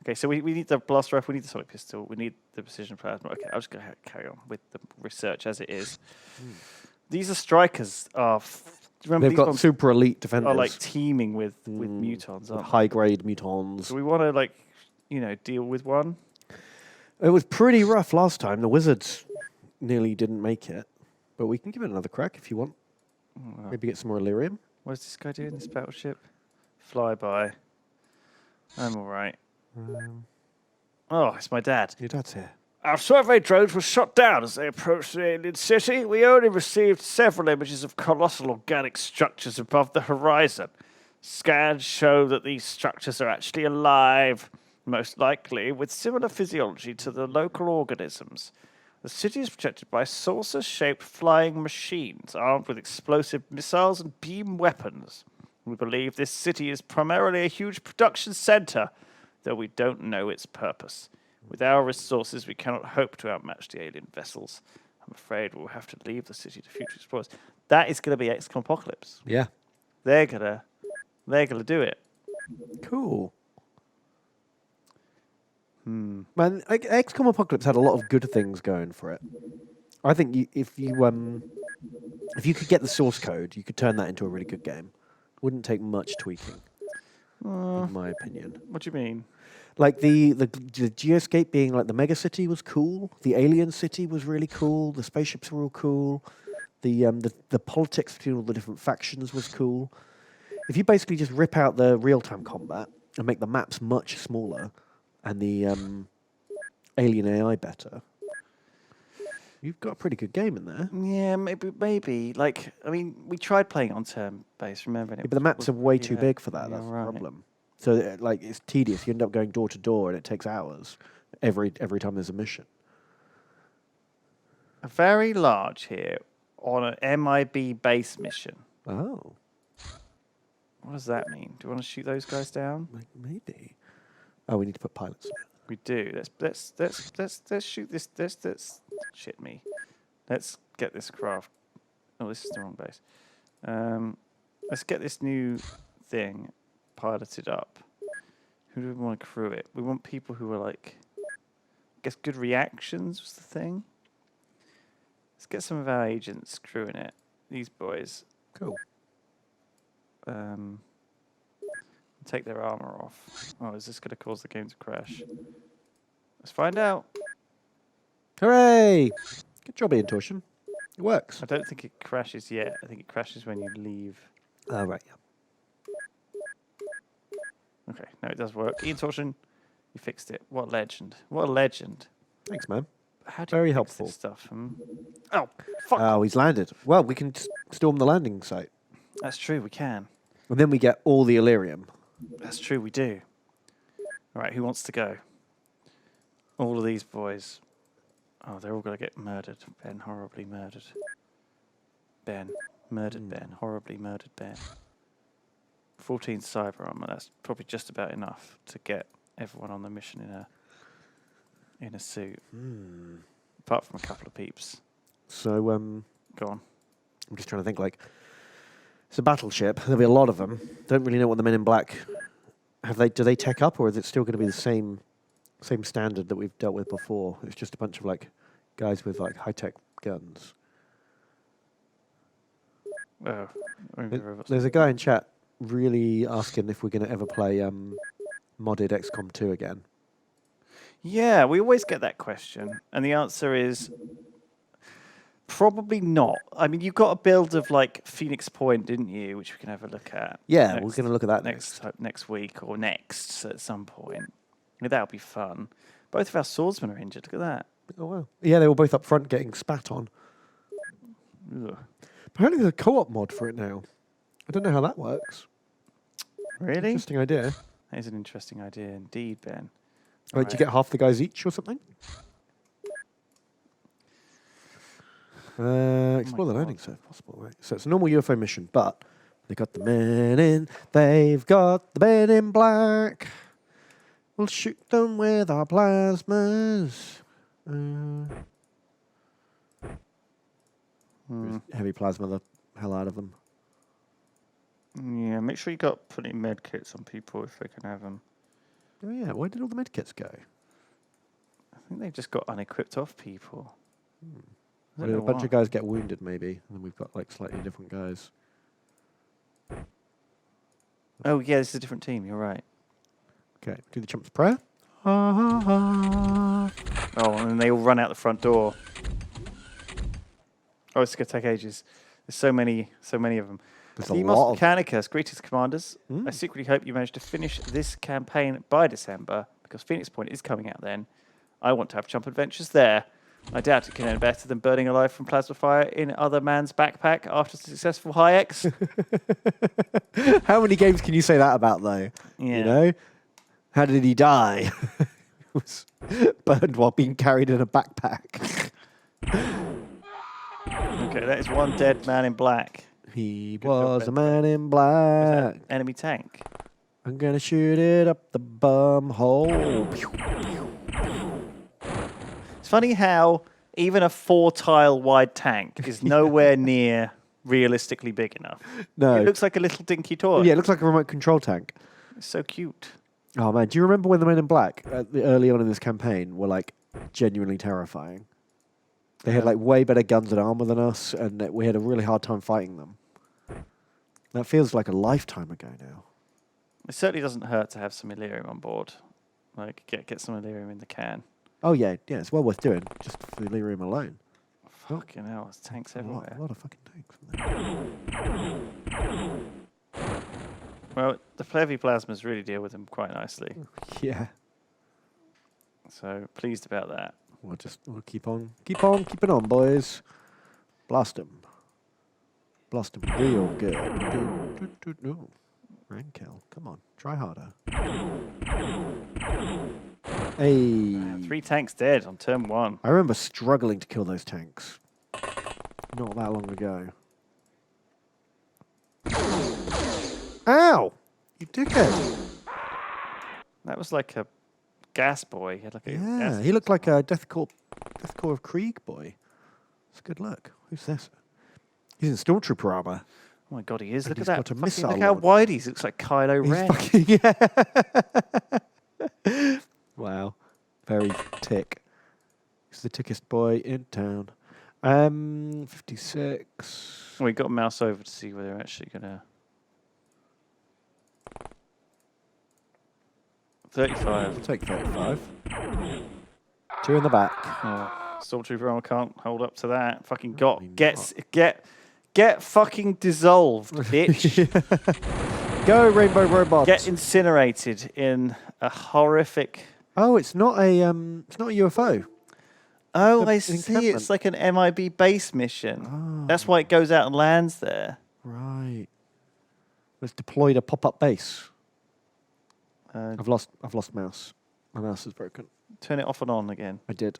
Okay, so we need the blaster rifle, we need the sonic pistol, we need the precision plasma. Okay, I'll just go ahead and carry on with the research as it is. These are strikers. Remember They've these got ones super elite defenders. are like teeming with mutons, aren't they? high grade mutons. So we want to deal with one. It was pretty rough last time. The wizards nearly didn't make it, but we can give it another crack if you want. Maybe get some more Illyrium. What does this guy do in this battleship? Flyby. I'm all right. Oh, it's my dad. Your dad's here. Our survey drones were shot down as they approached the alien city. We only received several images of colossal organic structures above the horizon. Scans show that these structures are actually alive, most likely with similar physiology to the local organisms. The city is protected by saucer-shaped flying machines armed with explosive missiles and beam weapons. We believe this city is primarily a huge production center, though we don't know its purpose. With our resources, we cannot hope to outmatch the alien vessels. I'm afraid we'll have to leave the city to future explorers. That is going to be XCOM Apocalypse. Yeah. They're gonna do it. Cool. Man, XCOM Apocalypse had a lot of good things going for it. I think if you could get the source code, you could turn that into a really good game. Wouldn't take much tweaking, in my opinion. What do you mean? Like the geoscape being like the mega city was cool. The alien city was really cool. The spaceships were all cool. The politics between all the different factions was cool. If you basically just rip out the real-time combat and make the maps much smaller and the alien AI better, you've got a pretty good game in there. Yeah, maybe. Like, I mean, we tried playing on turn-based, remember? Yeah, but the maps are way too big for that. That's the problem. So, it's tedious. You end up going door to door, and it takes hours every time there's a mission. A very large here on an MIB base mission. Oh, What does that mean? Do you want to shoot those guys down? maybe. Oh, we need to put pilots in it. We do. Let's shoot this. Let's shit me. Let's get this craft. Oh, this is the wrong base. Let's get this new thing piloted up. Who do we want to crew it? We want people who are like, I guess good reactions was the thing. Let's get some of our agents crewing it. These boys. Cool. Take their armor off. Oh, is this going to cause the game to crash? Let's find out. Hooray! Good job, Ian Torsion. It works. I don't think it crashes yet. I think it crashes when you leave. Oh, right, yeah. Okay, no, it does work. Ian Torsion, you fixed it. What a legend. What a legend. Thanks, man. How do you Very fix helpful. this stuff? Oh, fuck. Oh, he's landed. Well, we can storm the landing site. That's true, we can. And then we get all the Illyrium. That's true, we do. All right, who wants to go? All of these boys. Oh, they're all going to get murdered. Ben, horribly murdered. Ben, murdered Ben, horribly murdered Ben. 14 cyber armor, that's probably just about enough to get everyone on the mission in a suit. Apart from a couple of peeps. So, Go on. I'm just trying to think, like, it's a battleship. There'll be a lot of them. Don't really know what the Men in Black do they tech up, or is it still going to be the same standard that we've dealt with before? It's just a bunch of like guys with like high tech guns. Oh, There's a guy in chat really asking if we're going to ever play modded XCOM 2 again. yeah, we always get that question, and the answer is probably not. I mean, you got a build of like Phoenix Point, didn't you? Which we can have a look at. Yeah, we're going to look at that next week or next at some point. Yeah, that'll be fun. Both of our swordsmen are injured. Look at that. Oh wow! Yeah, they were both up front getting spat on. Ugh. Apparently, there's a co-op mod for it now. I don't know how that works. Really? Interesting idea. That is an interesting idea indeed, Ben. Right, do you get half the guys each or something? Explore the landing site if possible, right? So it's a normal UFO mission, but they've got the men in black. We'll shoot them with our plasmas. Heavy plasma the hell out of them. Yeah, make sure you got plenty of med kits on people if they can have them. Oh yeah, where did all the medkits go? I think they've just got unequipped off people. Well, a bunch of guys get wounded maybe, and then we've got like slightly different guys. Oh yeah, this is a different team. You're right. Okay, do the chump's prayer. Oh, and then they all run out the front door. Oh, it's going to take ages. There's so many of them. There's a lot of Mechanicus, greetings, commanders. I secretly hope you manage to finish this campaign by December, because Phoenix Point is coming out then. I want to have jump adventures there. I doubt it can end better than burning alive from plasma fire in other man's backpack after a successful high X. How many games can you say that about, though? Yeah. You know? How did he die? He was burned while being carried in a backpack. Okay, that is one dead man in black. He Good was job, a Ben. man in black. Enemy tank. I'm going to shoot it up the bum hole. It's funny how even a 4-tile wide tank is nowhere near realistically big enough. No. It looks like a little dinky toy. Yeah, it looks like a remote control tank. It's so cute. Oh, man. Do you remember when the Men in Black, early on in this campaign, were, like, genuinely terrifying? They had, like, way better guns and armor than us, and we had a really hard time fighting them. That feels like a lifetime ago now. It certainly doesn't hurt to have some Illyrium on board. Like, get some Illyrium in the can. Oh, yeah, it's well worth doing, just for the Illyrium alone. Fucking hell, there's tanks everywhere. A lot of fucking tanks. Well, the heavy plasmas really deal with them quite nicely. Yeah. So, pleased about that. We'll keep on keeping on, boys. Blast them real good. No. Rank kill. Come on, try harder. Hey. 3 tanks dead on turn 1. I remember struggling to kill those tanks. Not that long ago. Ow! You dickhead. That was like a gas boy. He had like a Yeah, gas he looked like a Death Corps of Krieg boy. It's a good look. Who's this? He's in Stormtrooper armor. Oh my god, he is. And Look he's at got that. a missile Look how launcher. wide he is. Looks like Kylo Ren. Yeah. Wow. Very tick. He's the tickest boy in town. 56. We got a mouse over to see whether they're actually going to... 35. I'll take 35. 2 in the back. Oh, Stormtrooper armor can't hold up to that. Fucking Probably get fucking dissolved, bitch. Go, Rainbow Robot. Get incinerated in a horrific... Oh, it's not a UFO. Oh, The I see. encampment. It's like an MIB base mission. Oh. That's why it goes out and lands there. Right. Let's deploy a pop-up base. I've lost mouse. My mouse is broken. Turn it off and on again. I did.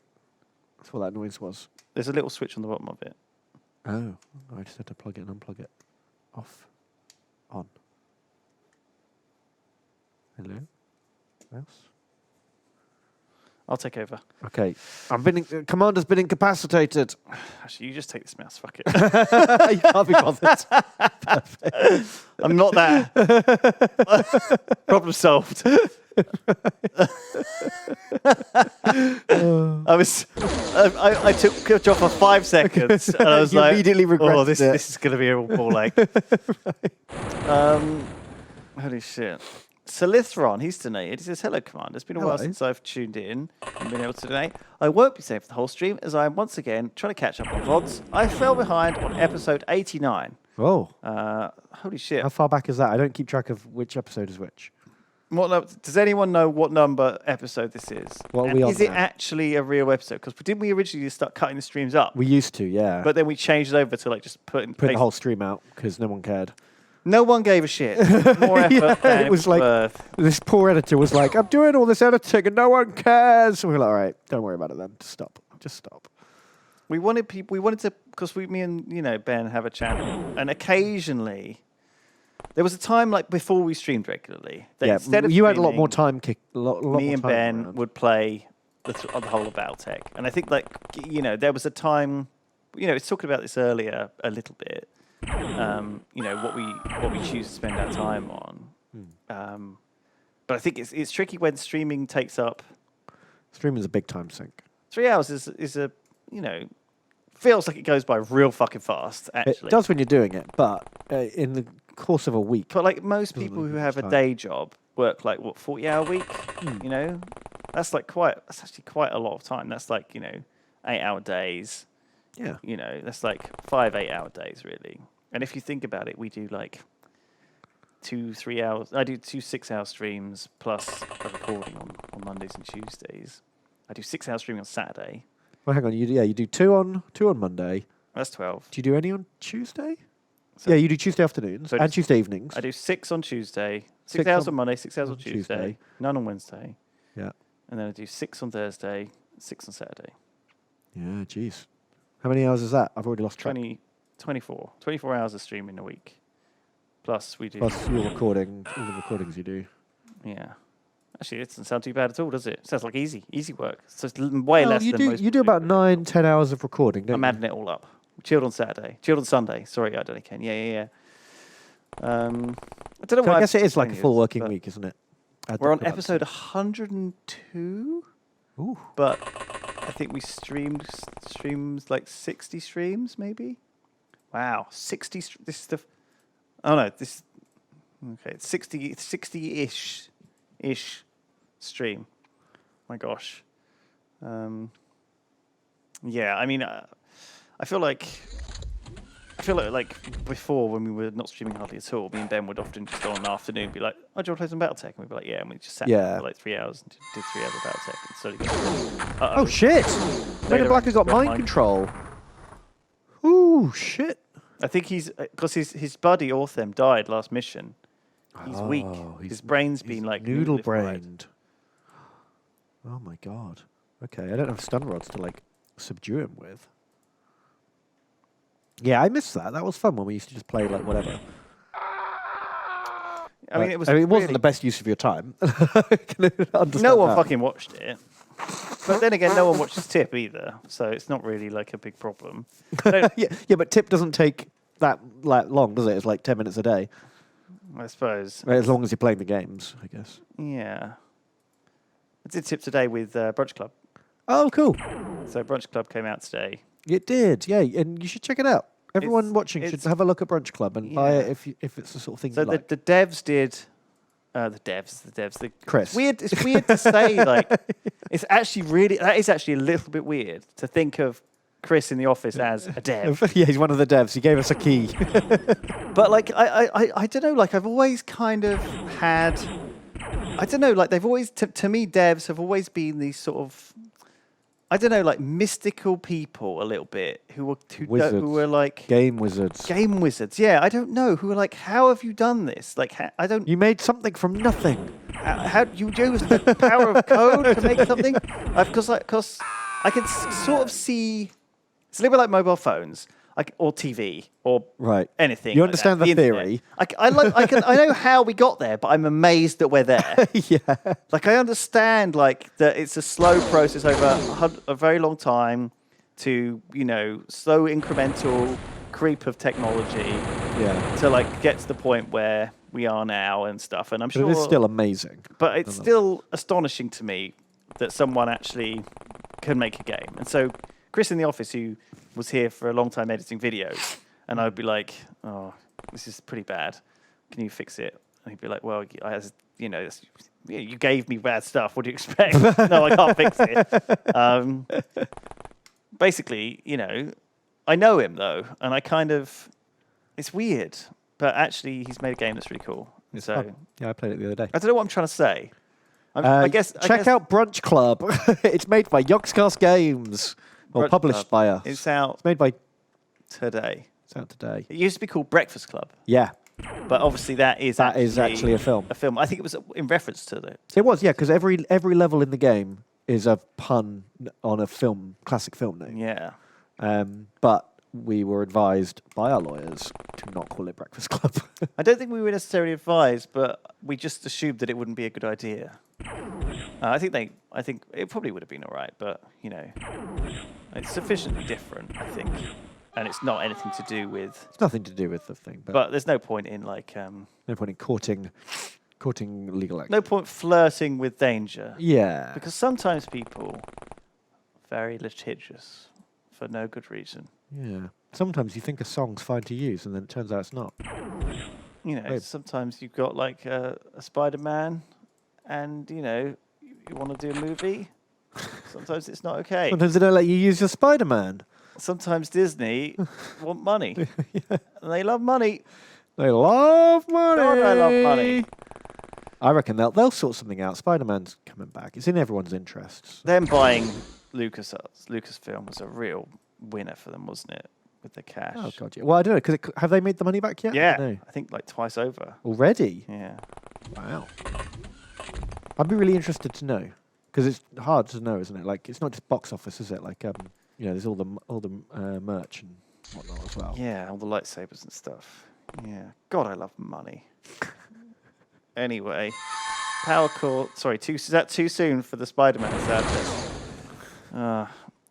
That's what that noise was. There's a little switch on the bottom of it. Oh, I just had to plug it and unplug it. Off. On. Hello? Mouse? I'll take over. Okay. Commander's been incapacitated. Actually, you just take this mouse. Fuck it. You can't be bothered. I'm not there. Problem solved. I took a job for 5 seconds, and I was You like, immediately regretted "Oh, this it." is going to be a ball ache." Holy shit! Solithron, he's donated. He says, "Hello, Commander. It's been a while Hello. since I've tuned in and been able to donate. I won't be safe for the whole stream as I am once again trying to catch up on VODs. I fell behind on episode 89. Oh. Holy shit! How far back is that? I don't keep track of which episode is which. Does anyone know what number episode this is? What are we on Is it now? actually a real episode? Because didn't we originally start cutting the streams up? We used to, yeah. But then we changed it over to like just put the whole stream out because no one cared. No one gave a shit. More effort Yeah, than it was like- worth. This poor editor was like, I'm doing all this editing and no one cares. And we were like, all right, don't worry about it then. Just stop. Just stop. We wanted people. We wanted to because me and Ben have a channel, and occasionally there was a time like before we streamed regularly. That Yeah, instead of you had a lot streaming, more time. Lot me more and time Ben around. would play the whole of Battletech, and I think like there was a time. It's talking about this earlier a little bit. What we choose to spend our time on. But I think it's tricky when streaming takes up Streaming's a big time sink. 3 hours is a feels like it goes by real fucking fast actually. It does when you're doing it, but in the course of a week. But like most Doesn't people leave who much have a time. day job work like 40-hour week. That's actually quite a lot of time. That's like 8-hour days. Yeah. That's like 5 8-hour days really. And if you think about it, we do like 2-3 hours. I do 2 6-hour streams plus a recording on Mondays and Tuesdays. I do 6 hour streaming on Saturday. Well, hang on. You do two on Monday. That's 12. Do you do any on Tuesday? So- Yeah, you do Tuesday afternoons So and just- Tuesday evenings. I do 6 on Tuesday, 6 6 hours on- on Monday, 6 hours on on Tuesday, Tuesday. none on Wednesday, Yeah. and then I do 6 on Thursday, 6 on Saturday. Yeah, jeez. How many hours is that? I've already lost track. 24 hours of streaming a week. Plus we do. Plus your recording, all the recordings you do. Yeah. Actually, it doesn't sound too bad at all, does it? Sounds like easy work. So it's way less you than do. most You do people about 9-10 hours of recording, don't I'm you? adding it all up. Chilled on Sunday. Sorry, I don't know, Ken. Yeah. I don't know So what I guess it is like a saying full is, working but week, isn't it? We're on episode 102. Ooh. But I think we streams like 60 streams, maybe. Wow, 60. This is the. Oh no, this. Okay, it's 60-ish stream. My gosh. Yeah, I mean, I feel like before when we were not streaming hardly at all, me and Ben would often just go on in the afternoon and be like, "Oh, do you want to play some Battletech?" And we'd be like, "Yeah," and we just sat down for like 3 hours and did 3 hours of Battletech and slowly got. Oh shit! Red Black has got mind mind control. Ooh shit! I think he's because his buddy Orthem died last mission. He's weak. His brain's been like noodle noodlified. brained. Oh my god. Okay, I don't have stun rods to like subdue him with. Yeah, I missed that. That was fun when we used to just play like whatever. I mean, it was. it wasn't really- the best use of your time. I can understand No one that. fucking watched it. But then again, no one watches Tip either, so it's not really like a big problem. yeah, but Tip doesn't take that long, does it? It's like 10 minutes a day. I suppose. As long as you're playing the games, I guess. Yeah. I did Tip today with Brunch Club. Oh, cool. So Brunch Club came out today. It did, yeah, and you should check it out. Everyone watching should it's- have a look at Brunch Club and buy Yeah. it if it's the sort of thing So you like. the devs did. The devs. Chris. It's weird to say, like, it's actually really, that is actually a little bit weird to think of Chris in the office as a dev. Yeah, he's one of the devs. He gave us a key. But, like, I don't know, like, I've always kind of had, I don't know, like, they've always, to me, devs have always been these sort of, I don't know, like, mystical people a little bit who were like, Game wizards. game wizards. Yeah, I don't know. Who are like, how have you done this? Like, I don't. You made something from nothing. How do you use the power of code to make something? Because I can sort of see. It's a little bit like mobile phones, or TV, or anything. You like understand that, the theory. I know how we got there, but I'm amazed that we're there. Yeah. Like I understand, like that it's a slow process over a very long time to slow incremental creep of technology. Yeah. To like get to the point where we are now and stuff, and I'm sure it is still amazing. But it's still astonishing to me that someone actually can make a game. And so Chris in the office, who was here for a long time editing videos, and I'd be like, "Oh, this is pretty bad. Can you fix it?" And he'd be like, "Well, you gave me bad stuff. What do you expect?" No, I can't fix it. Basically, I know him though, and I it's weird, but actually he's made a game that's really cool. It's so fun. Yeah, I played it the other day. I don't know what I'm trying to say. I guess check out Brunch Club. It's made by Yogscast Games, or Brunch published Club. by us. It's out It's made by. today. It's out today. It used to be called Breakfast Club, Yeah, but obviously that is actually a film. A film. I think it was in reference to the. It was, yeah, because every level in the game is a pun on a classic film name. Yeah. But we were advised by our lawyers to not call it Breakfast Club. I don't think we were necessarily advised, but we just assumed that it wouldn't be a good idea. I think it probably would have been all right, but it's sufficiently different, I think, and it's not anything to do with. It's nothing to do with the thing, But there's no point in no point in courting legal action. no point flirting with danger. Yeah, Because sometimes people are very litigious for no good reason. yeah. Sometimes you think a song's fine to use, and then it turns out it's not. Sometimes you've got like a Spider-Man, and you want to do a movie. Sometimes it's not okay. Sometimes they don't let you use your Spider-Man. Sometimes Disney want money, and they love money. They love money. God, I love money. I reckon they'll sort something out. Spider-Man's coming back. It's in everyone's interests. Them buying Lucasfilm was a real winner for them, wasn't it? With the cash. Oh god, yeah. Well, I don't know, because have they made the money back yet? Yeah, No. I think like twice over. Already? Yeah. Wow. I'd be really interested to know, because it's hard to know, isn't it? Like, it's not just box office, is it? Like, there's all the merch and whatnot as well. Yeah, all the lightsabers and stuff. Yeah. God, I love money. Anyway, power core. Sorry, is that too soon for the Spider-Man sadness?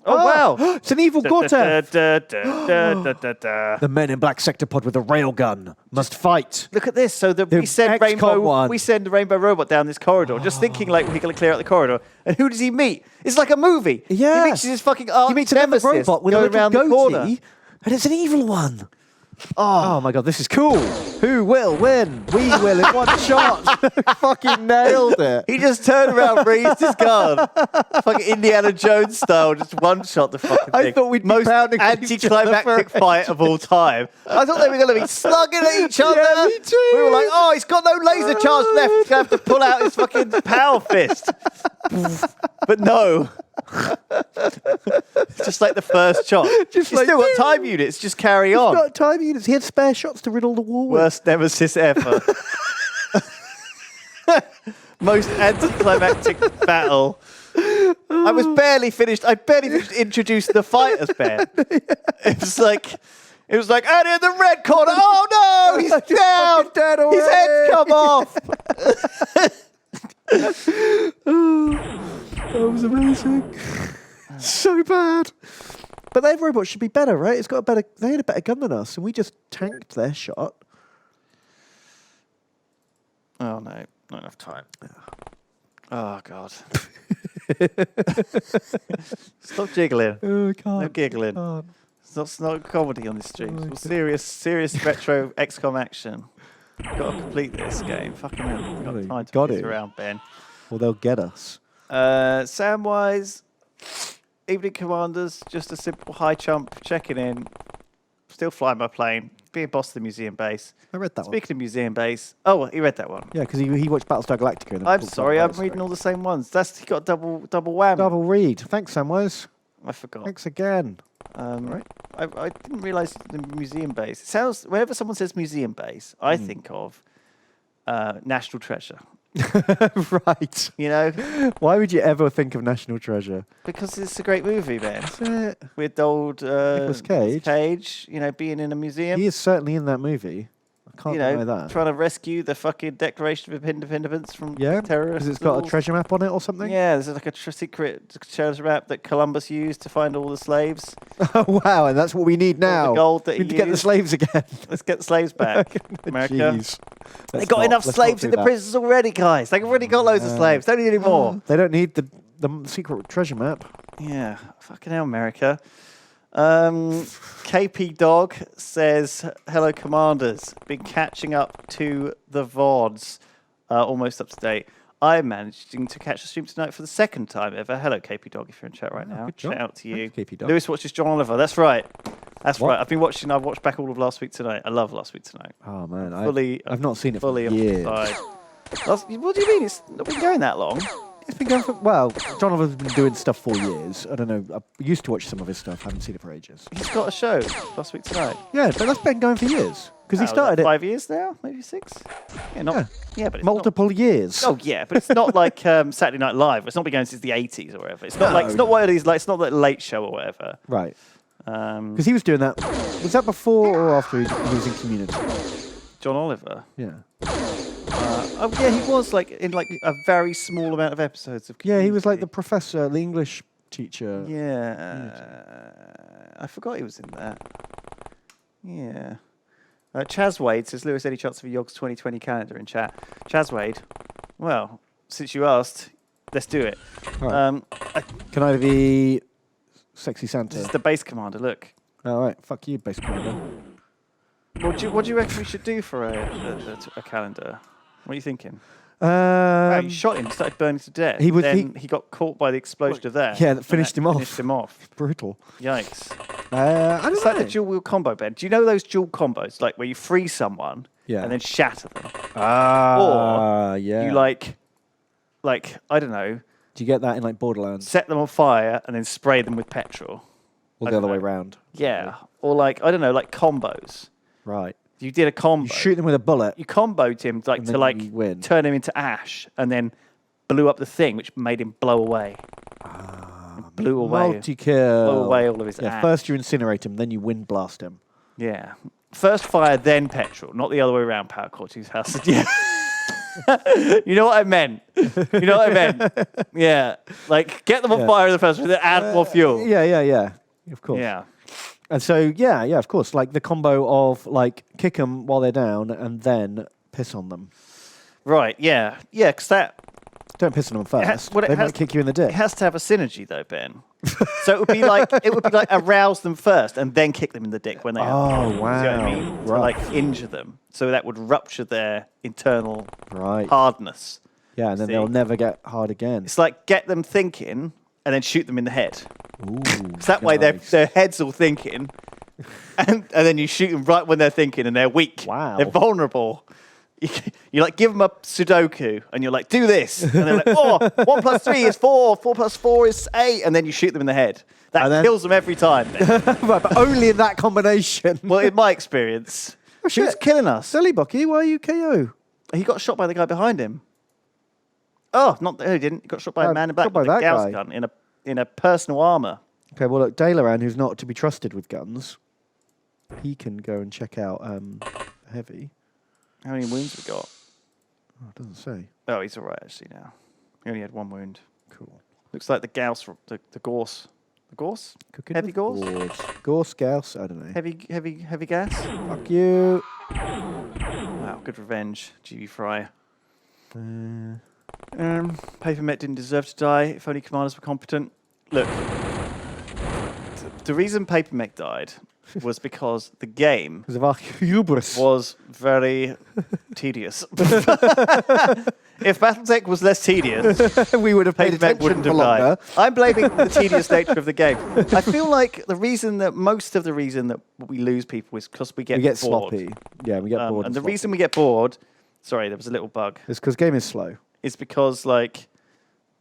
Oh wow! It's an evil Gortef! The The men in black sector pod with a railgun must fight. Look at this. So we send the rainbow robot down this corridor, just thinking like we're going to clear out the corridor. And who does he meet? It's like a movie. Yeah. He meets his fucking arch He meets another nemesis robot with a going little around the corner. goatee, and it's an evil one. Oh my god, this is cool. Who will win? We will in one shot. Fucking nailed it. He just turned around, raised his gun, fucking Indiana Jones style, just one shot the fucking thing. I thought we'd be most pounding each other anticlimactic for fight of all time. I thought they were going to be slugging at each other. Yeah, me too. We were like, oh, he's got no laser charge left. He's going to have to pull out his fucking power fist. But no. Just like the first shot. He's still got time units. Just carry on. He's got time units. He had spare shots to riddle the wall with. Worst nemesis ever. Most anticlimactic battle. I barely finished introducing the fighters, Ben. It was like, and in the red corner, oh no, he's down. Dead His head's come off. That was amazing. So bad. But their robot should be better, right? It's got a better. They had a better gun than us, and we just tanked their shot. Oh no, not enough time. Oh god. Stop jiggling. Oh, I can't. No giggling. Can't. It's not comedy on the streams. Oh, Well, serious retro XCOM action. Got to complete this game. Fucking hell. We've got time to Got piss it. around, Ben. Well, they'll get us. Sound-wise, Evening Commanders, just a simple high jump, checking in, still flying my plane, being boss of the museum base. I read that Speaking of museum base, oh, he read that one. one. Yeah, because he watched Battlestar Galactica. And then I'm talked sorry, about I'm Battlestar. reading all the same ones. He got double wham. Double read. Thanks, Samwise. I forgot. Thanks again. Right. I didn't realise the museum base. It sounds, whenever someone says museum base, I think of National Treasure. Right. You know, Why would you ever think of National Treasure? because it's a great movie, man. Is it? With old Nicolas Cage. Cage, you know, being in a museum. He is certainly in that movie. I can't you deny know, that. trying to rescue the fucking Declaration of Independence from Yeah, terrorists. because it's got a treasure map on it or something. Yeah, there's like a secret treasure map that Columbus used to find all the slaves. Oh wow, and that's what we need now. All the gold that we he need to get the used. slaves again. Let's get the slaves back, America. Jeez. They Let's got not- enough let's not slaves do in the that. prisons already, guys. They've already got loads of slaves. Don't need any more. They don't need the secret treasure map. Yeah, fucking hell, America. KP Dog says, hello, commanders. Been catching up to the VODs. Almost up to date. I managed to catch the stream tonight for the second time ever. Hello, KP Dog, if you're in chat right now. good job. Shout out to you. Thanks, KP Dog. Lewis watches John Oliver. That's right. That's What? right. I've watched back all of Last Week Tonight. I love Last Week Tonight. Oh man, Fully, I've not seen it for fully years. alongside. What do you mean? It's not been going that long? It's been going for well. John Oliver's been doing stuff for years. I don't know. I used to watch some of his stuff. Haven't seen it for ages. He's got a show, Last Week Tonight. Yeah, but that's been going for years because he Oh, started it 5 years now, maybe 6. Yeah, not. Yeah. Yeah, but it's not- multiple years. Oh yeah, but it's not like Saturday Night Live. It's not been going since the 80s or whatever. It's not like it's not one of these like it's not the Late Show or whatever. Right. Um, Because he was doing that. Was that before or after he was in Community? John Oliver. Yeah. Oh yeah, he was like in like a very small amount of episodes of. Yeah, he was like the Community. professor, the English teacher. Yeah, I forgot he was in that. Yeah. Chaz Wade says, Lewis, any chance of a Yogs 2020 calendar in chat? Chaz Wade, well, since you asked, let's do it. Right. Can I be Sexy Santa? This is the base commander, look. All right, fuck you, base commander. What do you reckon we should do for a calendar? What are you thinking? Um, Wow, you shot him, started burning to death. he was- Then he got caught by the explosion of that. yeah, that and finished him off. Finished him off. Brutal. Yikes. I don't It's know. like the dual wheel combo, Ben. Do you know those dual combos? Like where you freeze someone Yeah. and then shatter them? Yeah. You like, I don't know, Do you get that in like Borderlands set them on fire and then spray them with petrol. or I the don't other way know. round? Yeah. Or like, I don't know, like combos. Right. You did a combo. You shoot them with a bullet. You comboed him like And to then like you win. turn him into ash and then blew up the thing, which made him blow away. Blew away. Multi-kill. Blow away all of his Yeah, ash. first you incinerate him, then you wind blast him. Yeah. First fire, then petrol, not the other way around. Power Corte's house. Yeah. You know what I meant. You know what I meant. Yeah. Like get them on Yeah. fire in the first one, then add more fuel. Yeah. Of course. Yeah. And so, yeah, of course. Like the combo of like kick them while they're down and then piss on them. Right. Yeah. Yeah. Because that Don't piss on them first. well, it they has- might kick you in the it dick. has to have a synergy though, Ben. So it would be like arouse them first and then kick them in the dick when they are. Oh, You see what I wow. mean? To Right. like injure them. So that would rupture their internal Right. hardness. Yeah, and then See? they'll never get hard again. It's like get them thinking and then shoot them in the head. Ooh, So that way nice. their head's all thinking, and then you shoot them right when they're thinking and they're weak. Wow. They're vulnerable. You like give them a Sudoku and you're like, do this. And they're like, oh, 1 + 3 is 4, 4 + 4 is 8. And then you shoot them in the head. That And then- kills them every time. then. Right, but only in that combination. Well, in my experience, he was shit. killing us. Silly Bucky, why are you KO? He got shot by the guy behind him. Oh, no, he didn't. He got shot by a man in black shot by with a that Gauss guy. gun in a personal armor. Okay, well, look, Dalaran, who's not to be trusted with guns, he can go and check out Heavy. How many wounds we got? Oh, it doesn't say. Oh, he's all right actually now. He only had 1 wound. Cool. Looks like the Gauss, the Gorse. The Gorse? Cooking Heavy with Gorse? Gorse, Gauss, I don't know. Heavy gas? Fuck you. Wow, good revenge, GB Fry. Uh, Paper Met didn't deserve to die if only commanders were competent. Look, the reason Paper Mech died was because the game because of our hubris. was very tedious. If Battletech was less tedious, we would have paid Paper Mech attention wouldn't for have longer. died. I'm blaming the tedious nature of the game. I feel like most of the reason that we lose people is because we get We get bored. sloppy. Yeah, we get bored. And the sloppy. reason we get bored, sorry, there was a little bug, is because game is slow. is because, like,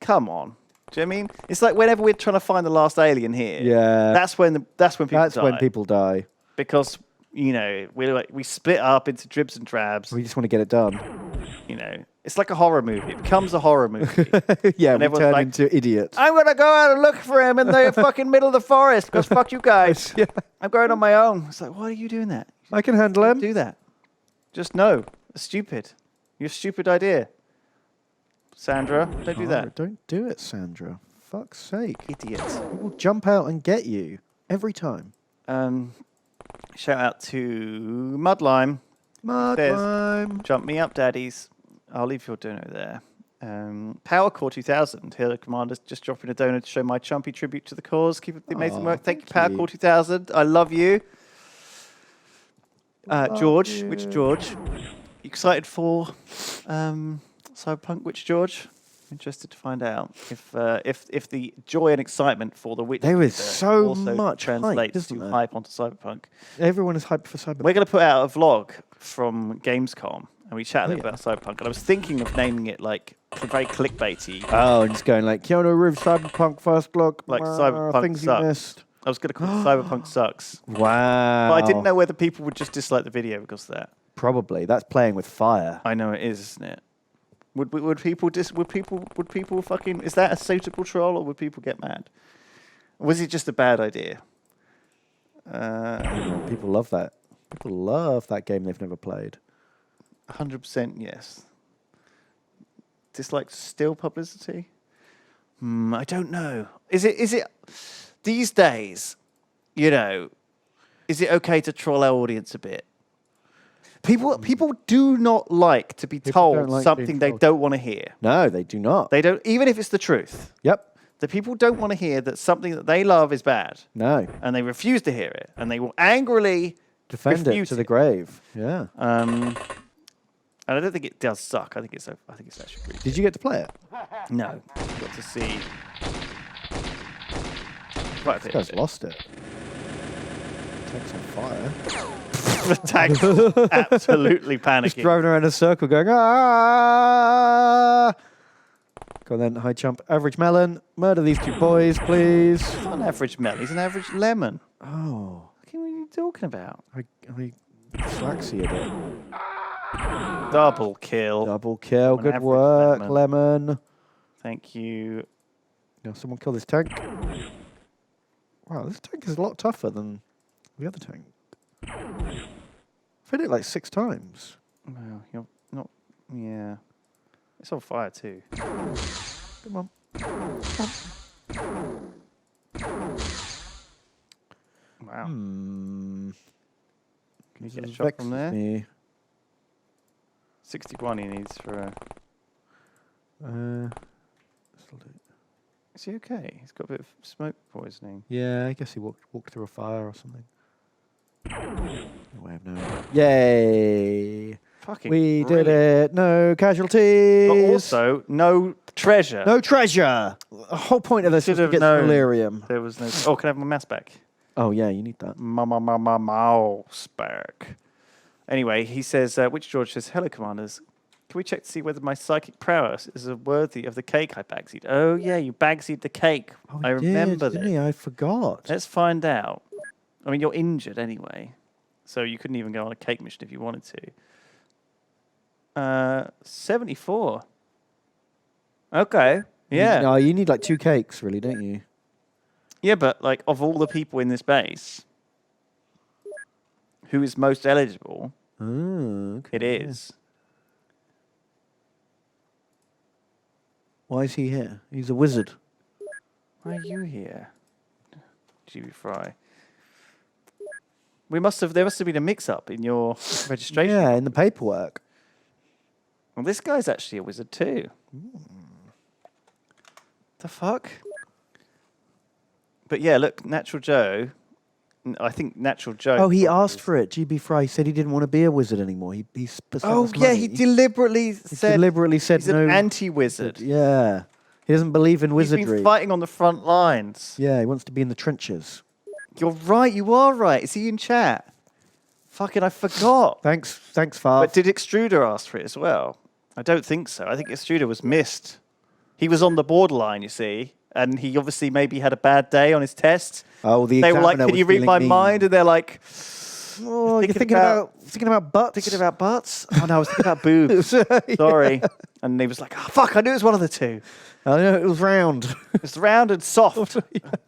come on. Do you know what I mean? It's like whenever we're trying to find the last alien here, Yeah. that's when people That's die. when people die. Because, we split up into dribs and drabs. We just want to get it done. You know, it's like a horror movie. It becomes a horror movie. Yeah, And we everyone's turn like, into idiots. I'm going to go out and look for him in the fucking middle of the forest because fuck you guys. Yeah. I'm going on my own. It's like, why are you doing that? I can handle Don't him. do that. Just no. It's stupid. Your stupid idea. Sandra, don't do that. Don't do it, Sandra. Fuck's sake. Idiot. He will jump out and get you every time. Shout out to Mudlime. Mud There's- time. Jump me up, daddies. I'll leave your dono there. Power Core 2000. Here, Commander, just dropping a donor to show my chumpy tribute to the cause. Keep up the amazing work. Thank you, Power you. Core 2000. I love you. George, you. which George? You excited for Cyberpunk? Which George? Interested to find out if the joy and excitement for the Witch There is Doctor so also much hype, translates isn't to there? hype onto Cyberpunk. Everyone is hyped for Cyberpunk. We're going to put out a vlog from Gamescom, and we chatted Oh, yeah. about Cyberpunk. And I was thinking of naming it like very clickbaity. Oh, and just going like, Keanu Reeves, Cyberpunk, first look. Like Cyberpunk things you sucks. missed. I was going to call it Cyberpunk Sucks. Wow. But I didn't know whether people would just dislike the video because of that. Probably. That's playing with fire. I know it is, isn't it? Would people fucking, is that a suitable troll, or would people get mad? Or was it just a bad idea? People love that. People love that game they've never played. 100% yes. Dislike still publicity? I don't know. Is it these days, you know, is it okay to troll our audience a bit? People do not like to be People don't told like something being they told. don't want to hear. No, they do not. They don't, even if it's the truth. Yep. The people don't want to hear that something that they love is bad, No. and they refuse to hear it, and they will angrily Defend it refute to the grave. Yeah. And I don't think it does suck. I think it's actually pretty. Did you get to play it? No, got to see quite a This bit. guy's of it. lost it. Tank's on fire. The tank absolutely panicking. Just driving around in a circle going, ah! Go on then, high jump. Average melon. Murder these two boys, please. He's not an average melon. He's an average lemon. Oh. What are you talking about? I slacksy a bit. Double kill. Double kill. An Good average work, lemon. lemon. Thank you. Now, someone kill this tank. Wow, this tank is a lot tougher than the other tank. I've hit it like 6 times. Well, you're not. Yeah. It's on fire too. Come on. Wow. Hmm. Can you get a This shot vexes from there? me. 61 he needs for a. This'll do. Is he okay? He's got a bit of smoke poisoning. Yeah, I guess he walked through a fire or something. No way of knowing. Yay! Fucking We did brilliant. it. No casualties. But also, no treasure. no treasure. The whole point of this Should is to have get known. delirium. There was no. Oh, can I have my mouse back? Oh yeah, you need that. Mouse back. Anyway, he says, which George says, hello, commanders. Can we check to see whether my psychic prowess is worthy of the cake I bagseed? Oh, yeah, you bagseed the cake. Oh, I he remember did, didn't that. he? I forgot. Let's find out. I mean, you're injured anyway, so you couldn't even go on a cake mission if you wanted to. 74. Okay. Yeah. No, you need like 2 cakes, really, don't you? Yeah, but like of all the people in this base, who is most eligible? Oh, okay. It is. Why is he here? He's a wizard. Why are you here? GB Fry. There must have been a mix-up in your registration. Yeah, in the paperwork. Well, this guy's actually a wizard too. The fuck? But yeah, look, Natural Joe. I think Natural Joe. Oh, he probably asked is- for it. GB Fry said he didn't want to be a wizard anymore. He spent Oh his yeah, money. he deliberately said. deliberately said he's no. an anti-wizard. Yeah, he doesn't believe in He's wizardry. been fighting on the front lines. Yeah, he wants to be in the trenches. You're right. You are right. Is he in chat? Fucking, I forgot. Thanks, Far. But did Extruder ask for it as well? I don't think so. I think Extruder was missed. He was on the borderline, you see, and he obviously maybe had a bad day on his test. Oh, the They were like, examiner "Can was you read feeling my mean. mind?" And they're like, Oh, you're thinking about butts. Thinking about butts? Oh no, I was thinking about boobs. Yeah. Sorry. And he was like, oh, fuck, I knew it was one of the two. I know it was round. It's round and soft.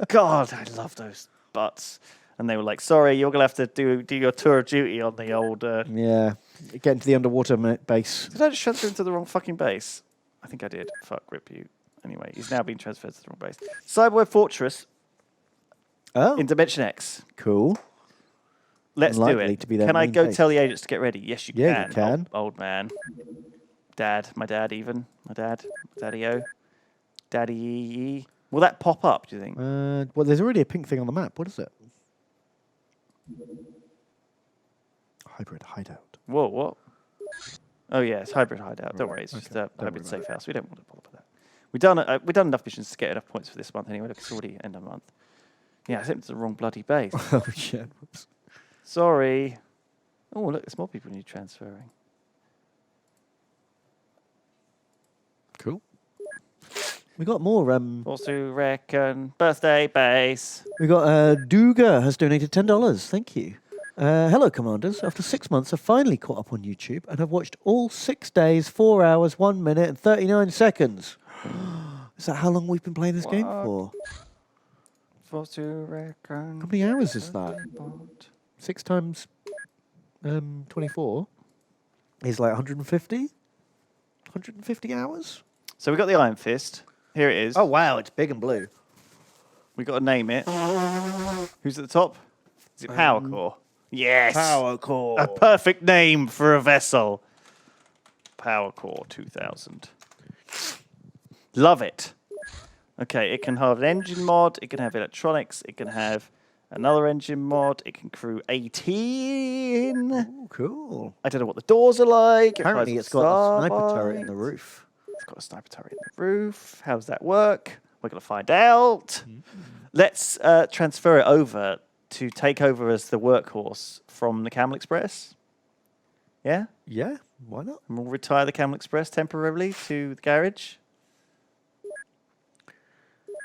God, I love those butts. And they were like, sorry, you're going to have to do your tour of duty on the old... Yeah. Get into the underwater base. Did I just transfer him to the wrong fucking base? I think I did. Fuck, rip you. Anyway, he's now been transferred to the wrong base. Cyberweb Fortress Oh, in Dimension X. cool. Let's do Unlikely it. to be their Can I main go base. tell the agents to get ready? Yes, you Yeah, can. you can. Old man. Dad. My dad even. My dad. Daddy-o. Daddy. Will that pop up, do you think? Well, there's already a pink thing on the map. What is it? Hybrid hideout. Whoa, what? Oh, yeah, it's hybrid hideout. Don't Right, worry, it's just okay. a Don't worry hybrid about safe it. house. We don't want to bother with that. We've done enough missions to get enough points for this month anyway. Look, it's already end of month. Yeah, I think it's the wrong bloody base. Oh, shit. Whoops. Sorry. Oh, look, there's more people need transferring. Cool. We got more. Also reckon birthday base. We got Duga has donated $10. Thank you. Hello, commanders. After 6 months, I've finally caught up on YouTube and have watched all 6 days, 4 hours, 1 minute, and 39 seconds. Is that how long we've been playing this game What? for? For to reckon. How many hours is that? 6 times 24 is like 150? 150 hours? So we got the Iron Fist. Here it is. Oh, wow. It's big and blue. We got to name it. Who's at the top? Is it Power Core? Yes. Power core. A perfect name for a vessel. Power Core 2000. Love it. Okay, it can have an engine mod. It can have electronics. It can have another engine mod. It can crew 18. Oh, cool. I don't know what the doors are like. Apparently, it's got a sniper turret in the roof. It's got a sniper turret in the roof. How does that work? We're going to find out. Let's transfer it over to take over as the workhorse from the Camel Express. Yeah? Yeah, why not? And we'll retire the Camel Express temporarily to the garage.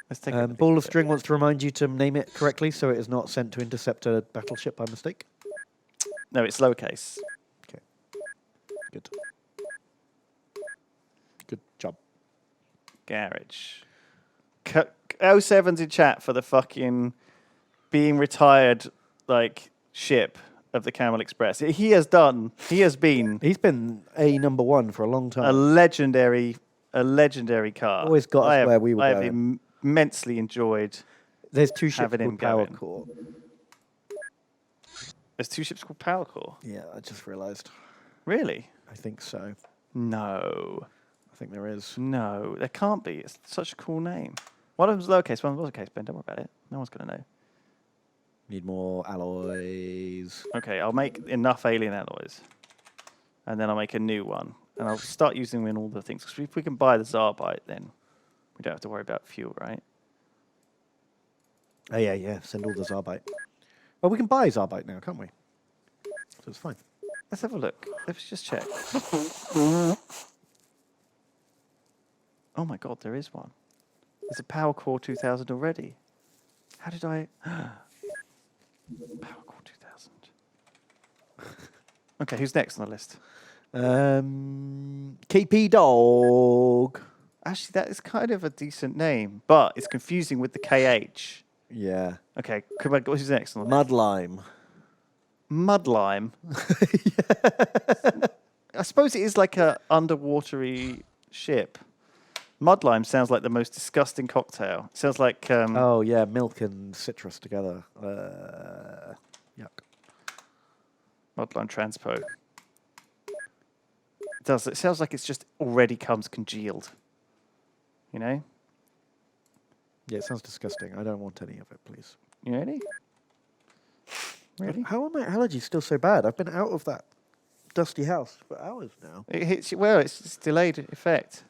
Let's take a Ball of String wants to remind you to name it correctly so it is not sent to intercept a battleship by mistake. No, it's lowercase. Okay. Good. Good job. Garage. 07's in chat for the fucking being retired like ship of the Camel Express. He has been He's been a number one for a long a time. legendary car. Always got us where we were I have going. immensely enjoyed. There's 2 ships having him called Power going. Core. There's 2 ships called Power Core. Yeah, I just realised. Really? I think so. No. I think there is. No, there can't be. It's such a cool name. One of them's lowercase, one of them's uppercase, Ben. Don't worry about it. No one's going to know. Need more alloys. Okay, I'll make enough alien alloys. And then I'll make a new one. And I'll start using them in all the things. Because if we can buy the Zarbite, then we don't have to worry about fuel, right? Oh, yeah. Send all the Zarbite. Well, we can buy Zarbite now, can't we? So it's fine. Let's have a look. Let's just check. Oh my god, there is one. There's a Power Core 2000 already. How did I... Power Core 2000. Okay, who's next on the list? KP Dog. Actually, that is kind of a decent name, but it's confusing with the KH. Yeah. Okay, who's next on the list? Mudlime. Mudlime. I suppose it is like a underwatery ship. Mudlime sounds like the most disgusting cocktail. It sounds like Oh, yeah, milk and citrus together. Yuck. Mudlime Transpo. It does. It sounds like it's just already comes congealed. You know? Yeah, it sounds disgusting. I don't want any of it, please. You ready? Really? How are my allergies still so bad? I've been out of that dusty house for hours now. It hits you well. It's delayed effect.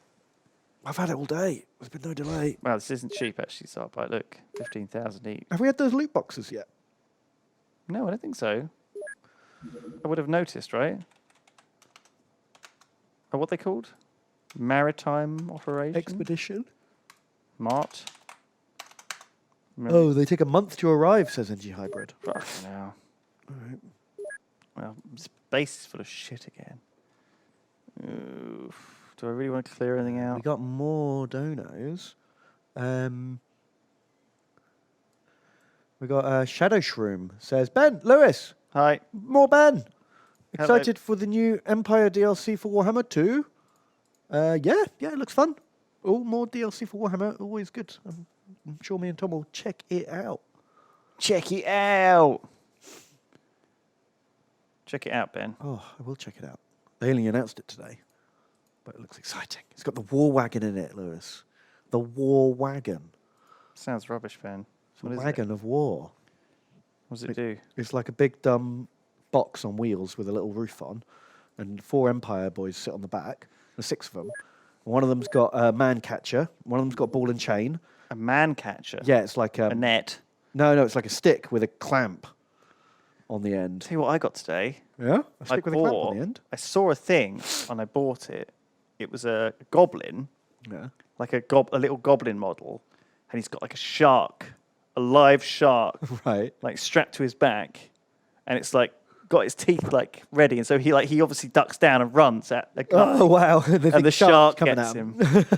I've had it all day. There's been no delay. Wow, this isn't cheap actually, Zarbite. Look, 15,000 each. Have we had those loot boxes yet? No, I don't think so. I would have noticed, right? Oh, what they called? Maritime operation? Expedition? Mart? Oh, they take a month to arrive, says NG Hybrid. Fucking hell. All right. Well, space is full of shit again. Oof. Do I really want to clear anything out? We got more donos. We got Shadow Shroom says, Ben, Lewis, Hi. more Ben. Hello. Excited for the new Empire DLC for Warhammer 2? Yeah, it looks fun. Oh, more DLC for Warhammer, always good. I'm sure me and Tom will check it out. Check it out. Check it out, Ben. Oh, I will check it out. They only announced it today, but it looks exciting. It's got the War Wagon in it, Lewis. The War Wagon. Sounds rubbish, Ben. It's a wagon of war. What does it do? It's like a big dumb box on wheels with a little roof on, and 4 Empire boys sit on the back. There's 6 of them. One of them's got a man catcher. One of them's got ball and chain. A man catcher? Yeah, it's like a net? No, it's like a stick with a clamp on the end. Tell you what I got today. Yeah, a stick with a clamp on the end. I saw a thing and I bought it. It was a goblin, like a little goblin model, and he's got like a shark, a live shark, right, like strapped to his back, and it's like got his teeth like ready, and so he obviously ducks down and runs at the guy. Oh wow! And the shark coming gets at him.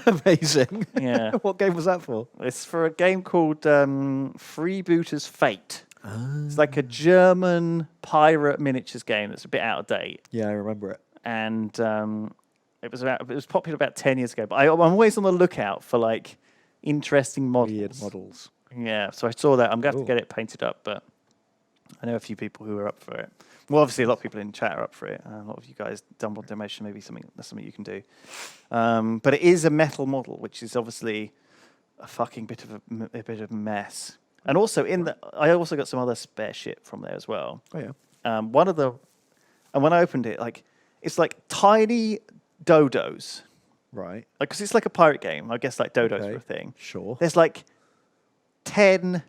Amazing. Yeah. What game was that for? It's for a game called Freebooter's Fate. It's like a German pirate miniatures game that's a bit out of date. Yeah, I remember it. And it was popular about 10 years ago. But I'm always on the lookout for like interesting models. Weird models. Yeah, so I saw that. I'm going to have to get it painted up, but I know a few people who are up for it. Well, obviously, a lot of people in chat are up for it. A lot of you guys done on donation, maybe that's something you can do. But it is a metal model, which is obviously a fucking bit of a mess. And also I also got some other spare shit from there as well. Oh yeah. And when I opened it, like it's like tiny dodos, Right. like because it's like a pirate game. I guess like dodos are a thing. Sure. There's like 10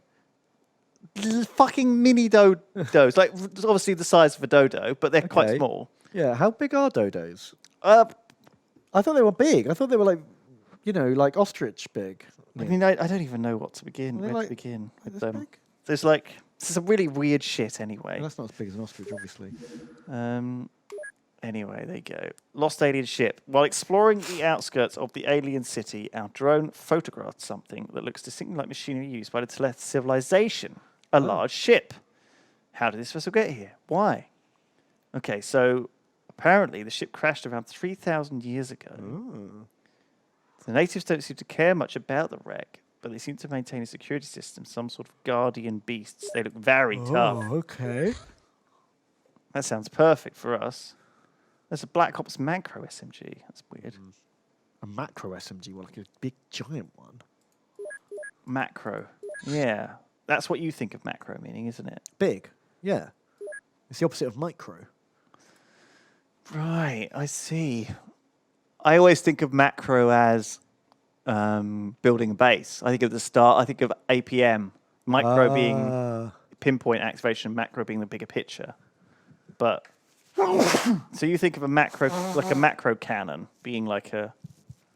fucking mini dodos, like obviously the size of a dodo, but they're quite small. Yeah. How big are dodos? I I thought they were big. I thought they were like, like ostrich big. mean, I don't even know what to begin. Where to begin with them? Big? There's like some really weird shit anyway. Well, that's not as big as an ostrich, obviously. Anyway, there you go. Lost alien ship. While exploring the outskirts of the alien city, our drone photographed something that looks distinctly like machinery used by the Teleth civilization. A large ship. How did this vessel get here? Why? Okay, so apparently the ship crashed around 3,000 years ago. Ooh. The natives don't seem to care much about the wreck, but they seem to maintain a security system, some sort of guardian beasts. They look very tough. Oh, okay. That sounds perfect for us. There's a Black Ops Macro SMG. That's weird. A macro SMG, like a big giant one. Macro. Yeah. That's what you think of macro meaning, isn't it? Big. Yeah. It's the opposite of micro. Right, I see. I always think of macro as building a base. I think of the start, I think of APM. Micro being pinpoint activation, macro being the bigger picture. But so you think of a macro, like a macro cannon being like a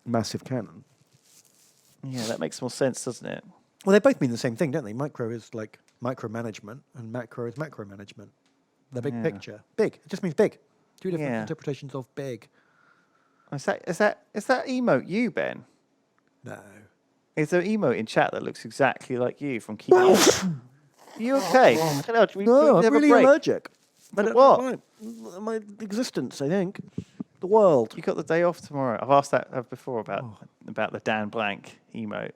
massive cannon. Yeah, that makes more sense, doesn't it? Well, they both mean the same thing, don't they? Micro is like micromanagement, and macro is macro management. The big picture. Big. It just means big. Two different interpretations of big. Is that emote you, Ben? No. Is there an emote in chat that looks exactly like you from Key? Are you okay? No, I'm really allergic. What? My existence, I think. The world. You got the day off tomorrow. I've asked that before about the Dan Blank emote.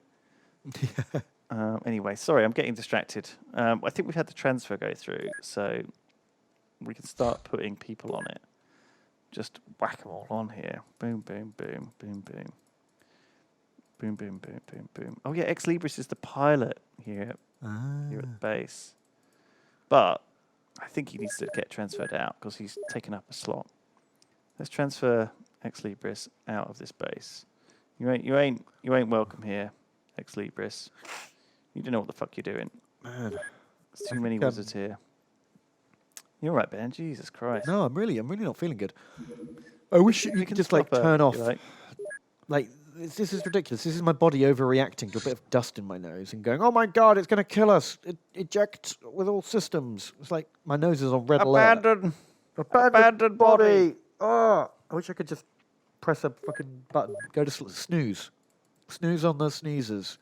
Anyway, sorry, I'm getting distracted. I think we've had the transfer go through, so we can start putting people on it. Just whack them all on here. Boom, boom, boom, boom, boom. Boom, boom, boom, boom, boom. Oh yeah, Ex Libris is the pilot here at the base. But I think he needs to get transferred out because he's taken up a slot. Let's transfer Ex Libris out of this base. You ain't welcome here, Ex Libris. You don't know what the fuck you're doing. Man, there's too many wizards here. You're right, Ben. Jesus Christ. No, I'm really not feeling good. I wish you could just like turn off. Like this is ridiculous. This is my body overreacting to a bit of dust in my nose and going, "Oh my god, it's going to kill us! Eject with all systems." It's like my nose is on red alert. Abandon. Abandoned body. Oh, I wish I could just press a fucking button. Go to snooze. Snooze on the sneezers.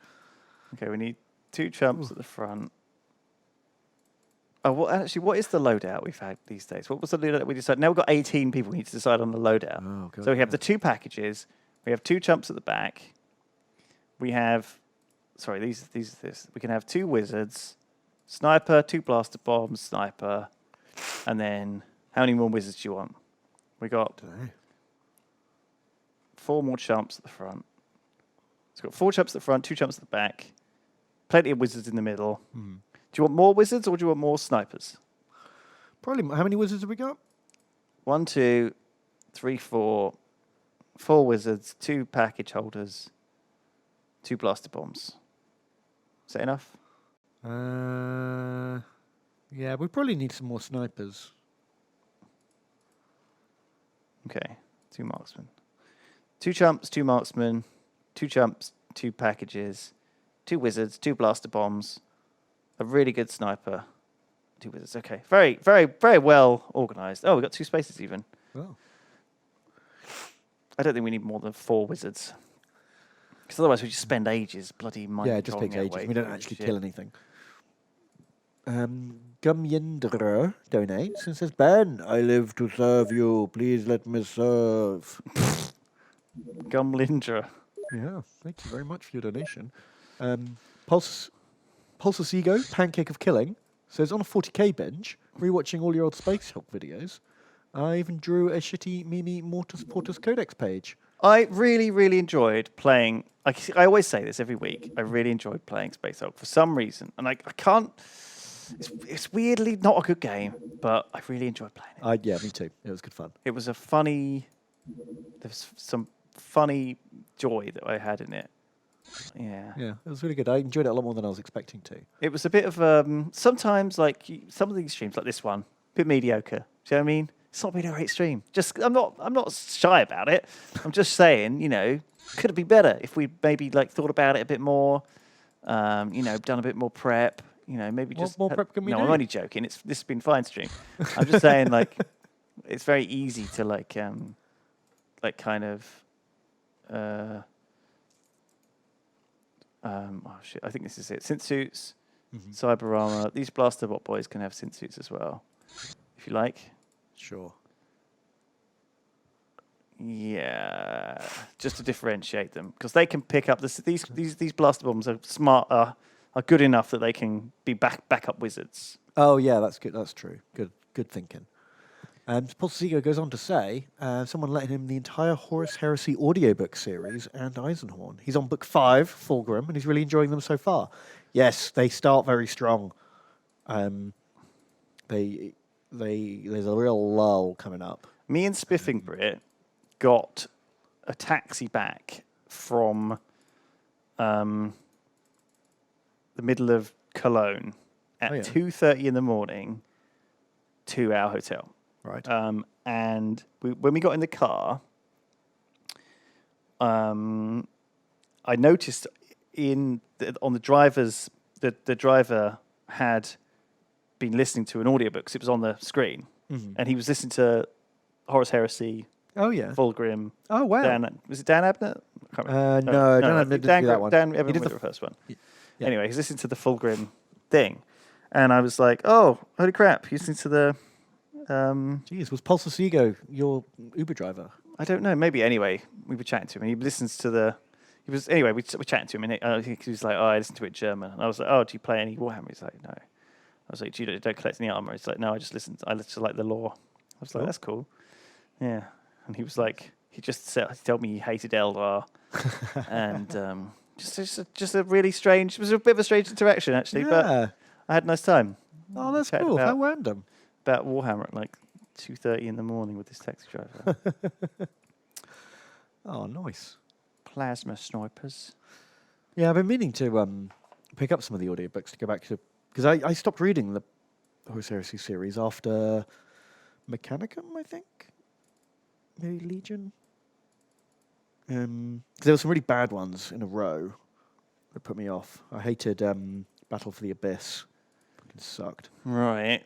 Okay, we need 2 chumps at the front. Oh, well, actually, what is the loadout we've had these days? What was the loadout we decided? Now we've got 18 people. We need to decide on the loadout. Oh, God, so we have yeah. the 2 packages. We have 2 chumps at the back. We have, sorry, these. We can have 2 wizards, sniper, 2 blaster bombs, sniper, and then how many more wizards do you want? We got Dunno. 4 more chumps at the front. So we've got 4 chumps at the front, 2 chumps at the back, plenty of wizards in the middle. Do you want more wizards or do you want more snipers? Probably. How many wizards have we got? 1, 2, 3, 4. 4 wizards, 2 package holders, 2 blaster bombs. Is that enough? Yeah, we probably need some more snipers. Okay, 2 marksmen. 2 chumps, 2 marksmen, 2 chumps, 2 packages, 2 wizards, 2 blaster bombs, a really good sniper, 2 wizards. Okay, very, very, very well organised. Oh, we've got 2 spaces even. Oh. I don't think we need more than 4 wizards. Because otherwise we just spend ages bloody mind Yeah, it just takes controlling our ages. way We don't through actually shit. kill anything. Gumyendra donates and says, Ben, I live to serve you. Please let me serve. Gumlindra. Yeah, thank you very much for your donation. Pulsus Ego, Pancake of Killing, says, on a 40k binge, rewatching all your old Space Hulk videos, I even drew a shitty Mimi Mortis Portus Codex page. I really, really enjoyed playing. I always say this every week. I really enjoyed playing Space Hulk for some reason, and I can't. It's weirdly not a good game, but I really enjoyed playing it. Yeah, me too. It was good fun. It was a funny. There was some funny joy that I had in it. Yeah. Yeah, it was really good. I enjoyed it a lot more than I was expecting to. It was a bit of sometimes like some of these streams like this one, a bit mediocre. Do you know what I mean? It's not been a great stream. Just I'm not shy about it. I'm just saying, could it be better if we maybe like thought about it a bit more, done a bit more prep, maybe What just more prep can we No, do? I'm only joking. This has been fine stream. I'm just saying like it's very easy to like kind of oh shit, I think this is it. Synth suits, cyber armor. These blaster bot boys can have synth suits as well, if you like. Sure. Yeah, just to differentiate them, because they can pick up these blaster bombs are smart, are good enough that they can be backup wizards. Oh, yeah, that's good. That's true. Good thinking. Pulsus Ego goes on to say, someone letting him the entire Horus Heresy audiobook series and Eisenhorn. He's on book 5, Fulgrim, and he's really enjoying them so far. Yes, they start very strong. There's a real lull coming up. Me and Spiffing Brit got a taxi back from the middle of Cologne at 2:30 in the morning to our hotel. Right. And when we got in the car, I noticed on the driver's the driver had been listening to an audiobook because it was on the screen, and he was listening to Horus Heresy. Oh, yeah. Fulgrim. Oh, wow. Was it Dan Abnett? I can't remember. No, Dan Abnett didn't do that one. Dan He Abnett did was the the first one. Yeah. Anyway, he's listening to the Fulgrim thing. And I was like, oh, holy crap. He's listening to the... Jeez, was Pulsus Ego your Uber driver? I don't know. Maybe anyway, we were chatting to him and he listens to the... Anyway, we were chatting to him and he was like, oh, I listen to it in German. And I was like, oh, do you play any Warhammer? He's like, no. I was like, do you don't collect any armor? He's like, no, I listen to like the lore. I was like, that's cool. Yeah. And he was like... He told me he hated Eldar, and just a really strange. It was a bit of a strange interaction actually, but I had a nice time. Oh, that's cool. How random. About Warhammer at like 2:30 in the morning with this taxi driver. Oh, nice. Plasma snipers. Yeah, I've been meaning to pick up some of the audiobooks to go back to, because I stopped reading the Horus Heresy series after Mechanicum, I think. Maybe Legion. There were some really bad ones in a row that put me off. I hated Battle for the Abyss. Fucking sucked. Right.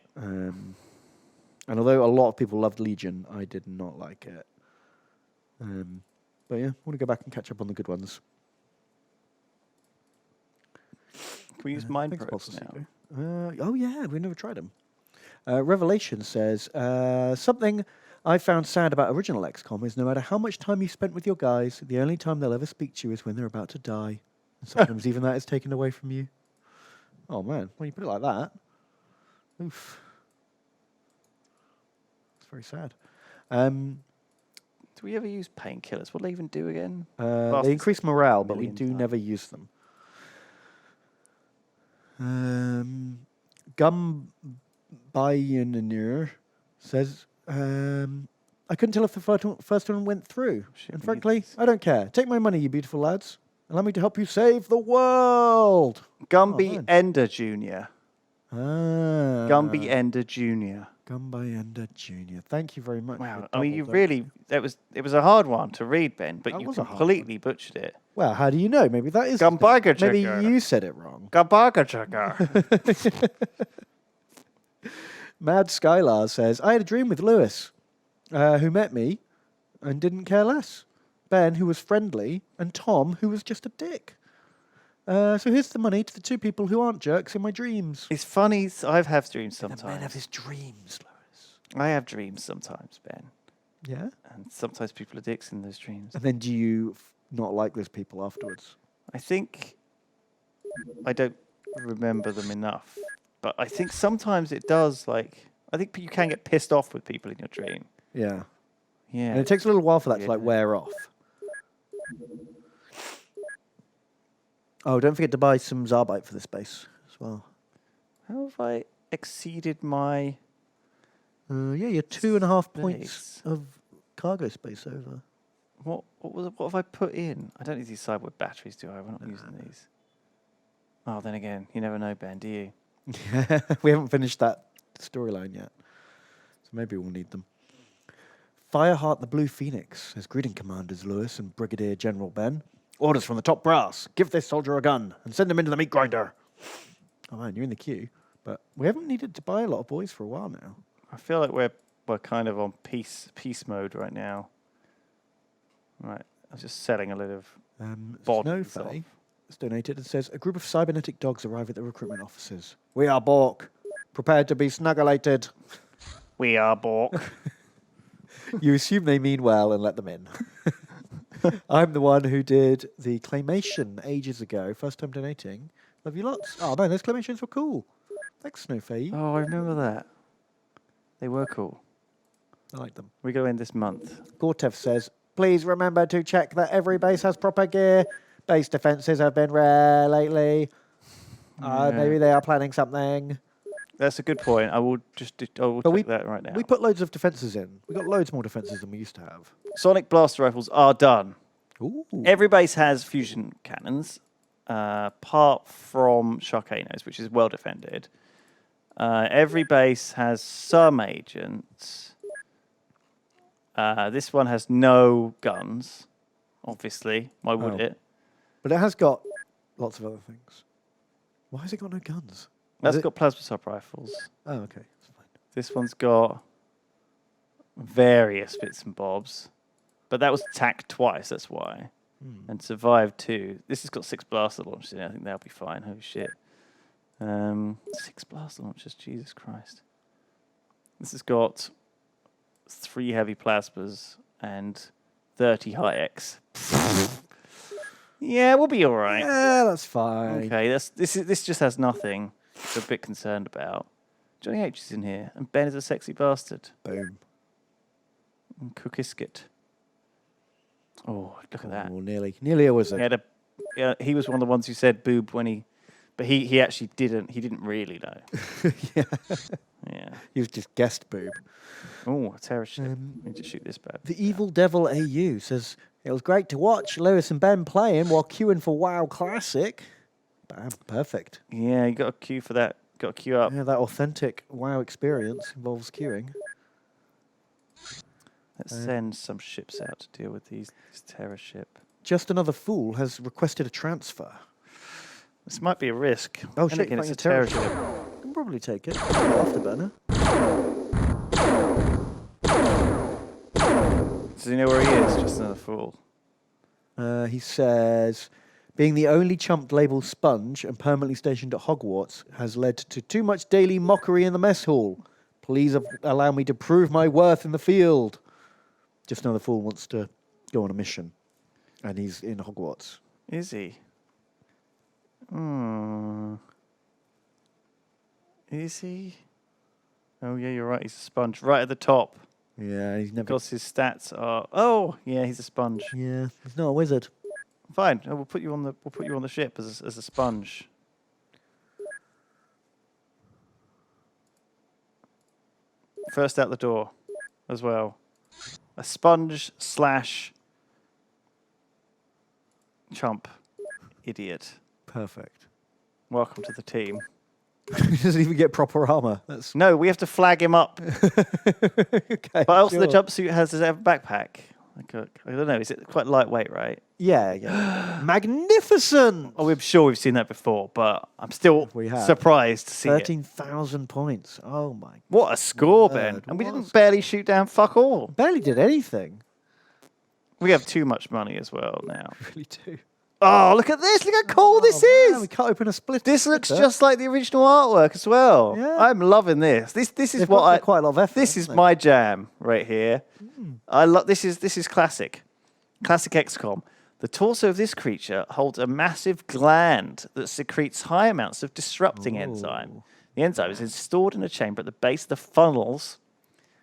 And although a lot of people loved Legion, I did not like it. But yeah, I want to go back and catch up on the good ones. Can we use Mind Thanks, Probes Apostle now? Seeker. Oh yeah, we've never tried them. Revelation says, something I found sad about original XCOM is no matter how much time you spent with your guys, the only time they'll ever speak to you is when they're about to die. And sometimes even that is taken away from you. Oh man, when you put it like that, oof. It's very sad. Do we ever use painkillers? What do they even do again? They increase morale, but we million do times. never use them. Gum Bioneer says, I couldn't tell if the first one went through. Shit, And we need frankly, this. I don't care. Take my money, you beautiful lads. Allow me to help you save the world. Gumby man. Ender Jr. Gumby Ah, Ender Jr. Gumby Ender Jr. Thank you very much. Wow. for I mean, you double really, donation. it was a hard one to read, Ben, but That you was a hard completely butchered it. Well, how do you know? Maybe that is. Gumbaga Maybe Jagger. you said it wrong. Gumbaga Jagger. Mad Skylar says, I had a dream with Lewis, who met me and didn't care less. Ben, who was friendly, and Tom, who was just a dick. So here's the money to the two people who aren't jerks in my dreams. It's funny. I have dreams The man sometimes. have his dreams, Lewis. I have dreams sometimes, Ben. Yeah? And sometimes people are dicks in those dreams. And then do you not like those people afterwards? I think I don't remember them enough. But I think sometimes it does, like, I think you can get pissed off with people in your dream. Yeah. Yeah. And it takes a little while for that to like Yeah. wear off. Oh, don't forget to buy some Zarbite for this base as well. How have I exceeded my... Yeah, you're 2.5 points Space. of cargo space over. What have I put in? I don't need these sideward batteries, do I? We're not using these. Oh, then again, you never know, Ben, do you? Yeah, we haven't finished that storyline yet. So maybe we'll need them. Fireheart the Blue Phoenix says, greeting Commanders Lewis and Brigadier General Ben. Orders from the top brass. Give this soldier a gun and send him into the meat grinder. Oh man, you're in the queue. But we haven't needed to buy a lot of boys for a while now. I feel like we're kind of on peace mode right now. Right, I was just selling a little of bodies Snowfay off. has donated and says, a group of cybernetic dogs arrive at the recruitment offices. We are Bork. Prepared to be snuggulated. We are Bork. You assume they mean well and let them in. I'm the one who did the claymation ages ago. First time donating. Love you lots. Oh man, those claymations were cool. Thanks, Snowfay. Oh, I remember that. They were cool. I like them. We go in this month. Gortev says, please remember to check that every base has proper gear. Base defences have been rare lately. Yeah. Maybe they are planning something. That's a good point. I will just But check that right now. We put loads of defences in. We got loads more defences than we used to have. Sonic blaster rifles are done. Ooh. Every base has fusion cannons, apart from Sharkanos, which is well defended. Every base has some agents. This one has no guns, obviously. Why would Oh. it? But it has got lots of other things. Why has it got no guns? That's Is it- got plasma sub rifles. Oh, okay. That's fine. This one's got various bits and bobs. But that was attacked twice, that's why. And survived 2. This has got 6 blaster launchers in it. I think that'll be fine. Holy shit. 6 blaster launchers, Jesus Christ. This has got 3 heavy plasmas and 30 high X. Yeah, we'll be all right. Yeah, that's fine. Okay, this just has nothing to be a bit concerned about. Johnny H is in here, and Ben is a sexy bastard. Boom. And Cookisket. Oh, look at that. Oh, nearly. Nearly was He it. had he was one of the ones who said boob when but he actually didn't. He didn't really know. Yeah. Yeah. He was just guest boob. Oh, a terror ship. We need to shoot this bad. The Evil Devil AU says, it was great to watch Lewis and Ben playing while queuing for WoW Classic. Bam, perfect. Yeah, you got a queue for that. Got to queue up. Yeah, that authentic WoW experience involves queuing. Let's send some ships out to deal with this terror ship. Just Another Fool has requested a transfer. This might be a risk. Oh, And shit, again, it's a fighting a terror terror ship. Can probably take it. Afterburner. Does he know where he is? Just another fool. He says, being the only chump labelled Sponge and permanently stationed at Hogwarts has led to too much daily mockery in the mess hall. Please allow me to prove my worth in the field. Just another fool wants to go on a mission. And he's in Hogwarts. Is he? Is he? Oh, yeah, you're right. He's a sponge. Right at the top. Yeah, he's never... Because his stats are... Oh, yeah, he's a sponge. Yeah, he's not a wizard. Fine. We'll put you on the ship as a sponge. First out the door as well. A sponge / chump. Idiot. Perfect. Welcome to the team. He doesn't even get proper armour. That's... No, we have to flag him up. Okay, But also the sure. jumpsuit does it have a backpack? I don't know. Is it quite lightweight, right? Yeah. Magnificent! Oh, I'm sure we've seen that before, but I'm still We have. surprised to see it. 13,000 points. Oh, my... What a score, Word. Ben. And we What a didn't barely shoot down fuck all. Barely did anything. We have too much money as well now. Really do. Oh, look at this. Look how cool this Man, we is. can't open a split. This looks just like the original artwork as well. Yeah. I'm loving this. This is They've what got I... quite a lot of effort. This is haven't my jam right here. I love this is classic. Classic XCOM. The torso of this creature holds a massive gland that secretes high amounts of disrupting enzyme. The enzyme is stored in a chamber at the base of the funnels.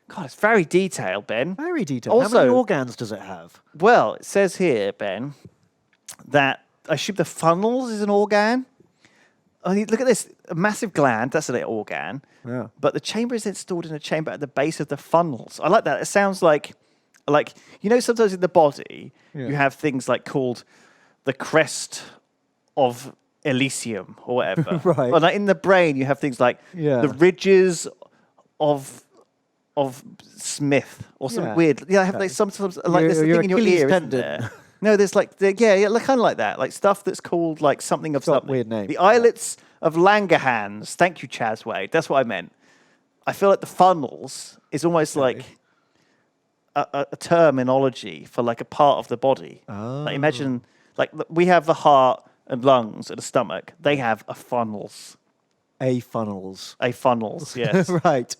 God, it's very detailed, Ben. they? Very detailed. How Also- many organs does it have? Well, it says here, Ben, that I assume the funnels is an organ. Oh, look at this. A massive gland, that's an organ. Yeah. But the chamber is then stored in a chamber at the base of the funnels. I like that. It sounds like you know, sometimes in the body, you have things like called the crest of Elysium or whatever. Right. Or like in the brain, you have things like the ridges of Smith or something Yeah. weird. Yeah, I have like sometimes like there's a your thing in your Achilles ear, isn't tendon. there? No, there's like yeah, kind of like that, like stuff that's called like something of got a something. weird name. The islets of Langerhans. Thank you, Chaz Wade. That's what I meant. I feel like the funnels is almost like a terminology for like a part of the body. Like imagine, like we have the heart and lungs and the stomach. They have a funnels. A funnels. A funnels, yes. Right.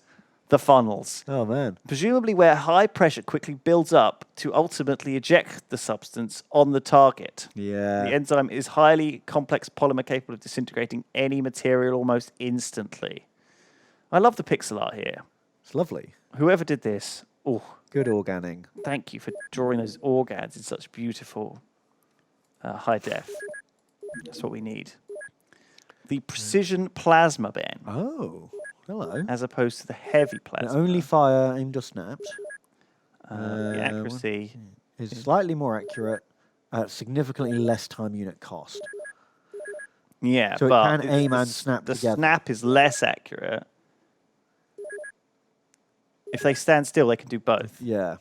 The funnels. Oh, man. Presumably where high pressure quickly builds up to ultimately eject the substance on the target. Yeah. The enzyme is highly complex polymer capable of disintegrating any material almost instantly. I love the pixel art here. It's lovely. Whoever did this, Good organing. thank you for drawing those organs in such beautiful high def. That's what we need. The precision plasma, Ben, Oh, hello. as opposed to the heavy And plasma. only fire aimed or snapped. The accuracy. Is slightly more accurate at significantly less time unit cost. Yeah, So it but can aim and snap the together. snap is less accurate. If they stand still, they can do both. Yeah.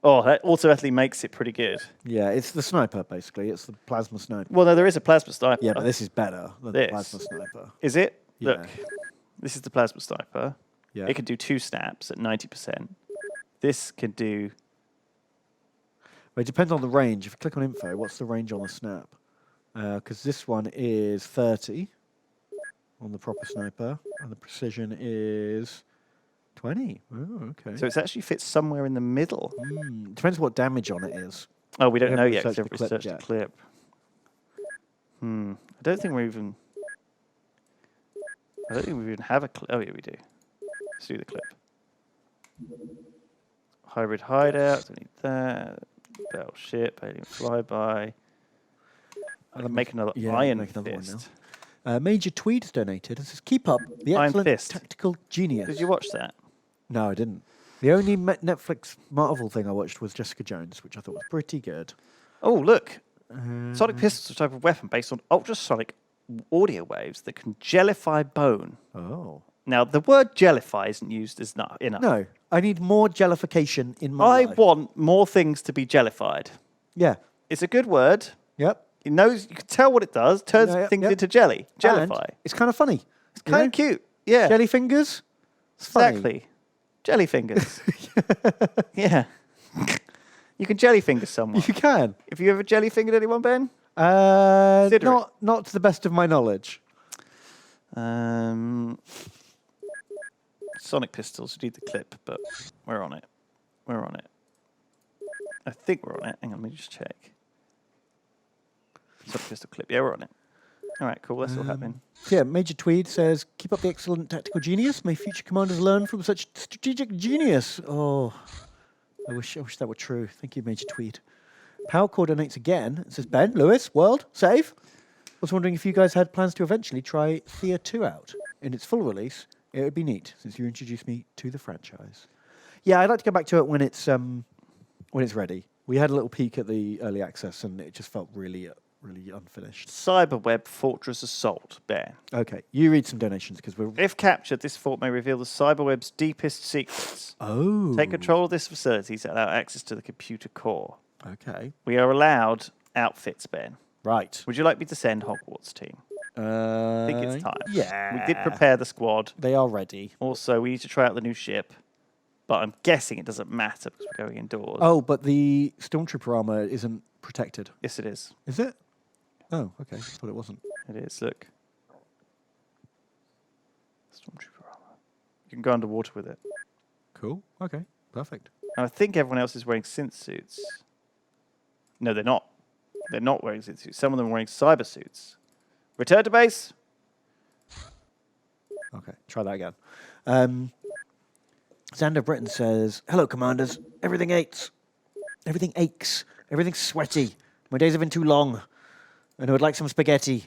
Oh, that automatically makes it pretty good. Yeah, it's the sniper, basically. It's the plasma sniper. Well, no, there is a plasma sniper. Yeah, but this is better than This. the plasma sniper. Is it? Yeah. Look, this is the plasma sniper. Yeah. It can do 2 snaps at 90%. This can do... Well, it depends on the range. If you click on info, what's the range on the snap? Because this one is 30 on the proper sniper, and the precision is 20. Oh, okay. So it actually fits somewhere in the middle. Depends what damage on it is. Oh, we don't We know haven't yet because researched we've the clip researched the yet. clip. I don't think we even... I don't think we even have a clip. Oh, yeah, we do. Let's do the clip. Hybrid hideout, don't need that. Battleship, alien flyby. I can make another Iron make another one Fist. now. Major Tweed's donated and says, keep up the Iron excellent Fist. tactical genius. Did you watch that? No, I didn't. The only Netflix Marvel thing I watched was Jessica Jones, which I thought was pretty good. Oh, look. Sonic pistols are a type of weapon based on ultrasonic audio waves that can jellify bone. Oh. Now, the word jellify isn't used as enough. No, I need more jellification in my I life. want more things to be jellified. Yeah. It's a good word. Yep. It knows, you can tell what it does. Turns Yeah, things yep. into jelly. And Jellify. it's kind of funny. It's kind of cute. Yeah. Jelly fingers. It's funny. Exactly. Jelly fingers. Yeah. You can jellyfinger someone. You can. Have you ever jellyfingered anyone, Ben? Consider it. Not to the best of my knowledge. Sonic pistols. You need the clip, but we're on it. We're on it. I think we're on it. Hang on, let me just check. Sonic pistol clip. Yeah, we're on it. All right, cool. That's all happening. Yeah, Major Tweed says, keep up the excellent tactical genius. May future commanders learn from such strategic genius. Oh, I wish that were true. Thank you, Major Tweed. Powercore donates again. It says, Ben, Lewis, World, save. I was wondering if you guys had plans to eventually try Thea 2 out. In its full release, it would be neat, since you introduced me to the franchise. Yeah, I'd like to go back to it when it's ready. We had a little peek at the early access, and it just felt really unfinished. Cyberweb Fortress Assault, Ben. Okay, you read some donations, because we're... If captured, this fort may reveal the cyberweb's deepest secrets. Oh. Take control of this facility to allow access to the computer core. Okay. We are allowed outfits, Ben. Right. Would you like me to send Hogwarts team? I think it's time. Yeah. We did prepare the squad. They are ready. Also, we need to try out the new ship. But I'm guessing it doesn't matter because we're going indoors. Oh, but the Stormtrooper armor isn't protected. Yes, it is. Is it? Oh, okay. I thought it wasn't. It is, look. Stormtrooper armor. You can go underwater with it. Cool. Okay. Perfect. And I think everyone else is wearing synth suits. No, they're not. They're not wearing synth suits. Some of them are wearing cyber suits. Return to base. Okay. Try that again. Xander Britton says, hello, commanders. Everything aches. Everything aches. Everything's sweaty. My days have been too long. And I would like some spaghetti.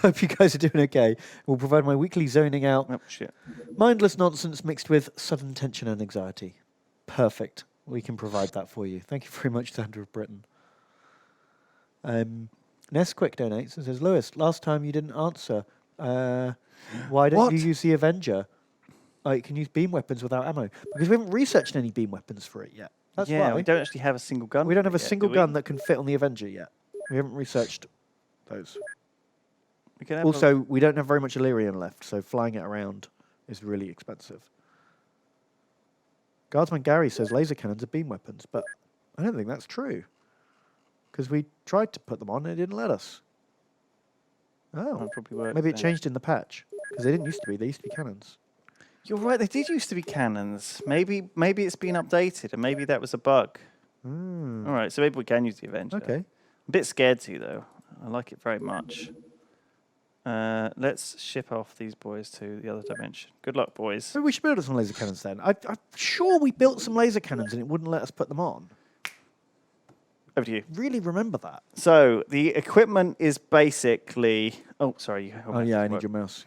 Hope you guys are doing okay. We'll provide my weekly zoning out. Oh, shit. Mindless nonsense mixed with sudden tension and anxiety. Perfect. We can provide that for you. Thank you very much, Xander of Britain. Nesquick donates and says, Lewis, last time you didn't answer. Why don't you use the Avenger? You can use beam weapons without ammo. Because we haven't researched any beam weapons for it yet. That's why. We don't actually have a single gun. We don't have a yet, single gun that can fit on the Avenger yet. We haven't researched those. We can have Also, we don't have very much Illyrian left, so flying it around is really expensive. Guardsman Gary says laser cannons are beam weapons, but I don't think that's true. Because we tried to put them on and it didn't let us. Oh, maybe it changed in the patch. Because they didn't used to be. They used to be cannons. You're right, they did used to be cannons. Maybe it's been updated, and maybe that was a bug. All right, so maybe we can use the Avenger. Okay. I'm a bit scared to, though. I like it very much. Let's ship off these boys to the other dimension. Good luck, boys. Maybe we should build some laser cannons then. I'm sure we built some laser cannons and it wouldn't let us put them on. Over to you. Really remember that. So the equipment is basically... Oh, sorry. Oh, yeah, I need your mouse.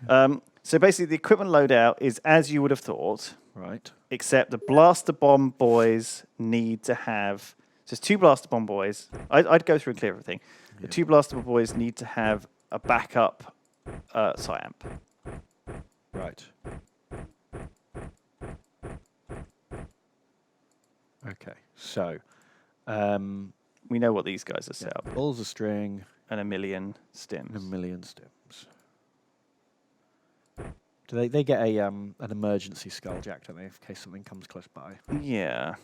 So basically, the equipment loadout is as you would have thought. Right. Except the blaster bomb boys need to have... So there's 2 blaster bomb boys. I'd go through and clear everything. Yeah. The 2 blaster bomb boys need to have a backup SciAmp. Right. Okay. So... we know what these guys are set up. Balls of string. And 1 million stims. And 1 million stims. Do they get a an emergency skulljack, don't they, in case something comes close by? Yeah.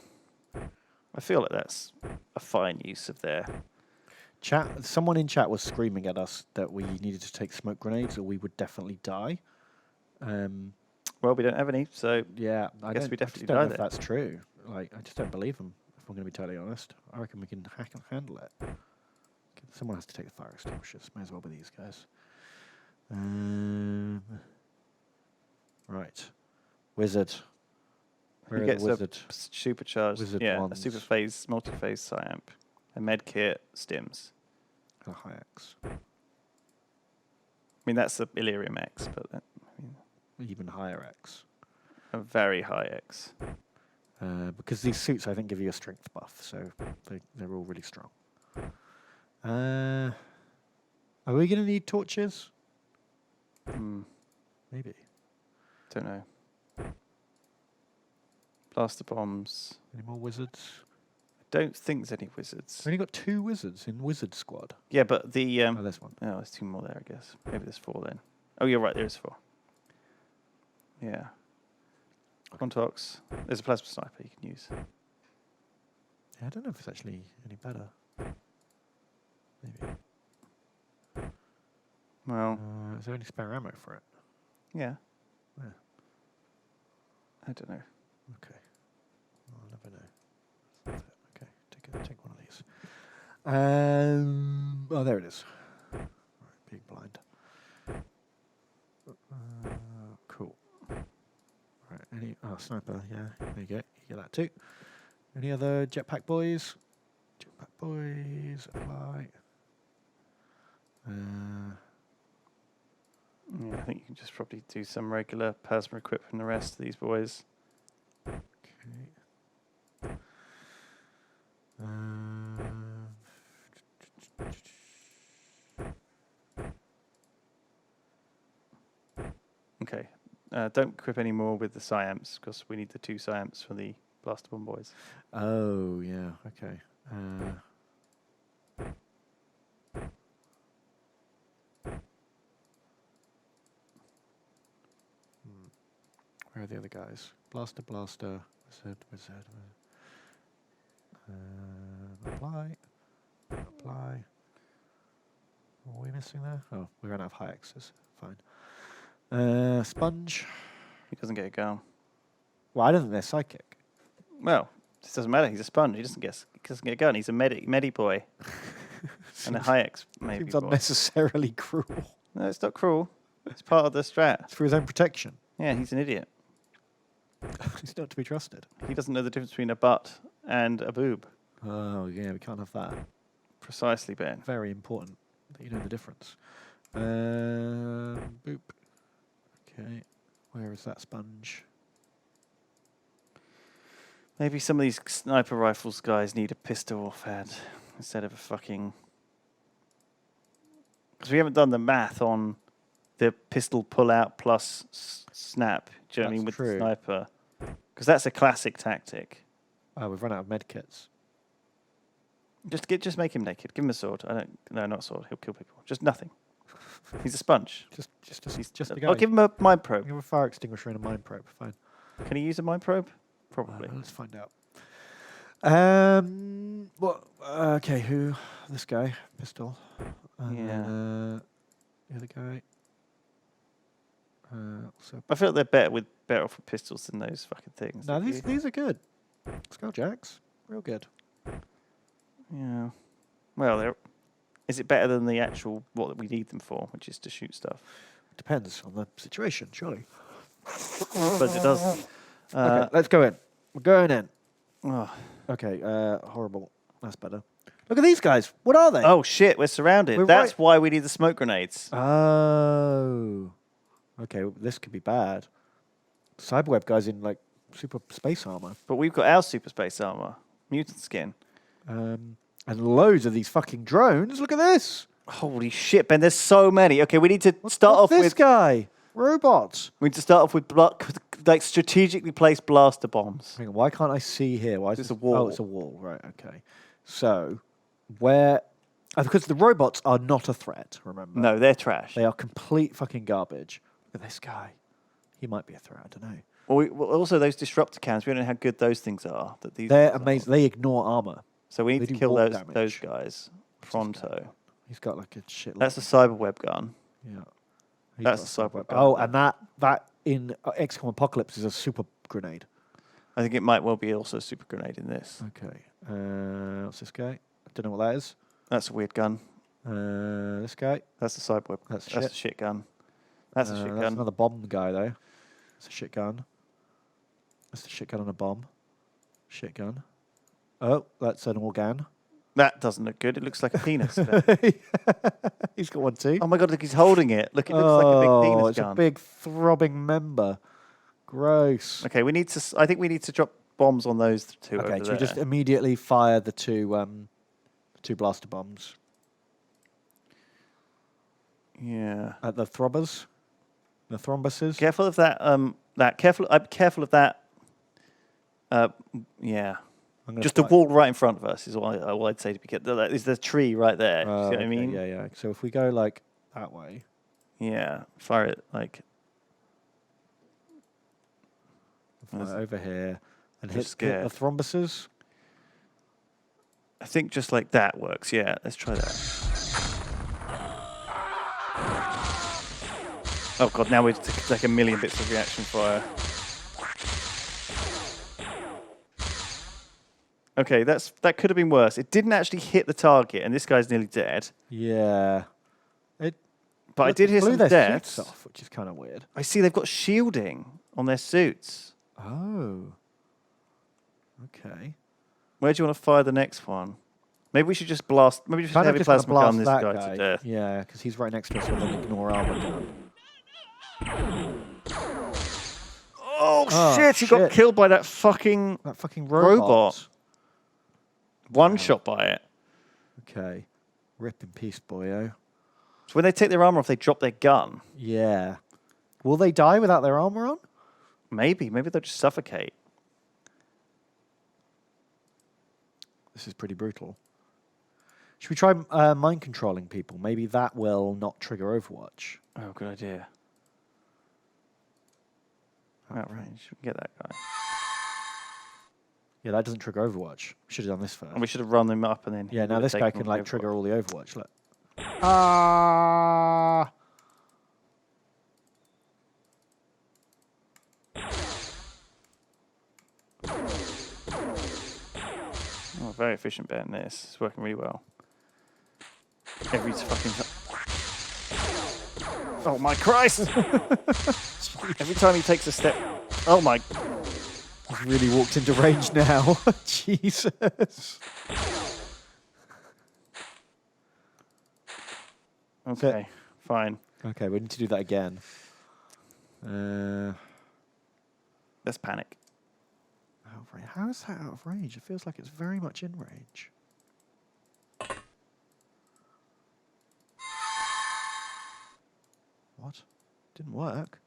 I feel like that's a fine use of their... Chat. Someone in chat was screaming at us that we needed to take smoke grenades or we would definitely die. Well, we don't have any, so yeah, I guess we definitely don't die know then. if that's true. Like, I just don't believe them, if I'm going to be totally honest. I reckon we can hack and handle it. Someone has to take the fire extinguishers. May as well be these guys. Right. Wizard. Where He are gets the wizard? a supercharged, Wizard a ones. superphase, multi-phase SciAmp, a medkit, stims. A high X. I mean, that's the Illyrium X, but Even higher X. a very high X. Because these suits, I think, give you a strength buff, so they're all really strong. Are we going to need torches? Maybe. Don't know. Blaster bombs. Any more wizards? I don't think there's any wizards. We've only got 2 wizards in Wizard Squad. Yeah, but the... oh, there's one. Oh, there's 2 more there, I guess. Maybe there's 4 then. Oh, you're right, there's 4. Yeah. Contox. There's a plasma sniper you can use. Yeah, I don't know if it's actually any better. Maybe. Well, Is there any spare ammo for it? yeah. Yeah. I don't know. Okay. I'll never know. Okay, take one of these. Oh, there it is. Right, being blind. Cool. Right, sniper, yeah, there you go. You get that too. Any other jetpack boys? Jetpack boys, apply. Yeah, I think you can just probably do some regular plasma equip from the rest of these boys. Okay. Okay. Don't equip any more with the Psyamps, because we need the 2 Psyamps for the Blaster Bomb boys. Oh, yeah, okay. Where are the other guys? Blaster, wizard. Apply. What are we missing there? Oh, we ran out of high X's. Fine. Sponge. He doesn't get a gun. Well, I don't think they're psychic. Well, this doesn't matter. He's a sponge. He doesn't get a gun. He's a medi boy. And a high X maybe Seems boy. unnecessarily cruel. No, it's not cruel. It's part of the strat. It's for his own protection. Yeah, he's an idiot. He's not to be trusted. He doesn't know the difference between a butt and a boob. Oh, yeah, we can't have that. Precisely, Ben. Very important that you know the difference. Boop. Okay. Where is that sponge? Maybe some of these sniper rifles guys need a pistol offhand instead of a fucking... Because we haven't done the math on the pistol pull-out plus snap. Do you know what I mean? With the sniper. Because that's a classic tactic. Oh, we've run out of medkits. Just make him naked. Give him a sword. No, not a sword. He'll kill people. Just nothing. He's a sponge. Just a guy. I'll give him a mind probe. Give him a fire extinguisher and a mine probe. Fine. Can he use a mind probe? Probably. Let's find out. What? Okay, who? This guy. Pistol. Yeah. The other guy. Also. I feel like they're better off with pistols than those fucking things. No, these are good. Skelljacks. Real good. Yeah. Well, is it better than the actual what we need them for, which is to shoot stuff? Depends on the situation, surely. But it does. Okay, let's go in. We're going in. Oh. Okay, horrible. That's better. Look at these guys. What are they? Oh shit, we're surrounded. That's why we need the smoke grenades. Oh. Okay, this could be bad. Cyberweb guy's in like super space armor. But we've got our super space armor. Mutant skin. And loads of these fucking drones. Look at this. Holy shit, Ben, there's so many. Okay, we need to start off this with... guy? Robots. We need to start off with like strategically placed blaster bombs. Hang on, why can't I see here? Why is It's this a wall. Oh, it's a wall. Right, okay. So, where... because the robots are not a threat, remember? No, they're trash. They are complete fucking garbage. Look at this guy. He might be a threat, I don't know. Well, also, those disruptor cams, we don't know how good those things are. They're amazing. They ignore armor. So we need to kill those guys. Pronto. He's got like a shit. That's a cyberweb gun. Yeah. That's a cyberweb gun. Oh, and that in XCOM Apocalypse is a super grenade. I think it might well be also a super grenade in this. Okay. What's this guy? I don't know what that is. That's a weird gun. This guy. That's a cyberweb. That's a shit gun. That's a shit gun. That's another bomb guy though. It's a shit gun. That's a shit gun and a bomb. Shit gun. Oh, that's an organ. That doesn't look good. It looks like a penis. He's got one too. Oh my god, look, he's holding it. Look, it looks like a big penis it's gun. a big throbbing member. Gross. Okay, I think we need to drop bombs on those two over Okay, so there. we just immediately fire the two blaster bombs. Yeah. At the throbbers? The thrombuses? Careful of that. Careful of that. Yeah. Just a wall right in front of us is all I'd say to be careful. Is the tree right there? See what I mean? Yeah, yeah. So if we go like that way. Yeah. Fire it like. Fire over here and hit scared. the thrombuses. think just like that works. Yeah, let's try that. Oh god, now we take like a million bits of reaction fire. Okay, that could have been worse. It didn't actually hit the target, and this guy's nearly dead. Yeah. But I did hear some their deaths. suits off, which is kind of weird. I see they've got shielding on their suits. Oh. Okay. Where do you want to fire the next one? Maybe we should just blast. Maybe we should Kind of heavy just wanna plasma gun this blast guy that to death. Yeah, because he's right next to us with an ignore armor gun. Oh shit! He got killed by that fucking robot. One shot by it. Okay. Rip in peace, boyo. So when they take their armor off, they drop their gun. Yeah. Will they die without their armor on? Maybe they'll just suffocate. This is pretty brutal. Should we try mind controlling people? Maybe that will not trigger Overwatch. Oh, good idea. Outrange. We can get that guy. Yeah, that doesn't trigger Overwatch. We should have done this first. And we should have run them up and then. Yeah, now this guy can like trigger all the Overwatch. Look. Oh, very efficient bet in this. It's working really well. Every fucking time. Oh my Christ! Every time he takes a step. Oh my. He's really walked into range now. Jesus. Okay, fine. Okay, we need to do that again. Let's panic. Out of range. How is that out of range? It feels like it's very much in range. What? Didn't work.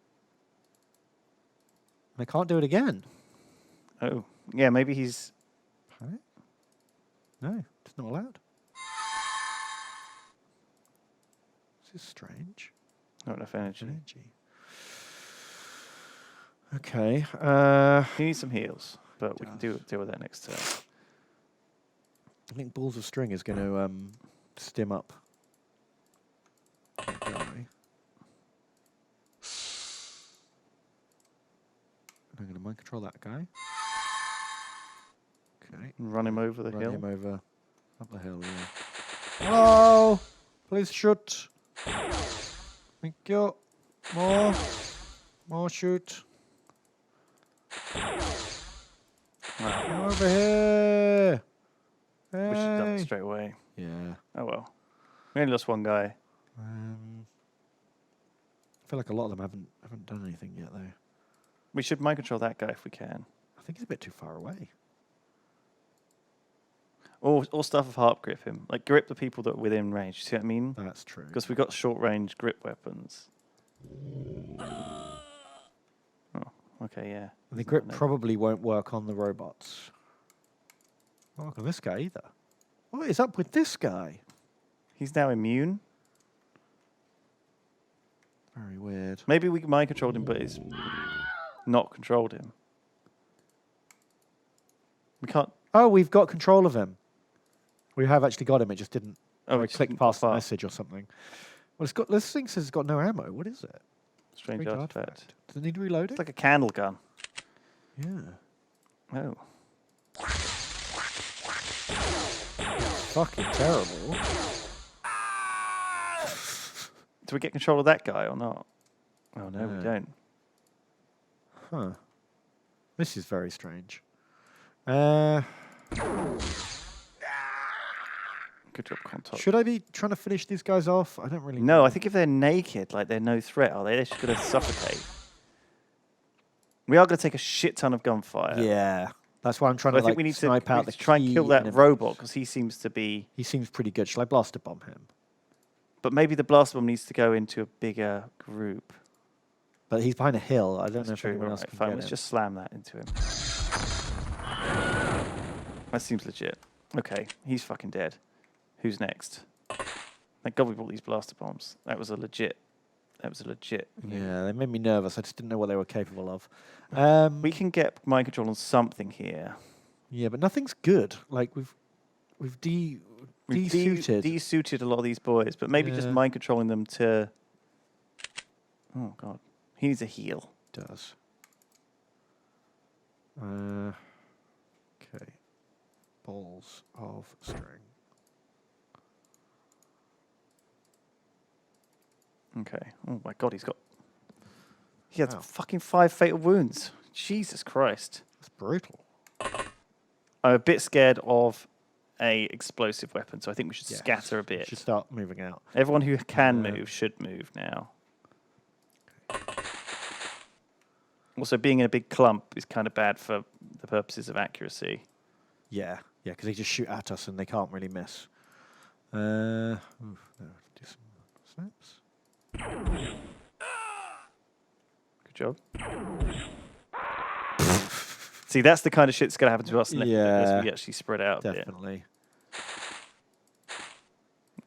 I can't do it again. Oh, yeah, maybe he's. Right? No, it's not allowed. This is strange. Not enough energy. Okay. He needs some heals, but we can deal with that next turn. I think Balls of String is going to stim up. Okay. I'm going to mind control that guy. Okay. Run him over the hill. Run him over up the hill, yeah. Hello! Please shoot. Thank you. More. More shoot. Wow. Come over here. Hey. We should have done it straight away. Yeah. Oh well. We only lost one guy. I feel like a lot of them haven't done anything yet, though. We should mind control that guy if we can. I think he's a bit too far away. Or stuff of harp grip him. Like grip the people that are within range. You see what I mean? That's true. Because we've got short range grip weapons. Oh, okay, yeah. The grip probably won't work on the robots. Not work on this guy either. What is up with this guy? He's now immune. Very weird. Maybe we mind controlled him, but it's not controlled him. We can't. Oh, we've got control of him. We have actually got him. It just didn't. Oh, we we clicked past the message or something. Well, it's got. This thing says it's got no ammo. What is it? Strange artifact. Does it need to reload It's it? like a candle gun. Yeah. Oh. Fucking terrible. Do we get control of that guy or not? Oh no, we don't. Huh. This is very strange. Good job, contact. Should I be trying to finish these guys off? I don't really know. No, I think if they're naked, like they're no threat, are they? They're just going to suffocate. We are going to take a shit ton of gunfire. Yeah. That's why I'm trying But to I think like, we need snipe out to the try and key kill that enemies. robot because he seems to be. He seems pretty good. Shall I blaster bomb him? But maybe the blaster bomb needs to go into a bigger group. But he's behind a hill. I don't know That's if true. anyone else Right, can fine. get Let's him. just slam that into him. That seems legit. Okay, he's fucking dead. Who's next? Thank God we brought these blaster bombs. That was a legit. Yeah, they made me nervous. I just didn't know what they were capable of. We can get mind control on something here. Yeah, but nothing's good. Like we've We've desuited. desuited a lot of these boys, but maybe just mind controlling them to. Oh god, he needs a heal. Does. Okay. Balls of string. Okay. Oh my god, he had Wow. fucking 5 fatal wounds. Jesus Christ. That's brutal. I'm a bit scared of a explosive weapon, so I think we should Yes. scatter a bit. Should start moving out. Everyone who can move should move now. Also, being in a big clump is kind of bad for the purposes of accuracy. Yeah, because they just shoot at us and they can't really miss. Do some snaps. Good job. See, that's the kind of shit that's going to happen to us as we actually spread out a bit. Definitely.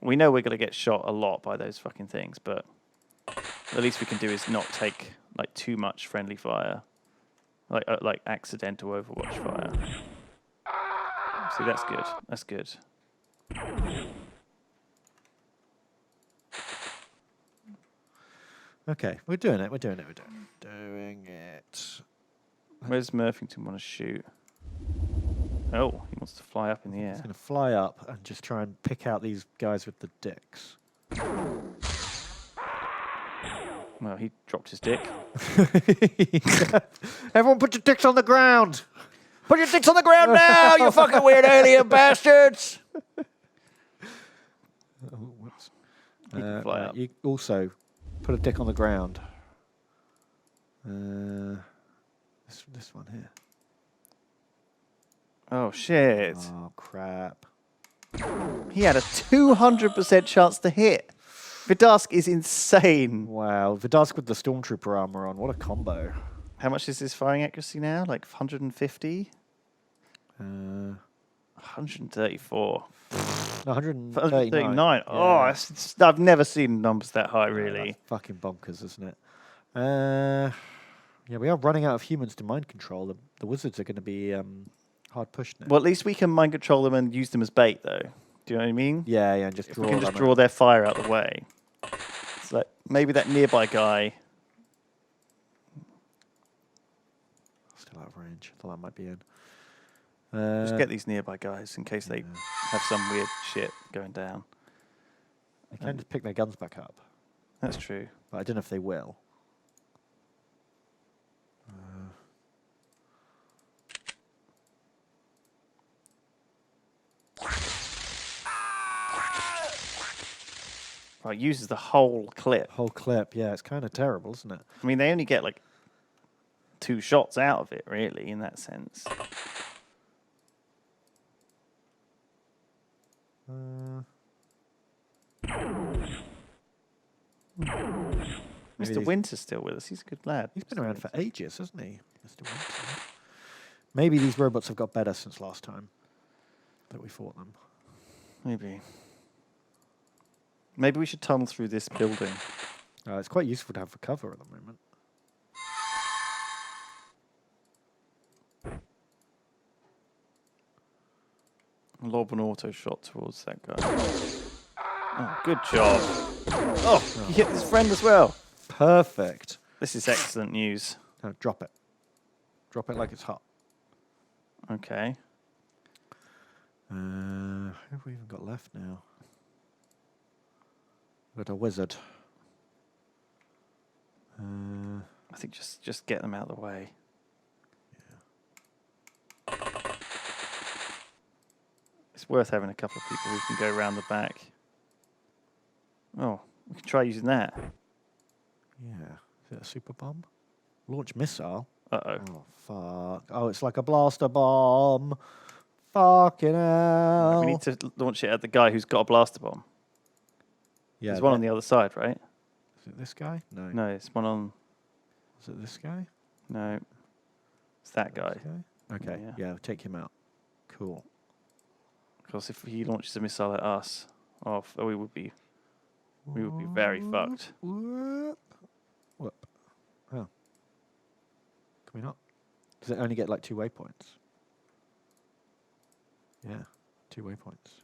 We know we're going to get shot a lot by those fucking things, but the least we can do is not take like too much friendly fire, like accidental Overwatch fire. See, that's good. That's good. Okay, we're doing it. Doing it. Where's Murphington want to shoot? Oh, he wants to fly up in the He's air. going to fly up and just try and pick out these guys with the dicks. Well, he dropped his dick. Everyone put your dicks on the ground! Put your dicks on the ground now, you fucking weird alien bastards! Oh, whoops. He can fly up. You also put a dick on the ground. This one here. Oh, shit. Oh, crap. He had a 200% chance to hit. Vidarsk is insane. Wow, Vidarsk with the Stormtrooper armor on. What a combo. How much is his firing accuracy now? Like 150? 134. 139. Oh, I've never seen numbers that high, really. That's fucking bonkers, isn't it? Yeah, we are running out of humans to mind control. The wizards are going to be hard pushed now. Well, at least we can mind control them and use them as bait, though. Do you know what I mean? Yeah, and just If draw we can just them draw out. their fire out the way. It's like maybe that nearby guy. Still out of range. I thought that might be in. Just get these nearby guys in case they have some weird shit going down. They can just pick their guns back up, That's true. but I don't know if they will. Right, uses the whole clip. Whole clip, yeah, it's kind of terrible, isn't it? I mean, they only get like 2 shots out of it, really, in that sense. Mr. these- Winter's still with us. He's a good lad. He's been Mr. around for Winter. ages, hasn't he, Mr. Winston? Maybe these robots have got better since last time that we fought them. Maybe. Maybe we should tunnel through this building. It's quite useful to have for cover at the moment. Lob an auto shot towards that guy. Oh, good job. Oh, he hit his friend as well. Perfect. This is excellent news. No, drop it. Drop it like it's hot. Okay. Who have we even got left now? We've got a wizard. I think just get them out of the way. It's worth having a couple of people who can go around the back. Oh, we can try using that. Yeah. Is it a super bomb? Launch missile? Uh-oh. Oh, fuck. Oh, it's like a blaster bomb. Fucking hell. We need to launch it at the guy who's got a blaster bomb. Yeah, There's one on the other side, right? Is it this guy? No. No, it's one on... Is it this guy? No. It's that guy. This guy? Okay. Yeah. Yeah, take him out. Cool. Because if he launches a missile at us, we would be very fucked. Whoop. Whoop. Oh. Can we not? Does it only get like 2 waypoints? Yeah. 2 waypoints.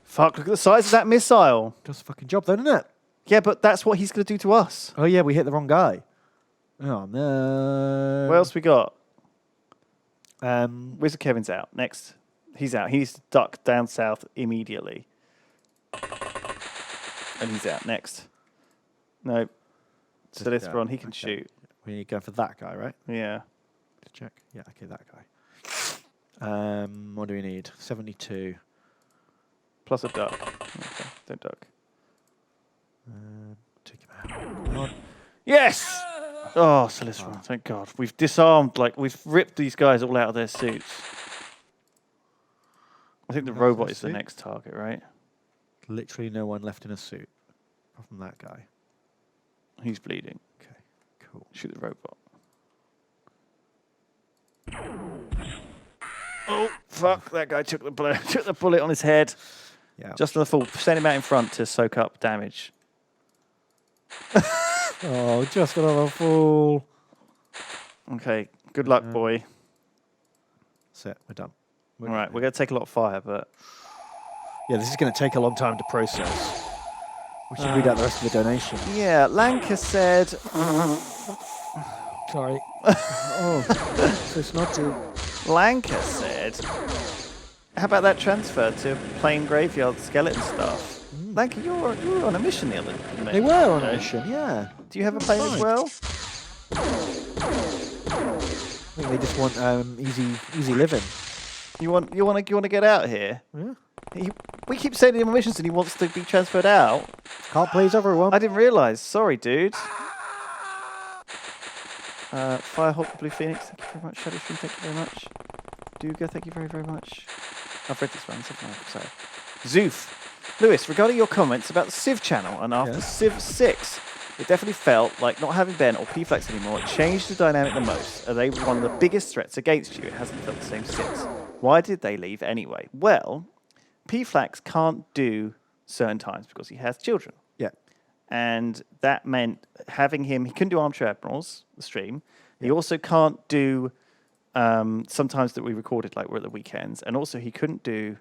Fuck, look at the size of that missile. Does the fucking job then, isn't it? Yeah, but that's what he's going to do to us. Oh, yeah, we hit the wrong guy. Oh, no. What else we got? Um, Wizard Kevin's out. Next. He's out. He needs to duck down south immediately. And he's out. Next. No. So this one, he can shoot. We need to go for that guy, right? Yeah. Just check. Yeah, okay, that guy. What do we need? 72. Plus a duck. Okay, don't duck. Take him out. Come on. Yes! Oh, so this one. Thank God. We've disarmed, we've ripped these guys all out of their suits. I think the robot is the next target, right? Literally no one left in a suit. Apart from that guy. He's bleeding. Okay, cool. Shoot the robot. Oh, fuck. That guy took the bullet on his head. Yeah. Just on the full. Send him out in front to soak up damage. Oh, just another fool. Okay. Good luck, boy. That's it. We're done. All right. We're going to take a lot of fire, but... Yeah, this is going to take a long time to process. We should read out the rest of the donation. Yeah, Lanka said... Sorry. Oh, so snotty. Lanka said... How about that transfer to plain graveyard skeleton stuff? Lanka, you were on a mission the other day. They were on a mission, yeah. Do you have a plane as well? I think they just want easy living. You want to get out here? Yeah. We keep sending him on missions and he wants to be transferred out. Can't please everyone. I didn't realise. Sorry, dude. Firehawk, Blue Phoenix, thank you very much. Shadowstream, thank you very much. Duga, thank you very, very much. I've read this one, sorry. Zoof. Lewis, regarding your comments about the Civ channel and after Civ 6, it definitely felt like not having Ben or P-Flex anymore, it changed the dynamic the most. Are they one of the biggest threats against you? It hasn't felt the same since. Why did they leave anyway? Well, P-Flex can't do certain times because he has children. Yeah. And that meant having him, he couldn't do Armchair Admirals, the stream. Yeah. He also can't do sometimes that we recorded, like we're at the weekends. And also he couldn't do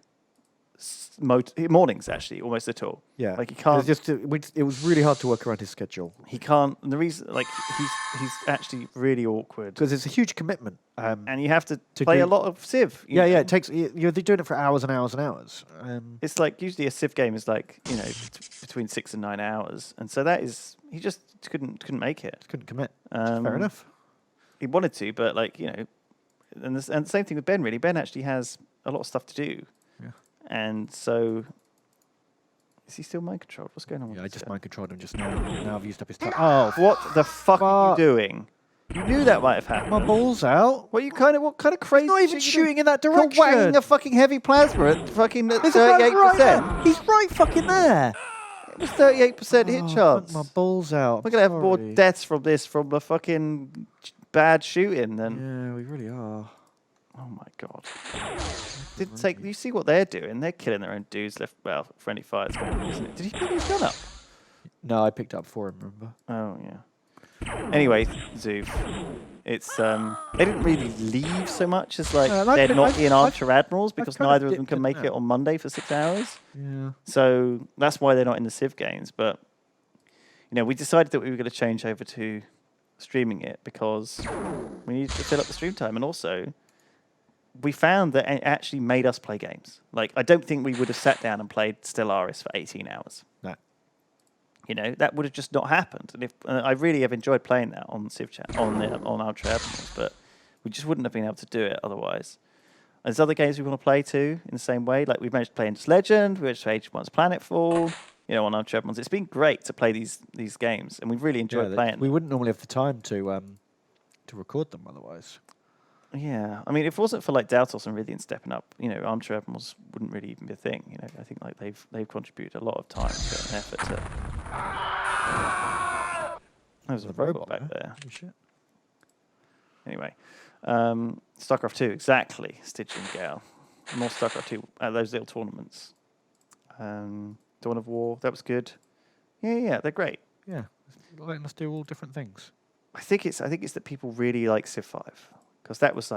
mornings, actually, almost at all. Yeah. Like he can't. It was really hard to work around his schedule. He can't. And the reason, like, he's actually really awkward. Because it's a huge commitment. And you have to play a lot of Civ. Yeah, it takes, you're doing it for hours and hours and hours. It's like, usually a Civ game is like, between 6 and 9 hours. And so that is, he just couldn't make it. Couldn't commit. Fair enough. He wanted to, but and the same thing with Ben, really. Ben actually has a lot of stuff to do. Yeah. And so, is he still mind controlled? What's going on with I this just guy? mind controlled him just now. Now I've used up his time. Oh, what the fuck are you doing? You knew that might have happened. My ball's out. What kind of crazy? He's not even shooting in that direction. You're whanging a fucking heavy plasma at fucking 38%. Right, he's right fucking there. It was 38% hit chance. My ball's out. We're gonna have more deaths from the fucking bad shooting then. Yeah, we really are. Oh my god. You see what they're doing? They're killing their own dudes left. Well, friendly fire's going, isn't it? Did he pick his gun up? No, I picked up for him, remember? Oh yeah. Anyway, Zoof. It's they didn't really leave so much as they're not in Archer Admirals because neither of them can make it on Monday for 6 hours. Yeah. So that's why they're not in the Civ games. But we decided that we were going to change over to streaming it because we needed to fill up the stream time, and also we found that it actually made us play games. Like, I don't think we would have sat down and played Stellaris for 18 hours. No. That would have just not happened. And I really have enjoyed playing that on Civ Chat, on Ultra Admirals, but we just wouldn't have been able to do it otherwise. And there's other games we want to play too, in the same way. Like, we've managed to play Endless Legend, we managed to play Age of Once Planetfall, on Ultra Admirals. It's been great to play these games, and we've really enjoyed playing them. We wouldn't normally have the time to record them otherwise. Yeah, I mean, if it wasn't for Daltos and Rythian stepping up, Armchair Admirals wouldn't really even be a thing. I think they've contributed a lot of time and effort to. There's a robot back there. Oh, shit. Anyway, StarCraft 2, exactly. Stitch and Gale. More StarCraft 2 those little tournaments. Dawn of War, that was good. Yeah, they're great. Yeah, letting us do all different things. I think it's that people really like Civ 5. Because that was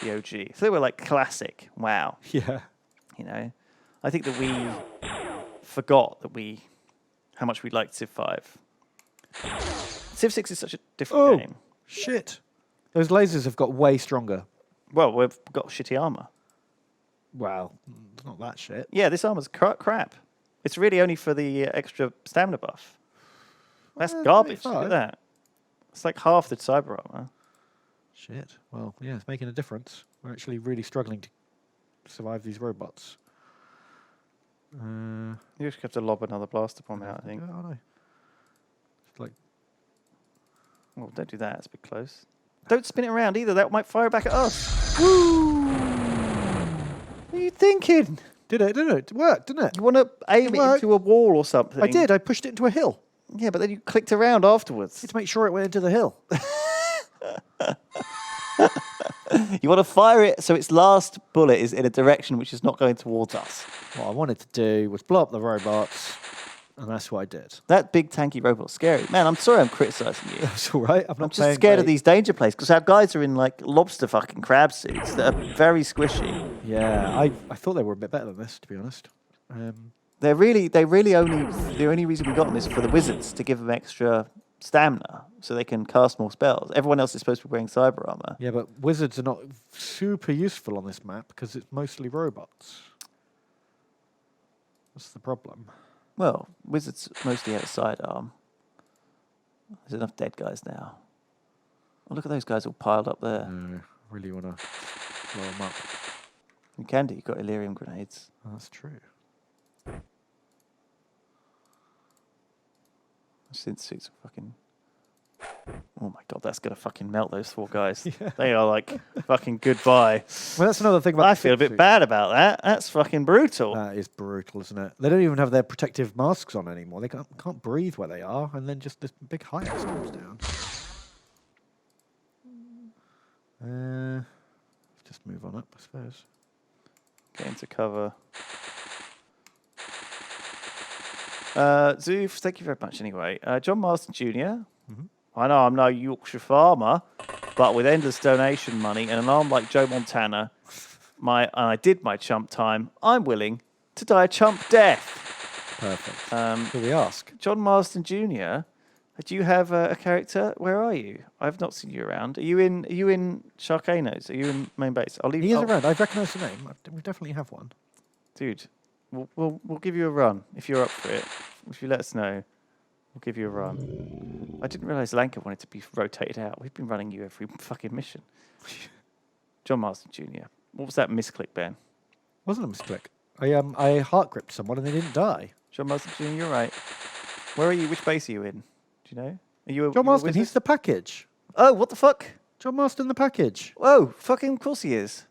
the OG. So they were like classic. Wow. Yeah. You know, I think that we forgot how much we liked Civ 5. Civ 6 is such a different game. Shit. Those lasers have got way stronger. Well, we've got shitty armor. Wow. It's not that shit. Yeah, this armor's crap. It's really only for the extra stamina buff. That's garbage. Look at that. It's like half the cyber armor. Shit. Well, yeah, it's making a difference. We're actually really struggling to survive these robots. You just have to lob another blaster bomb out, I think. I know. It's like... Well, don't do that. It's a bit close. Don't spin it around either. That might fire back at us. Woo! What are you thinking? Did it? It worked, didn't it? You want to aim it into a wall or something? I did. I pushed it into a hill. Yeah, but then you clicked around afterwards. To make sure it went into the hill. You want to fire it so its last bullet is in a direction which is not going towards us. What I wanted to do was blow up the robots, and that's what I did. That big tanky robot's scary. Man, I'm sorry I'm criticising you. That's all right. I'm just scared of these danger plays because our guys are in like lobster fucking crab suits that are very squishy. Yeah, I thought they were a bit better than this, to be honest. The only reason we got them is for the wizards to give them extra stamina so they can cast more spells. Everyone else is supposed to be wearing cyber armor. Yeah, but wizards are not super useful on this map because it's mostly robots. That's the problem. Well, wizards mostly have a sidearm. There's enough dead guys now. Oh, look at those guys all piled up there. No, really want to blow them up. You can do. You've got Illyrium grenades. Oh, that's true. Synth suits are fucking... Oh my god, that's going to fucking melt those 4 guys. Yeah. They are like, fucking goodbye. Well, that's another thing about I feel a bit bad about that. That's fucking brutal. That is brutal, isn't it? They don't even have their protective masks on anymore. They can't breathe where they are, and then just this big Hi-Ax comes down. Just move on up, I suppose. Get into cover. Zoof, thank you very much anyway. John Marston Jr. I know I'm no Yorkshire farmer, but with endless donation money and an arm like Joe Montana, and I did my chump time, I'm willing to die a chump death. Perfect. So we ask. John Marston Jr., do you have a character? Where are you? I've not seen you around. Are you in Sharkanos? Are you in main base? He is around. I've recognised the name. We definitely have one. Dude, we'll give you a run if you're up for it. If you let us know, we'll give you a run. I didn't realise Lanka wanted to be rotated out. We've been running you every fucking mission. John Marston Jr. What was that misclick, Ben? Wasn't a misclick. I heart gripped someone and they didn't die. John Marston Jr., you're right. Where are you? Which base are you in? Do you know? Are you John Marston, he's the package. Oh, what the fuck? John Marston, the package. Whoa, fucking of course he is.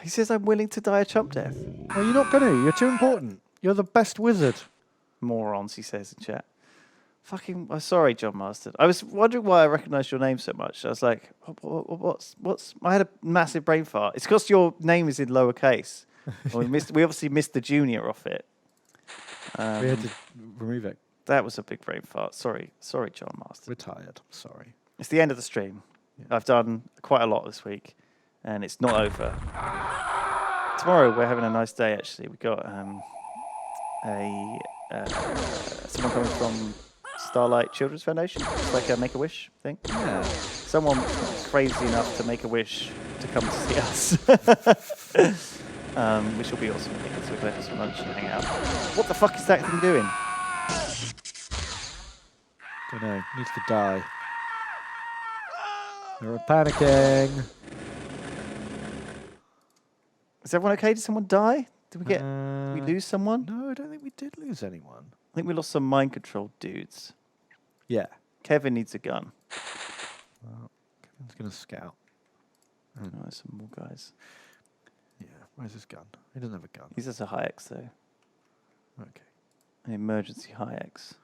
He says I'm willing to die a chump death. Well, you're not going to. You're too important. You're the best wizard. Morons, he says in chat. Fucking, sorry, John Marston. I was wondering why I recognised your name so much. I was like, what's? I had a massive brain fart. It's because your name is in lowercase. We obviously missed the junior off it. We had to remove it. That was a big brain fart. Sorry, John Marston. We're tired. Sorry. It's the end of the stream. Yeah. I've done quite a lot this week, and it's not over. Tomorrow we're having a nice day. Actually, we got someone coming from Starlight Children's Foundation. It's like a Make-A-Wish thing. Yeah. Someone crazy enough to make a wish to come to see us. Which will be awesome. I think so we can have some lunch and hang out. What the fuck is that thing doing? Don't know. Needs to die. They're panicking. Is everyone okay? Did someone die? Did we lose someone? No, I don't think we did lose anyone. I think we lost some mind-controlled dudes. Yeah. Kevin needs a gun. Well, Kevin's going to scout. Oh, there's some more guys. Yeah, where's his gun? He doesn't have a gun. He has a Hi-Ex, though. Okay. An emergency Hi-Ex.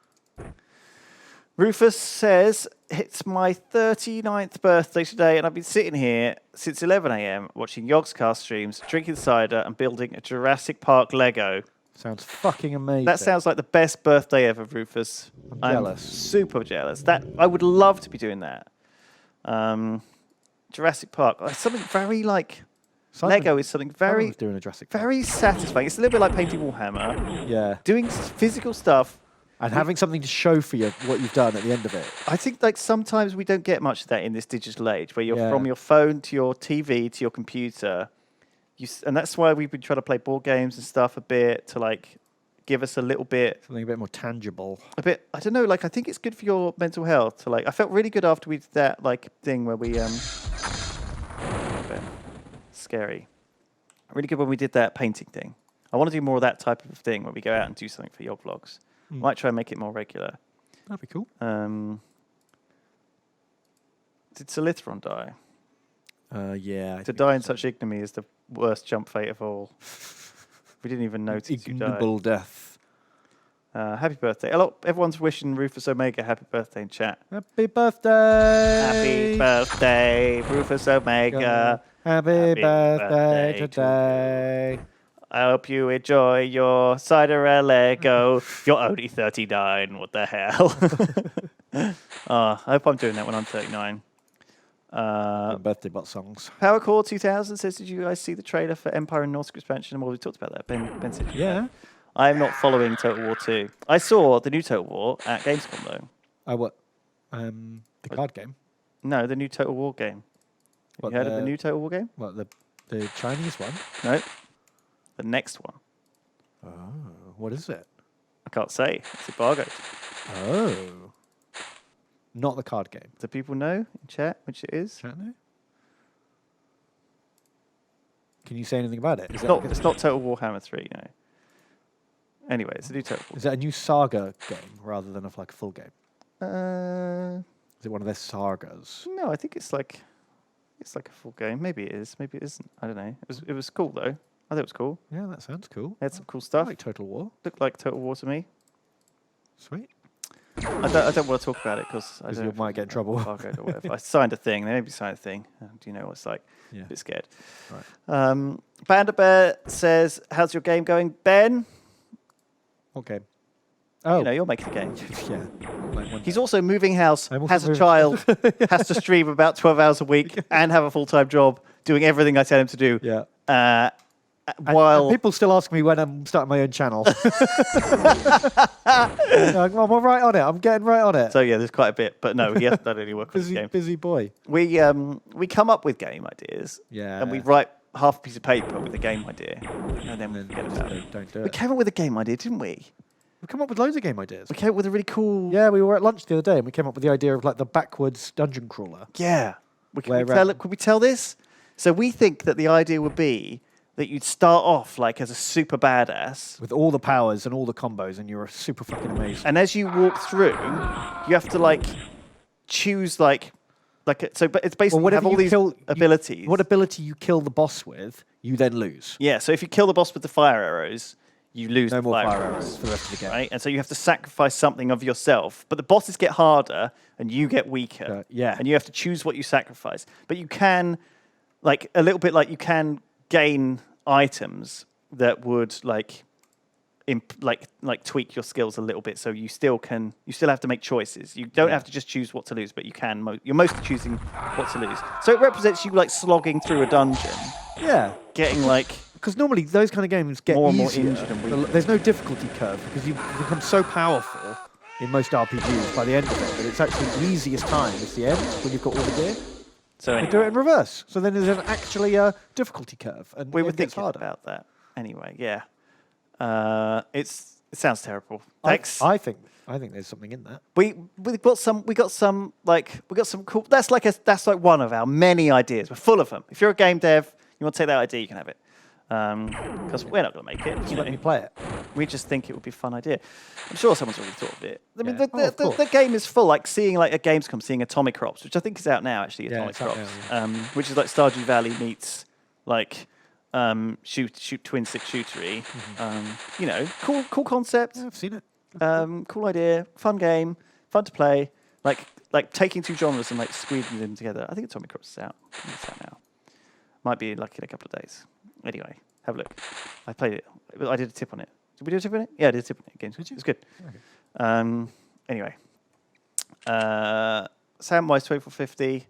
Rufus says, it's my 39th birthday today, and I've been sitting here since 11 a.m. watching Yogscast streams, drinking cider, and building a Jurassic Park Lego. Sounds fucking amazing. That sounds like the best birthday ever, Rufus. I'm jealous. Super jealous. I would love to be doing that. Jurassic Park. Like, something very like Simon- Lego is something Simon very was doing a Jurassic Park. very satisfying. It's a little bit like painting Warhammer, Yeah. doing physical stuff. And having something to show for you what you've done at the end of it. I think like sometimes we don't get much of that in this digital age, where you're Yeah. from your phone to your TV to your computer. And that's why we've been trying to play board games and stuff a bit to like give us a little bit, Something a bit more tangible. a bit. I don't know. Like I think it's good for your mental health to like. I felt really good after we did that like thing where we scary. Really good when we did that painting thing. I want to do more of that type of thing where we go out and do something for your vlogs. Might try and make it more regular. That'd be cool. Did Solithron die? Yeah. To die in such ignominy is the worst jump fate of all. We didn't even notice you died. Ignoble death. Happy birthday. Hello, everyone's wishing Rufus Omega happy birthday in chat. Happy birthday. Happy birthday, Rufus Omega. Happy birthday to today. I hope you enjoy your cider and Lego. You're only 39. What the hell? I hope I'm doing that when I'm 39. Birthday bot songs. PowerCore 2000 says, did you guys see the trailer for Empire and North expansion? Well, we talked about that. Ben said, Yeah. I'm not following Total War 2. I saw the new Total War at Gamescom, though. Oh, what? The card game? No, the new Total War game. What, You heard of the new Total War game? What, the Chinese one? No. The next one. Oh, what is it? I can't say. It's embargoed. Oh. Not the card game. Do people know in chat which it is? Chat now? Can you say anything about it? Is It's not Total Warhammer 3, no. Anyway, it's a new Total War. Is that a new saga game rather than like a full game? No, Is it one of their sagas? I think it's like a full game. Maybe it is. Maybe it isn't. I don't know. It was cool though. I thought it was cool. Yeah, that sounds cool. It had some cool I stuff. like Total War. Looked like Total War to me. Sweet. I don't want to talk about it because I 'Cause don't you know if might get in trouble. embargoed or whatever. I signed a thing. They made me sign a thing. Do you know what it's like? Yeah. A bit scared. Right. Banda Bear says, "How's your game going, Ben?" Okay. Oh. You know, you're making a game. Yeah. Like one He's day. also moving house, I'm also has a moving- child, has to stream about 12 hours a week, and have a full-time job, doing everything I tell him to do. Yeah. While And people still ask me when I'm starting my own channel. Like, well, I'm right on it. I'm getting right on it. so yeah, there's quite a bit, but no, he hasn't done any work on the busy, game. busy boy. We come up with game ideas, Yeah. and we write half a piece of paper with a game idea, and then we And forget then about it. don't do We it. came up with a game idea, didn't we? We've come up with loads of game ideas. We came up with a really cool. Yeah, we were at lunch the other day and we came up with the idea of like the backwards dungeon crawler. Yeah. Where, Could we tell this? So we think that the idea would be that you'd start off like as a super badass, With all the powers and all the combos, and you're super fucking amazing. and as you walk through, you have to like choose but it's basically whatever have all you these kill- abilities. What ability you kill the boss with, you then lose. Yeah. So if you kill the boss with the fire arrows, you lose No the more fire fire arrows. arrows for the rest of the game. Right, and so you have to sacrifice something of yourself. But the bosses get harder, and you get weaker. Yeah. And you have to choose what you sacrifice. But you can, like a little bit like you can gain items that would like tweak your skills a little bit. So you still have to make choices. You don't have to just choose what to lose, but you can. You're mostly choosing what to lose. So it represents you like slogging through a dungeon, Yeah. getting like. Because normally those kind of games get More and more easier. injured and weaker. There's no difficulty curve because you become so powerful in most RPGs by the end of it that it's actually the easiest time is the end when you've got all the gear. So We anyway, do it in reverse. So then there's actually a difficulty curve and we were it gets thinking harder. about that. Anyway, yeah. It sounds terrible. Thanks. I think there's something in that. We got some cool. That's like one of our many ideas. We're full of them. If you're a game dev, you want to take that idea, you can have it. Because we're not going to make it. Just let me play it. We just think it would be a fun idea. I'm sure someone's already thought of it. I mean, Yeah. Oh, of course. the game is full. Like seeing like a Gamescom, seeing Atomic Crops, which I think is out now. Actually, Yeah, Atomic it's out Crops, now, which is like Stardew Valley meets like shoot twin stick shootery. You know, cool concept. Yeah, I've seen it. Cool idea, fun game, fun to play. Like taking two genres and like squeezing them together. I think Atomic Crops is out. I think it's out now. Might be like in a couple of days. Anyway, have a look. I played it. I did a tip on it. Did we do a tip on it? Yeah, I did a tip on it. Games. It was good. Okay. Anyway, Samwise 2450.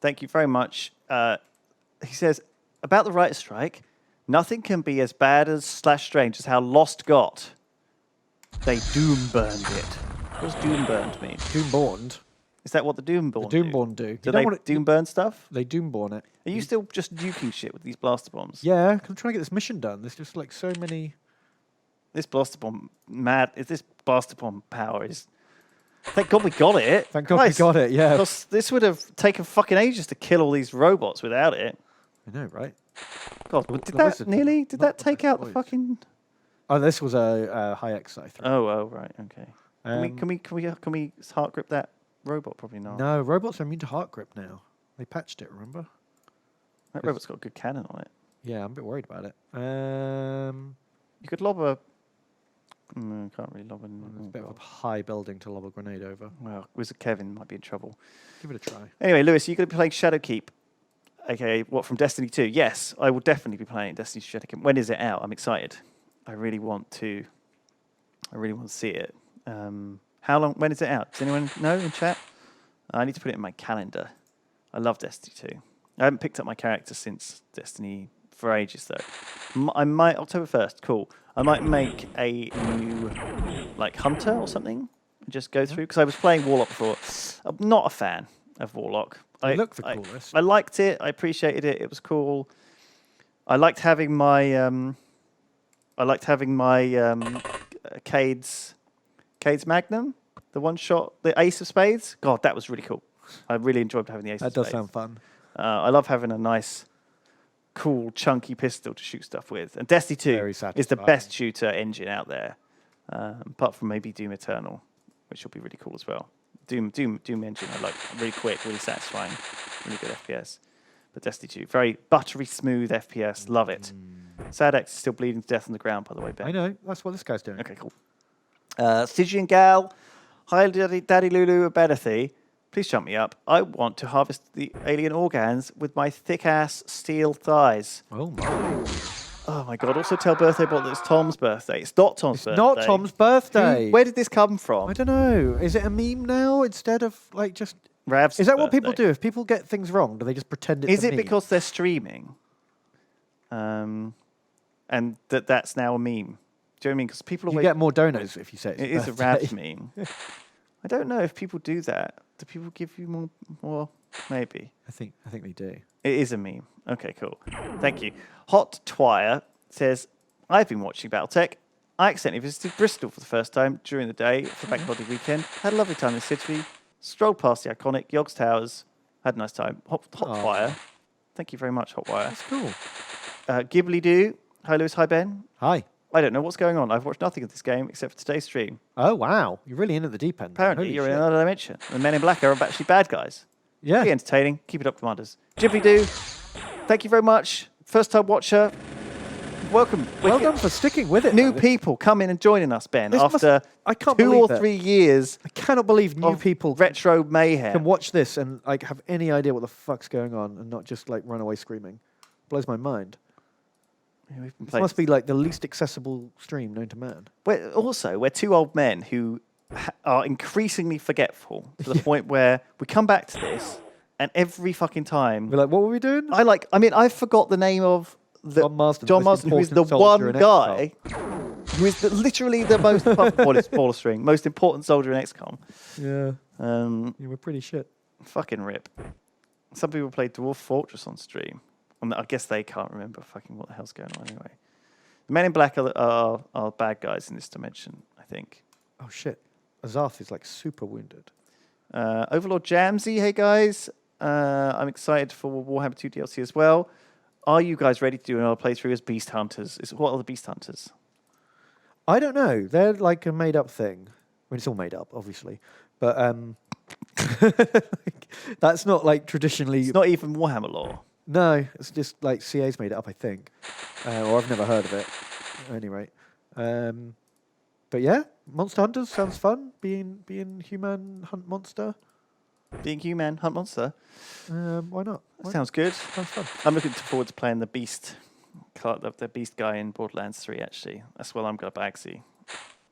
Thank you very much. He says, about the writer's strike, nothing can be as bad as /strange as how Lost got. They doom burned it. What does doom burned mean? Doomborn. Is that what the Doomborn The Doomborn do. Do they doom burn stuff? They Doomborn it. Are you still just nuking shit with these blaster bombs? Yeah, 'cause I'm trying to get this mission done. There's just like so many. This blaster bomb this blaster bomb power is... Thank God we got it. Thank God we got it, yeah. Because this would have taken fucking ages to kill all these robots without it. I know, right? God, did that take out the fucking... Oh, this was a high X, I think. Oh, right, okay. Can we heart grip that robot? Probably not. No, robots are immune to heart grip now. They patched it, remember? That robot's got a good cannon on it. Yeah, I'm a bit worried about it. You could lob a... No, can't really lob a... It's a bit of a high building to lob a grenade over. Well, Wizard Kevin might be in trouble. Give it a try. Anyway, Lewis, you're going to be playing Shadowkeep. Okay, what, from Destiny 2? Yes, I will definitely be playing Destiny Shadowkeep. When is it out? I'm excited. I really want to see it. How long? When is it out? Does anyone know in chat? I need to put it in my calendar. I love Destiny 2. I haven't picked up my character since Destiny for ages, though. I might... October 1st, cool. I might make a new, like, Hunter or something. And just go through. Because I was playing Warlock before. I'm not a fan of Warlock. They look the coolest. I liked it. I appreciated it. It was cool. I liked having my... Cade's Magnum, the one shot, the Ace of Spades. God, that was really cool. I really enjoyed having the Ace of Spades. That does sound fun. I love having a nice, cool, chunky pistol to shoot stuff with. And Destiny 2 is the best shooter engine out there, apart from maybe Doom Eternal, which will be really cool as well. Doom engine, I like, really quick, really satisfying, really good FPS. But Destiny 2, very buttery smooth FPS, love it. Sadex is still bleeding to death on the ground, by the way, Ben. I know, that's what this guy's doing. Okay, cool. Stygian Gal, hi Daddy Lulu Abernathy. Please jump me up. I want to harvest the alien organs with my thick-ass steel thighs. Oh, my. Oh, my God. Also tell Birthday Bot that it's Tom's birthday. It's not Tom's birthday. Not Tom's birthday. Where did this come from? I don't know. Is it a meme now instead of, like, just... Rav's Is that birthday. what people do? If people get things wrong, do they just pretend it's Is a it meme? because they're streaming? And that's now a meme? Do you know what I mean? Because people You always... get more donos if you say it's It is a birthday. Rav's meme. I don't know if people do that. Do people give you more? Maybe. I think they do. It is a meme. Okay, cool. Thank you. Hot Twire says, I've been watching Battletech. I accidentally visited Bristol for the first time during the day for Bank Holiday weekend. Had a lovely time in the city. Strolled past the iconic Yogs Towers. Had a nice time. Hot Twire. Thank you very much, Hot Wire. That's cool. Ghibli Doo. Hi, Lewis. Hi, Ben. Hi. I don't know what's going on. I've watched nothing of this game except for today's stream. Oh, wow. You're really in at the deep end. Apparently, Holy you're shit. in another dimension. The Men in Black are actually bad guys. Yeah. Pretty entertaining. Keep it up, Commanders. Ghibli Doo. Thank you very much. First time watcher. Welcome. Well done for sticking with it. New though. people coming and joining us, Ben, This after I can't 2 believe or it. 3 years I cannot believe new of people retro mayhem. can watch this and like have any idea what the fuck's going on and not just like run away screaming. Blows my mind. Yeah, we've been This playing- must be like the least accessible stream known to man. We're 2 old men who are increasingly forgetful to the point where we come back to this and every fucking time... We're like, what were we doing? I forgot the name of John Marsden, John the most Marsden, who is the important soldier one in guy who is literally the most Paula string, most important soldier in XCOM. Yeah. You were pretty shit. Fucking rip. Some people played Dwarf Fortress on stream. And I guess they can't remember fucking what the hell's going on anyway. The Men in Black are bad guys in this dimension, I think. Oh shit. Azath is like super wounded. Overlord Jamsey, hey guys. I'm excited for Warhammer 2 DLC as well. Are you guys ready to do another playthrough as Beast Hunters? What are the Beast Hunters? I don't know. They're like a made up thing. I mean, it's all made up, obviously. But that's not like traditionally... It's not even Warhammer lore. No, it's just like CA's made it up, I think. Or I've never heard of it. At any rate. But yeah, Monster Hunters sounds fun. Being human hunt monster. Being human, hunt monster. Why not? That sounds good. Sounds fun. I'm looking forward to playing the Beast, the Beast guy in Borderlands 3. Actually, that's what I'm gonna bagsy.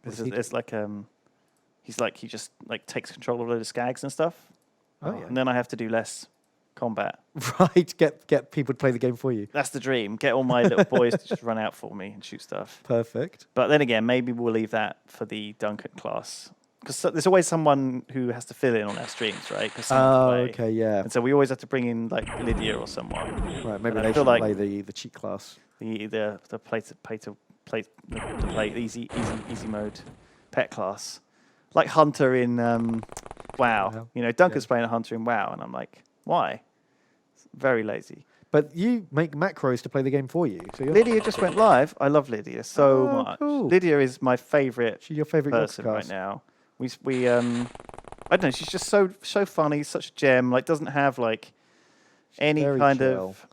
It's like he just like takes control of a load of skags and stuff. Oh yeah. And then I have to do less combat. Right, get people to play the game for you. That's the dream. Get all my little boys to just run out for me and shoot stuff. Perfect. But then again, maybe we'll leave that for the Duncan class. Because there's always someone who has to fill in on our streams, right? Okay, yeah. And so we always have to bring in like Lydia or someone. Right, maybe And I they feel should like play the cheat class. the play easy mode pet class, like Hunter in WoW. You know, Duncan's playing a Hunter in WoW, and I'm like, why? It's very lazy. But you make macros to play the game for you. So Lydia just went live. I love Lydia so much. Cool. Lydia is my favorite. She's your favorite person Godcast. right now. We I don't know. She's just so funny, such a gem. Like doesn't have like any kind of,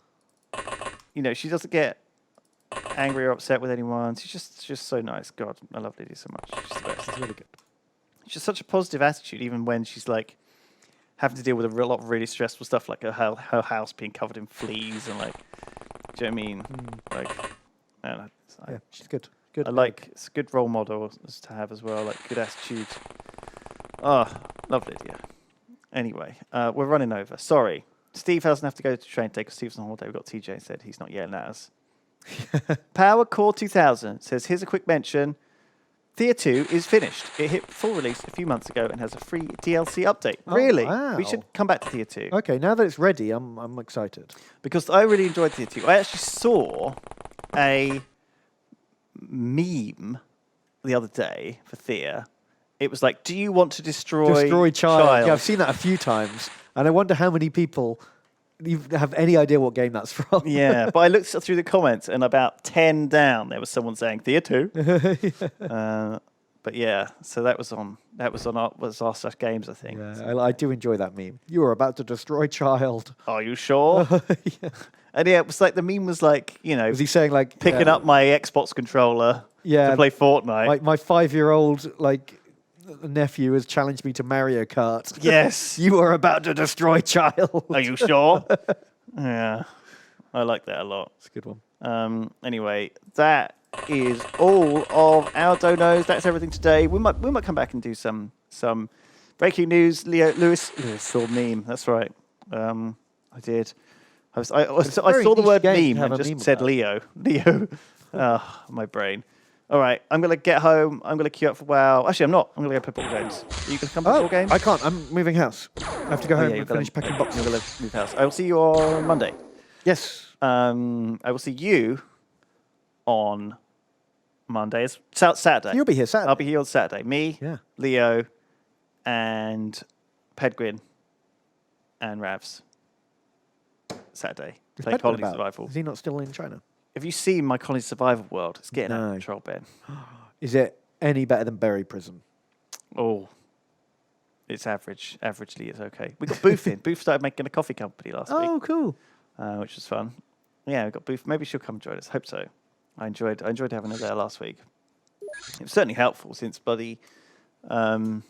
you know, she doesn't get angry or upset with anyone. She's just so nice. God, I love Lydia so much. She's the best. It's really good. She's such a positive attitude, even when she's like having to deal with a lot of really stressful stuff, like her house being covered in fleas and like, do you know what I mean? Like, I don't know. Yeah, she's good. Good. I like it's a good role model to have as well, like good attitude. Oh, love Lydia. Anyway, we're running over. Sorry. Steve doesn't have to go to train today because Steve's on holiday. We've got TJ said he's not yelling at us. Power Core 2000 says, here's a quick mention. Tier 2 is finished. It hit full release a few months ago and has a free DLC update. Oh, really? wow. We should come back to Tier 2. Okay, now that it's ready, I'm excited. Because I really enjoyed Tier 2. I actually saw a meme the other day for Thea. It was like, do you want to destroy child? Yeah, I've seen that a few times, and I wonder how many people have any idea what game that's from. Yeah, but I looked through the comments, and about 10 down, there was someone saying Thea 2. But yeah, so that was on r/ games, I think. Yeah, I do enjoy that meme. You are about to destroy child. Are you sure? Yeah. And yeah, it was like the meme was like, you know, Was he saying like picking up my Xbox controller to play Fortnite. Like my 5-year-old nephew has challenged me to Mario Kart. Yes. You are about to destroy child. Are you sure? Yeah, I like that a lot. It's a good one. Anyway, that is all of our donos. That's everything today. We might come back and do some breaking news. Lewis saw meme. That's right. I did. I saw the word meme and just said Leo. Leo. Oh, my brain. All right, I'm going to get home. I'm going to queue up for WoW. Actually, I'm not. I'm going to go play ball games. Are you going to come to ball games? I can't. I'm moving house. I have to go home and finish packing boxes. I'm going to move house. I will see you on Monday. Yes. I will see you on Monday. It's Saturday. You'll be here Saturday. I'll be here on Saturday. Me, Yeah. Leo, and Pedguin, and Ravs. Saturday. Is Play Pedguin Colony about? Survival. Is he not still in China? Have you seen my Colony Survival world? It's getting out of control, Ben. Is it any better than Berry Prison? Oh, it's average. Averagely, it's okay. We got Booth in. Booth started making a coffee company last week. Oh, cool. Which was fun. Yeah, we got Booth. Maybe she'll come join us. Hope so. I enjoyed having her there last week. It was certainly helpful since bloody Leo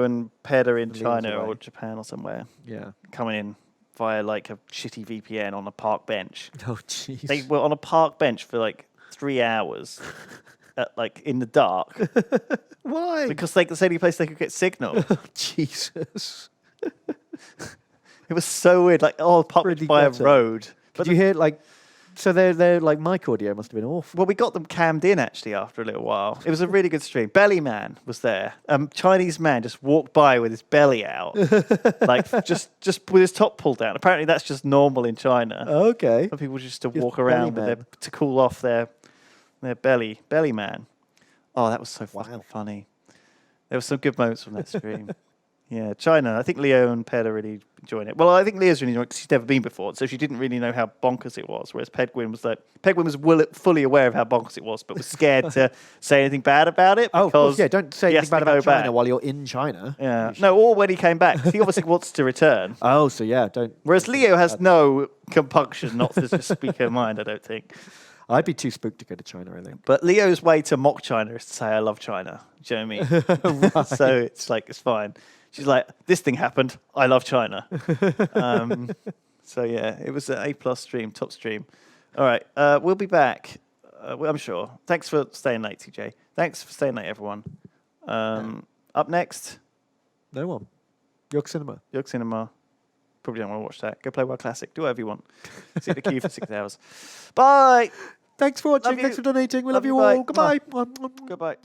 and Ped are in China or Japan or somewhere. Yeah. Coming in via like a shitty VPN on a park bench. Oh, jeez. They were on a park bench for like 3 hours, like in the dark. Why? Because like it's the only place they could get signal. Oh, Jesus. It was so weird. Like, parked by a road. Did you hear so their like mic audio must have been awful. Well, we got them cammed in actually after a little while. It was a really good stream. Belly Man was there. Chinese man just walked by with his belly out, like just with his top pulled down. Apparently, that's just normal in China. Okay. For people just to walk around with to cool off their belly man. Oh, that was so fucking funny. There were some good moments from that stream. Yeah, China. I think Leo and Ped are really enjoying it. Well, I think Leo's really enjoying it because she's never been before, so she didn't really know how bonkers it was. Whereas Pedguin was fully aware of how bonkers it was, but was scared to say anything bad about it. Oh, of course, yeah. Don't say anything bad about China back. while you're in China. Yeah. No, or when he came back. He obviously wants to return. Oh, so yeah, don't. Whereas Leo has no compunction not to just speak her mind, I don't think. I'd be too spooked to go to China, I think. But Leo's way to mock China is to say, I love China. Do you know what I mean? Right. So it's like, it's fine. She's like, this thing happened. I love China. So yeah, it was an A+ stream, top stream. All right, we'll be back. I'm sure. Thanks for staying late, TJ. Thanks for staying late, everyone. Up next, No one. York Cinema. York Cinema. Probably don't want to watch that. Go play World Classic. Do whatever you want. Sit in the queue for 6 hours. Bye. Thanks for watching. Love Thanks you. for donating. We love, Love you you, all. bye. Goodbye. Goodbye.